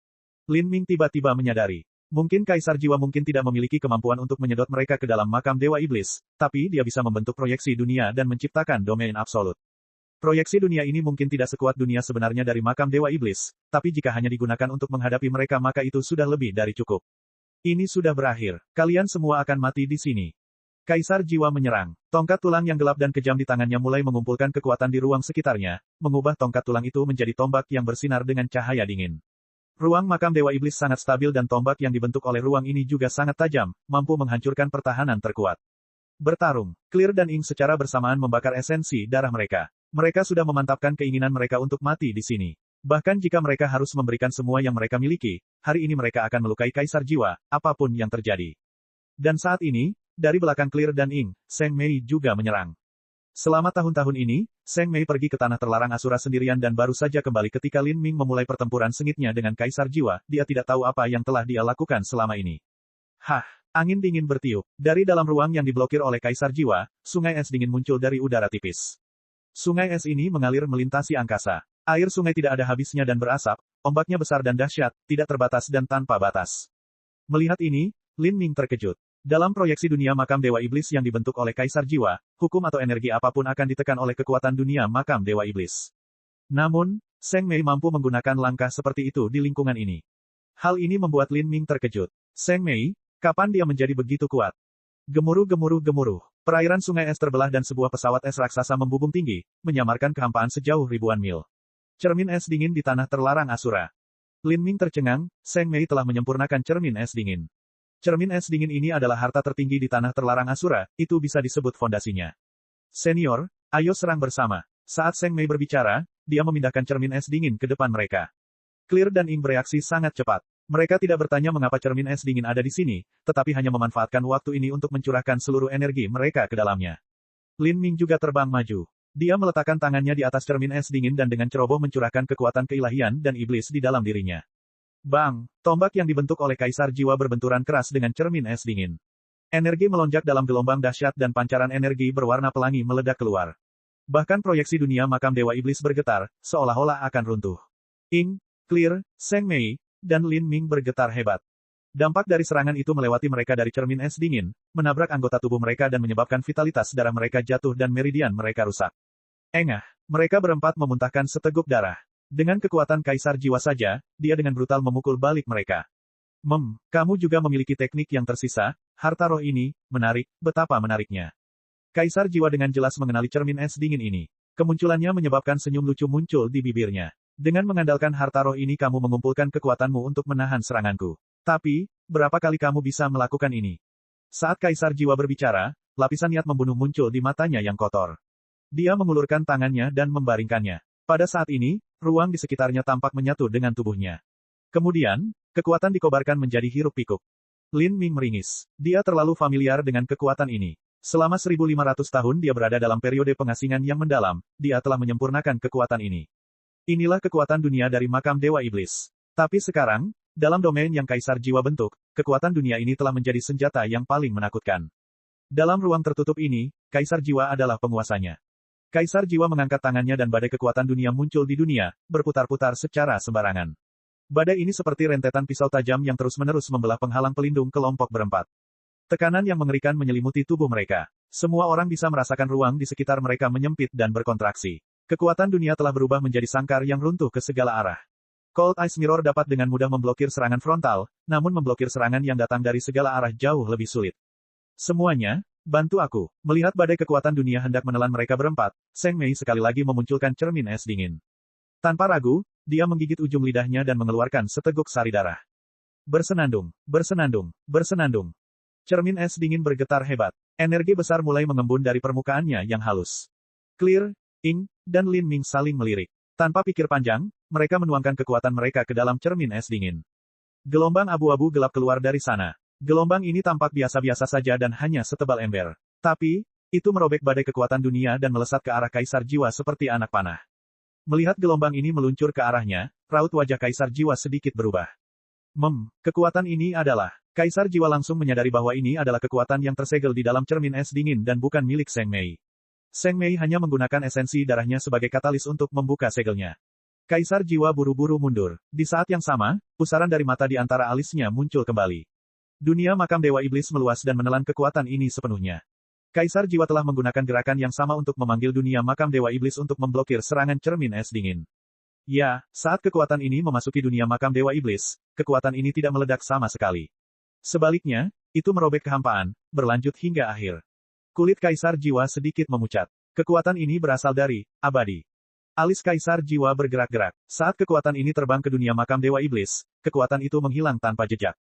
Lin Ming tiba-tiba menyadari. Mungkin Kaisar Jiwa mungkin tidak memiliki kemampuan untuk menyedot mereka ke dalam makam Dewa Iblis, tapi dia bisa membentuk proyeksi dunia dan menciptakan domain absolut. Proyeksi dunia ini mungkin tidak sekuat dunia sebenarnya dari makam Dewa Iblis, tapi jika hanya digunakan untuk menghadapi mereka maka itu sudah lebih dari cukup. Ini sudah berakhir. Kalian semua akan mati di sini. Kaisar Jiwa menyerang. Tongkat tulang yang gelap dan kejam di tangannya mulai mengumpulkan kekuatan di ruang sekitarnya, mengubah tongkat tulang itu menjadi tombak yang bersinar dengan cahaya dingin. Ruang makam Dewa Iblis sangat stabil dan tombak yang dibentuk oleh ruang ini juga sangat tajam, mampu menghancurkan pertahanan terkuat. Bertarung. Clear dan Ing secara bersamaan membakar esensi darah mereka. Mereka sudah memantapkan keinginan mereka untuk mati di sini. Bahkan jika mereka harus memberikan semua yang mereka miliki, hari ini mereka akan melukai Kaisar Jiwa, apapun yang terjadi. Dan saat ini, dari belakang Clear dan Ing, Seng Mei juga menyerang. Selama tahun-tahun ini, Seng Mei pergi ke tanah terlarang Asura sendirian dan baru saja kembali ketika Lin Ming memulai pertempuran sengitnya dengan Kaisar Jiwa, dia tidak tahu apa yang telah dia lakukan selama ini. Hah, angin dingin bertiup. Dari dalam ruang yang diblokir oleh Kaisar Jiwa, sungai es dingin muncul dari udara tipis. Sungai es ini mengalir melintasi angkasa. Air sungai tidak ada habisnya dan berasap, ombaknya besar dan dahsyat, tidak terbatas dan tanpa batas. Melihat ini, Lin Ming terkejut. Dalam proyeksi dunia makam Dewa Iblis yang dibentuk oleh Kaisar Jiwa, hukum atau energi apapun akan ditekan oleh kekuatan dunia makam Dewa Iblis. Namun, Seng Mei mampu menggunakan langkah seperti itu di lingkungan ini. Hal ini membuat Lin Ming terkejut. Seng Mei, kapan dia menjadi begitu kuat? Gemuruh. Perairan sungai es terbelah dan sebuah pesawat es raksasa membubung tinggi, menyamarkan kehampaan sejauh ribuan mil. Cermin es dingin di tanah terlarang Asura. Lin Ming tercengang, Seng Mei telah menyempurnakan cermin es dingin. Cermin es dingin ini adalah harta tertinggi di tanah terlarang Asura, itu bisa disebut fondasinya. Senior, ayo serang bersama. Saat Seng Mei berbicara, dia memindahkan cermin es dingin ke depan mereka. Clear dan Ing bereaksi sangat cepat. Mereka tidak bertanya mengapa cermin es dingin ada di sini, tetapi hanya memanfaatkan waktu ini untuk mencurahkan seluruh energi mereka ke dalamnya. Lin Ming juga terbang maju. Dia meletakkan tangannya di atas cermin es dingin dan dengan ceroboh mencurahkan kekuatan keilahian dan iblis di dalam dirinya. Bang! Tombak yang dibentuk oleh Kaisar Jiwa berbenturan keras dengan cermin es dingin. Energi melonjak dalam gelombang dahsyat dan pancaran energi berwarna pelangi meledak keluar. Bahkan proyeksi dunia makam Dewa Iblis bergetar, seolah-olah akan runtuh. Ing, Clear, Seng Mei, dan Lin Ming bergetar hebat. Dampak dari serangan itu melewati mereka dari cermin es dingin, menabrak anggota tubuh mereka dan menyebabkan vitalitas darah mereka jatuh dan meridian mereka rusak. Engah, mereka berempat memuntahkan seteguk darah. Dengan kekuatan Kaisar Jiwa saja, dia dengan brutal memukul balik mereka. Kamu juga memiliki teknik yang tersisa, harta roh ini, menarik, betapa menariknya. Kaisar Jiwa dengan jelas mengenali cermin es dingin ini. Kemunculannya menyebabkan senyum lucu muncul di bibirnya. Dengan mengandalkan harta roh ini kamu mengumpulkan kekuatanmu untuk menahan seranganku. Tapi, berapa kali kamu bisa melakukan ini? Saat Kaisar Jiwa berbicara, lapisan niat membunuh muncul di matanya yang kotor. Dia mengulurkan tangannya dan membaringkannya. Pada saat ini, ruang di sekitarnya tampak menyatu dengan tubuhnya. Kemudian, kekuatan dikobarkan menjadi hiruk-pikuk. Lin Ming meringis. Dia terlalu familiar dengan kekuatan ini. Selama 1500 tahun dia berada dalam periode pengasingan yang mendalam, dia telah menyempurnakan kekuatan ini. Inilah kekuatan dunia dari makam Dewa Iblis. Tapi sekarang, dalam domain yang Kaisar Jiwa bentuk, kekuatan dunia ini telah menjadi senjata yang paling menakutkan. Dalam ruang tertutup ini, Kaisar Jiwa adalah penguasanya. Kaisar Jiwa mengangkat tangannya dan badai kekuatan dunia muncul di dunia, berputar-putar secara sembarangan. Badai ini seperti rentetan pisau tajam yang terus-menerus membelah penghalang pelindung kelompok berempat. Tekanan yang mengerikan menyelimuti tubuh mereka. Semua orang bisa merasakan ruang di sekitar mereka menyempit dan berkontraksi. Kekuatan dunia telah berubah menjadi sangkar yang runtuh ke segala arah. Cold Ice Mirror dapat dengan mudah memblokir serangan frontal, namun memblokir serangan yang datang dari segala arah jauh lebih sulit. Semuanya, bantu aku. Melihat badai kekuatan dunia hendak menelan mereka berempat, Seng Mei sekali lagi memunculkan cermin es dingin. Tanpa ragu, dia menggigit ujung lidahnya dan mengeluarkan seteguk sari darah. Bersenandung, bersenandung, bersenandung. Cermin es dingin bergetar hebat. Energi besar mulai mengembun dari permukaannya yang halus. Clear, Ing, dan Lin Ming saling melirik. Tanpa pikir panjang, mereka menuangkan kekuatan mereka ke dalam cermin es dingin. Gelombang abu-abu gelap keluar dari sana. Gelombang ini tampak biasa-biasa saja dan hanya setebal ember. Tapi, itu merobek badai kekuatan dunia dan melesat ke arah Kaisar Jiwa seperti anak panah. Melihat gelombang ini meluncur ke arahnya, raut wajah Kaisar Jiwa sedikit berubah. Kekuatan ini adalah... Kaisar Jiwa langsung menyadari bahwa ini adalah kekuatan yang tersegel di dalam cermin es dingin dan bukan milik Seng Mei. Seng Mei hanya menggunakan esensi darahnya sebagai katalis untuk membuka segelnya. Kaisar Jiwa buru-buru mundur. Di saat yang sama, pusaran dari mata di antara alisnya muncul kembali. Dunia makam Dewa Iblis meluas dan menelan kekuatan ini sepenuhnya. Kaisar Jiwa telah menggunakan gerakan yang sama untuk memanggil dunia makam Dewa Iblis untuk memblokir serangan cermin es dingin. Ya, saat kekuatan ini memasuki dunia makam Dewa Iblis, kekuatan ini tidak meledak sama sekali. Sebaliknya, itu merobek kehampaan, berlanjut hingga akhir. Kulit Kaisar Jiwa sedikit memucat. Kekuatan ini berasal dari abadi. Alis Kaisar Jiwa bergerak-gerak. Saat kekuatan ini terbang ke dunia makam Dewa Iblis, kekuatan itu menghilang tanpa jejak.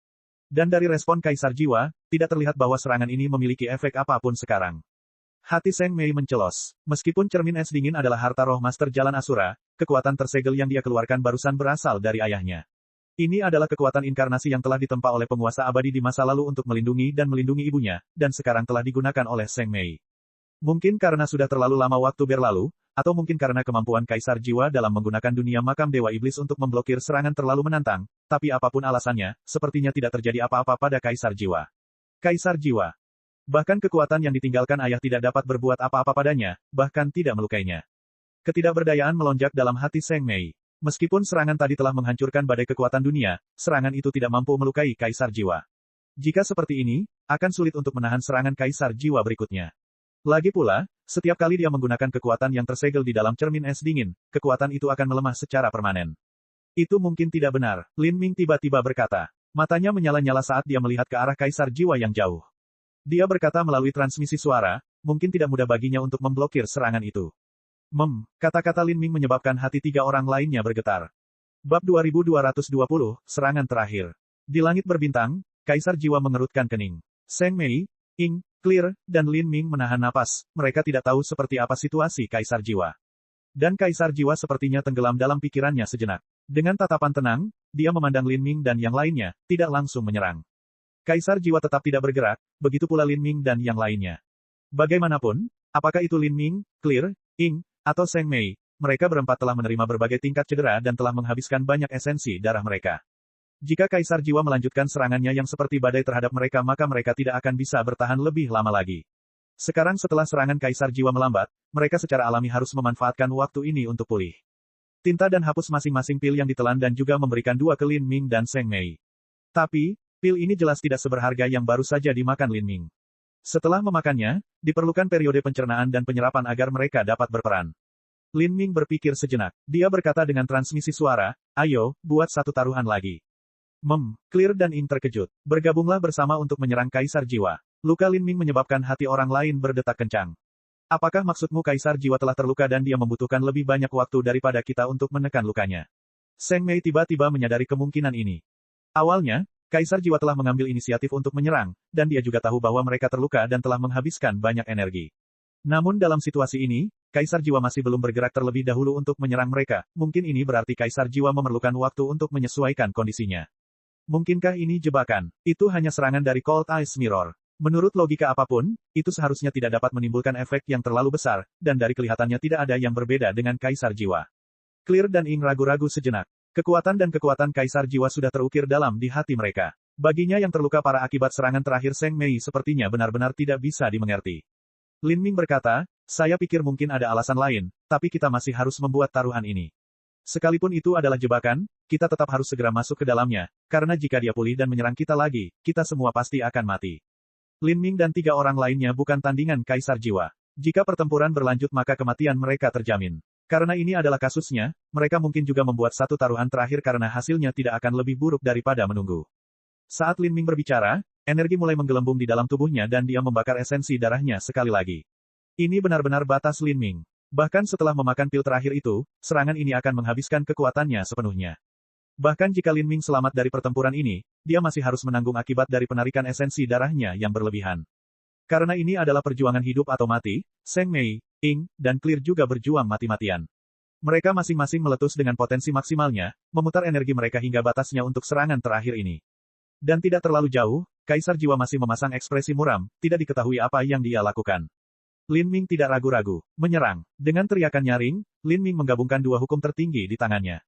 Dan dari respon Kaisar Jiwa, tidak terlihat bahwa serangan ini memiliki efek apapun sekarang. Hati Seng Mei mencelos. Meskipun cermin es dingin adalah harta roh Master Jalan Asura, kekuatan tersegel yang dia keluarkan barusan berasal dari ayahnya. Ini adalah kekuatan inkarnasi yang telah ditempa oleh penguasa abadi di masa lalu untuk melindungi ibunya, dan sekarang telah digunakan oleh Seng Mei. Mungkin karena sudah terlalu lama waktu berlalu, atau mungkin karena kemampuan Kaisar Jiwa dalam menggunakan dunia makam Dewa Iblis untuk memblokir serangan terlalu menantang, tapi apapun alasannya, sepertinya tidak terjadi apa-apa pada Kaisar Jiwa. Kaisar Jiwa. Bahkan kekuatan yang ditinggalkan ayah tidak dapat berbuat apa-apa padanya, bahkan tidak melukainya. Ketidakberdayaan melonjak dalam hati Seng Mei. Meskipun serangan tadi telah menghancurkan badai kekuatan dunia, serangan itu tidak mampu melukai Kaisar Jiwa. Jika seperti ini, akan sulit untuk menahan serangan Kaisar Jiwa berikutnya. Lagi pula, setiap kali dia menggunakan kekuatan yang tersegel di dalam cermin es dingin, kekuatan itu akan melemah secara permanen. Itu mungkin tidak benar, Lin Ming tiba-tiba berkata. Matanya menyala-nyala saat dia melihat ke arah Kaisar Jiwa yang jauh. Dia berkata melalui transmisi suara, mungkin tidak mudah baginya untuk memblokir serangan itu. Kata-kata Lin Ming menyebabkan hati tiga orang lainnya bergetar. Bab 2220, Serangan Terakhir. Di langit berbintang, Kaisar Jiwa mengerutkan kening. Seng Mei, Ing, Clear, dan Lin Ming menahan napas, mereka tidak tahu seperti apa situasi Kaisar Jiwa. Dan Kaisar Jiwa sepertinya tenggelam dalam pikirannya sejenak. Dengan tatapan tenang, dia memandang Lin Ming dan yang lainnya, tidak langsung menyerang. Kaisar Jiwa tetap tidak bergerak, begitu pula Lin Ming dan yang lainnya. Bagaimanapun, apakah itu Lin Ming, Clear, Ing, atau Seng Mei, mereka berempat telah menerima berbagai tingkat cedera dan telah menghabiskan banyak esensi darah mereka. Jika Kaisar Jiwa melanjutkan serangannya yang seperti badai terhadap mereka maka mereka tidak akan bisa bertahan lebih lama lagi. Sekarang setelah serangan Kaisar Jiwa melambat, mereka secara alami harus memanfaatkan waktu ini untuk pulih. Tinta dan hapus masing-masing pil yang ditelan dan juga memberikan 2 ke Lin Ming dan Seng Mei. Tapi, pil ini jelas tidak seberharga yang baru saja dimakan Lin Ming. Setelah memakannya, diperlukan periode pencernaan dan penyerapan agar mereka dapat berperan. Lin Ming berpikir sejenak. Dia berkata dengan transmisi suara, ayo, buat satu taruhan lagi. Clear dan Ing terkejut. Bergabunglah bersama untuk menyerang Kaisar Jiwa. Luka Lin Ming menyebabkan hati orang lain berdetak kencang. Apakah maksudmu Kaisar Jiwa telah terluka dan dia membutuhkan lebih banyak waktu daripada kita untuk menekan lukanya? Seng Mei tiba-tiba menyadari kemungkinan ini. Awalnya, Kaisar Jiwa telah mengambil inisiatif untuk menyerang, dan dia juga tahu bahwa mereka terluka dan telah menghabiskan banyak energi. Namun dalam situasi ini, Kaisar Jiwa masih belum bergerak terlebih dahulu untuk menyerang mereka. Mungkin ini berarti Kaisar Jiwa memerlukan waktu untuk menyesuaikan kondisinya. Mungkinkah ini jebakan? Itu hanya serangan dari Cold Ice Mirror. Menurut logika apapun, itu seharusnya tidak dapat menimbulkan efek yang terlalu besar, dan dari kelihatannya tidak ada yang berbeda dengan Kaisar Jiwa. Clear dan Ing ragu-ragu sejenak. Kekuatan dan kekuatan Kaisar Jiwa sudah terukir dalam di hati mereka. Baginya yang terluka parah akibat serangan terakhir Seng Mei sepertinya benar-benar tidak bisa dimengerti. Lin Ming berkata, saya pikir mungkin ada alasan lain, tapi kita masih harus membuat taruhan ini. Sekalipun itu adalah jebakan, kita tetap harus segera masuk ke dalamnya, karena jika dia pulih dan menyerang kita lagi, kita semua pasti akan mati. Lin Ming dan 3 orang lainnya bukan tandingan Kaisar Jiwa. Jika pertempuran berlanjut maka kematian mereka terjamin. Karena ini adalah kasusnya, mereka mungkin juga membuat satu taruhan terakhir karena hasilnya tidak akan lebih buruk daripada menunggu. Saat Lin Ming berbicara, energi mulai menggelembung di dalam tubuhnya dan dia membakar esensi darahnya sekali lagi. Ini benar-benar batas Lin Ming. Bahkan setelah memakan pil terakhir itu, serangan ini akan menghabiskan kekuatannya sepenuhnya. Bahkan jika Lin Ming selamat dari pertempuran ini, dia masih harus menanggung akibat dari penarikan esensi darahnya yang berlebihan. Karena ini adalah perjuangan hidup atau mati, Seng Mei, Ing, dan Clear juga berjuang mati-matian. Mereka masing-masing meletus dengan potensi maksimalnya, memutar energi mereka hingga batasnya untuk serangan terakhir ini. Dan tidak terlalu jauh, Kaisar Jiwa masih memasang ekspresi muram, tidak diketahui apa yang dia lakukan. Lin Ming tidak ragu-ragu, menyerang. Dengan teriakan nyaring, Lin Ming menggabungkan 2 hukum tertinggi di tangannya.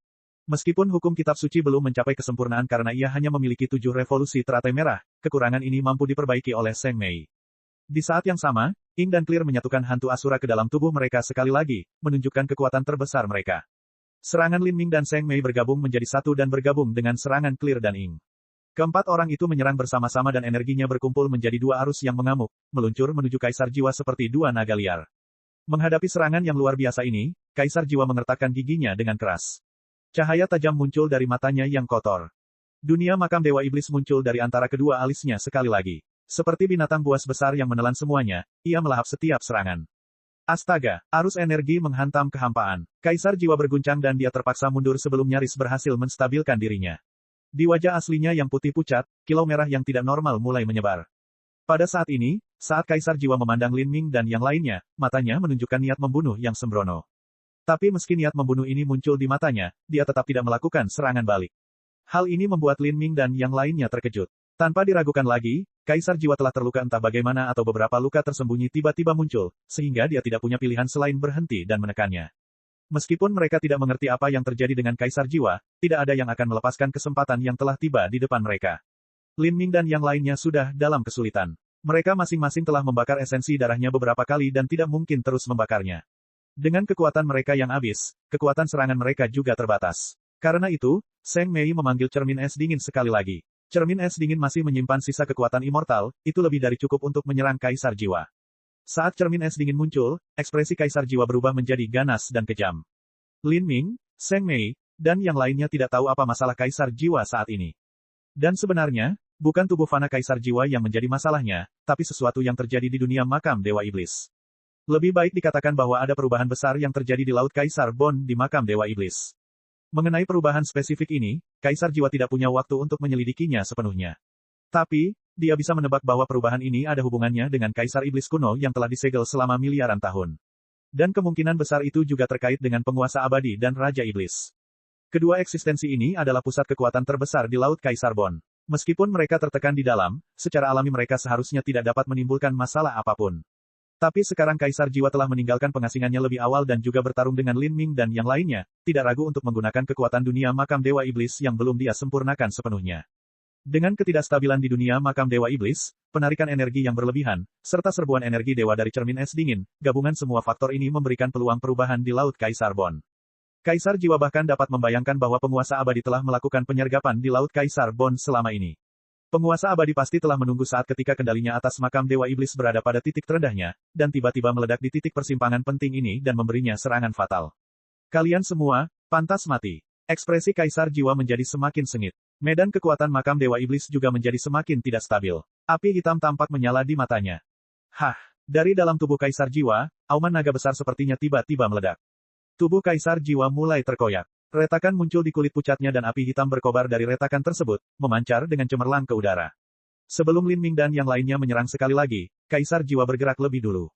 Meskipun hukum kitab suci belum mencapai kesempurnaan karena ia hanya memiliki 7 revolusi teratai merah, kekurangan ini mampu diperbaiki oleh Seng Mei. Di saat yang sama, Ing dan Clear menyatukan hantu Asura ke dalam tubuh mereka sekali lagi, menunjukkan kekuatan terbesar mereka. Serangan Lin Ming dan Seng Mei bergabung menjadi satu dan bergabung dengan serangan Clear dan Ing. Keempat orang itu menyerang bersama-sama dan energinya berkumpul menjadi 2 arus yang mengamuk, meluncur menuju Kaisar Jiwa seperti 2 naga liar. Menghadapi serangan yang luar biasa ini, Kaisar Jiwa mengertakkan giginya dengan keras. Cahaya tajam muncul dari matanya yang kotor. Dunia makam Dewa Iblis muncul dari antara kedua alisnya sekali lagi. Seperti binatang buas besar yang menelan semuanya, ia melahap setiap serangan. Astaga, arus energi menghantam kehampaan. Kaisar Jiwa berguncang dan dia terpaksa mundur sebelum nyaris berhasil menstabilkan dirinya. Di wajah aslinya yang putih pucat, kilau merah yang tidak normal mulai menyebar. Pada saat ini, saat Kaisar Jiwa memandang Lin Ming dan yang lainnya, matanya menunjukkan niat membunuh yang sembrono. Tapi meski niat membunuh ini muncul di matanya, dia tetap tidak melakukan serangan balik. Hal ini membuat Lin Ming dan yang lainnya terkejut. Tanpa diragukan lagi, Kaisar Jiwa telah terluka entah bagaimana atau beberapa luka tersembunyi tiba-tiba muncul, sehingga dia tidak punya pilihan selain berhenti dan menekannya. Meskipun mereka tidak mengerti apa yang terjadi dengan Kaisar Jiwa, tidak ada yang akan melepaskan kesempatan yang telah tiba di depan mereka. Lin Ming dan yang lainnya sudah dalam kesulitan. Mereka masing-masing telah membakar esensi darahnya beberapa kali dan tidak mungkin terus membakarnya. Dengan kekuatan mereka yang habis, kekuatan serangan mereka juga terbatas. Karena itu, Seng Mei memanggil cermin es dingin sekali lagi. Cermin es dingin masih menyimpan sisa kekuatan immortal, itu lebih dari cukup untuk menyerang Kaisar Jiwa. Saat cermin es dingin muncul, ekspresi Kaisar Jiwa berubah menjadi ganas dan kejam. Lin Ming, Seng Mei, dan yang lainnya tidak tahu apa masalah Kaisar Jiwa saat ini. Dan sebenarnya, bukan tubuh fana Kaisar Jiwa yang menjadi masalahnya, tapi sesuatu yang terjadi di dunia makam Dewa Iblis. Lebih baik dikatakan bahwa ada perubahan besar yang terjadi di Laut Kaisar Bon di makam Dewa Iblis. Mengenai perubahan spesifik ini, Kaisar Jiwa tidak punya waktu untuk menyelidikinya sepenuhnya. Tapi, dia bisa menebak bahwa perubahan ini ada hubungannya dengan Kaisar Iblis kuno yang telah disegel selama miliaran tahun. Dan kemungkinan besar itu juga terkait dengan penguasa abadi dan Raja Iblis. Kedua eksistensi ini adalah pusat kekuatan terbesar di Laut Kaisar Bon. Meskipun mereka tertekan di dalam, secara alami mereka seharusnya tidak dapat menimbulkan masalah apapun. Tapi sekarang Kaisar Jiwa telah meninggalkan pengasingannya lebih awal dan juga bertarung dengan Lin Ming dan yang lainnya, tidak ragu untuk menggunakan kekuatan dunia makam Dewa Iblis yang belum dia sempurnakan sepenuhnya. Dengan ketidakstabilan di dunia makam Dewa Iblis, penarikan energi yang berlebihan, serta serbuan energi dewa dari cermin es dingin, gabungan semua faktor ini memberikan peluang perubahan di Laut Kaisar Bone. Kaisar Jiwa bahkan dapat membayangkan bahwa penguasa abadi telah melakukan penyergapan di Laut Kaisar Bone selama ini. Penguasa abadi pasti telah menunggu saat ketika kendalinya atas makam Dewa Iblis berada pada titik terendahnya, dan tiba-tiba meledak di titik persimpangan penting ini dan memberinya serangan fatal. Kalian semua, pantas mati. Ekspresi Kaisar Jiwa menjadi semakin sengit. Medan kekuatan makam Dewa Iblis juga menjadi semakin tidak stabil. Api hitam tampak menyala di matanya. Hah! Dari dalam tubuh Kaisar Jiwa, auman naga besar sepertinya tiba-tiba meledak. Tubuh Kaisar Jiwa mulai terkoyak. Retakan muncul di kulit pucatnya dan api hitam berkobar dari retakan tersebut, memancar dengan cemerlang ke udara. Sebelum Lin Ming dan yang lainnya menyerang sekali lagi, Kaisar Jiwa bergerak lebih dulu.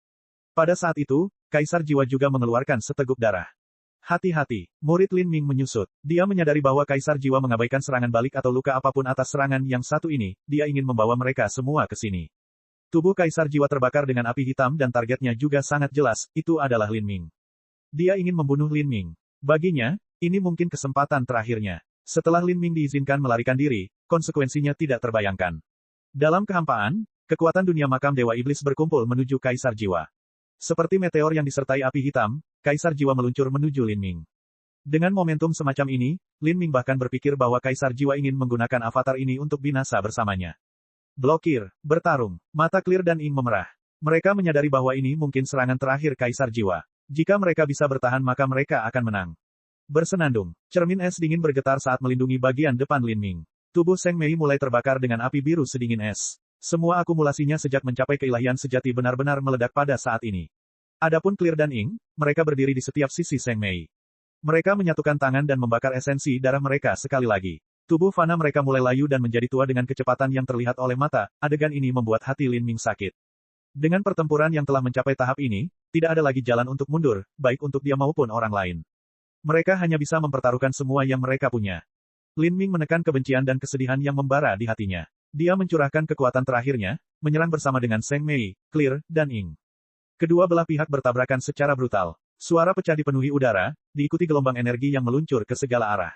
Pada saat itu, Kaisar Jiwa juga mengeluarkan seteguk darah. Hati-hati, murid Lin Ming menyusut. Dia menyadari bahwa Kaisar Jiwa mengabaikan serangan balik atau luka apapun atas serangan yang satu ini, dia ingin membawa mereka semua ke sini. Tubuh Kaisar Jiwa terbakar dengan api hitam dan targetnya juga sangat jelas, itu adalah Lin Ming. Dia ingin membunuh Lin Ming. Baginya, ini mungkin kesempatan terakhirnya. Setelah Lin Ming diizinkan melarikan diri, konsekuensinya tidak terbayangkan. Dalam kehampaan, kekuatan dunia makam Dewa Iblis berkumpul menuju Kaisar Jiwa. Seperti meteor yang disertai api hitam, Kaisar Jiwa meluncur menuju Lin Ming. Dengan momentum semacam ini, Lin Ming bahkan berpikir bahwa Kaisar Jiwa ingin menggunakan avatar ini untuk binasa bersamanya. Blokir, bertarung, mata Clear dan Ing memerah. Mereka menyadari bahwa ini mungkin serangan terakhir Kaisar Jiwa. Jika mereka bisa bertahan maka mereka akan menang. Bersenandung, cermin es dingin bergetar saat melindungi bagian depan Lin Ming. Tubuh Seng Mei mulai terbakar dengan api biru sedingin es. Semua akumulasinya sejak mencapai keilahian sejati benar-benar meledak pada saat ini. Adapun Clear dan Ing, mereka berdiri di setiap sisi Seng Mei. Mereka menyatukan tangan dan membakar esensi darah mereka sekali lagi. Tubuh fana mereka mulai layu dan menjadi tua dengan kecepatan yang terlihat oleh mata, adegan ini membuat hati Lin Ming sakit. Dengan pertempuran yang telah mencapai tahap ini, tidak ada lagi jalan untuk mundur, baik untuk dia maupun orang lain. Mereka hanya bisa mempertaruhkan semua yang mereka punya. Lin Ming menekan kebencian dan kesedihan yang membara di hatinya. Dia mencurahkan kekuatan terakhirnya, menyerang bersama dengan Seng Mei, Clear, dan Ing. Kedua belah pihak bertabrakan secara brutal. Suara pecah dipenuhi udara, diikuti gelombang energi yang meluncur ke segala arah.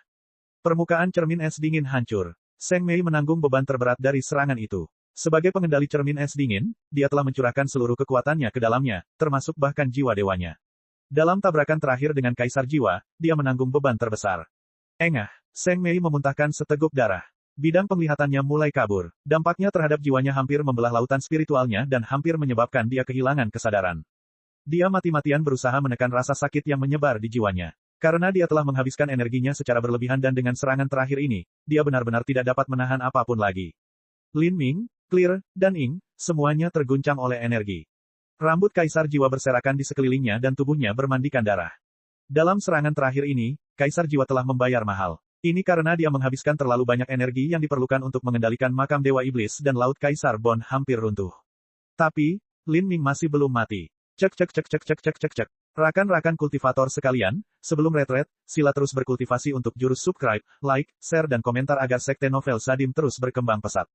Permukaan cermin es dingin hancur. Seng Mei menanggung beban terberat dari serangan itu. Sebagai pengendali cermin es dingin, dia telah mencurahkan seluruh kekuatannya ke dalamnya, termasuk bahkan jiwa dewanya. Dalam tabrakan terakhir dengan Kaisar Jiwa, dia menanggung beban terbesar. Engah, Seng Mei memuntahkan seteguk darah. Bidang penglihatannya mulai kabur. Dampaknya terhadap jiwanya hampir membelah lautan spiritualnya dan hampir menyebabkan dia kehilangan kesadaran. Dia mati-matian berusaha menekan rasa sakit yang menyebar di jiwanya. Karena dia telah menghabiskan energinya secara berlebihan dan dengan serangan terakhir ini, dia benar-benar tidak dapat menahan apapun lagi. Lin Ming, Clear, dan Ing, semuanya terguncang oleh energi. Rambut Kaisar Jiwa berserakan di sekelilingnya dan tubuhnya bermandikan darah. Dalam serangan terakhir ini, Kaisar Jiwa telah membayar mahal. Ini karena dia menghabiskan terlalu banyak energi yang diperlukan untuk mengendalikan makam Dewa Iblis dan Laut Kaisar Bone hampir runtuh. Tapi, Lin Ming masih belum mati. Cek cek cek cek cek cek cek cek. Rakan-rakan kultivator sekalian, sebelum retret, sila terus berkultivasi untuk jurus subscribe, like, share dan komentar agar sekte novel Sadim terus berkembang pesat.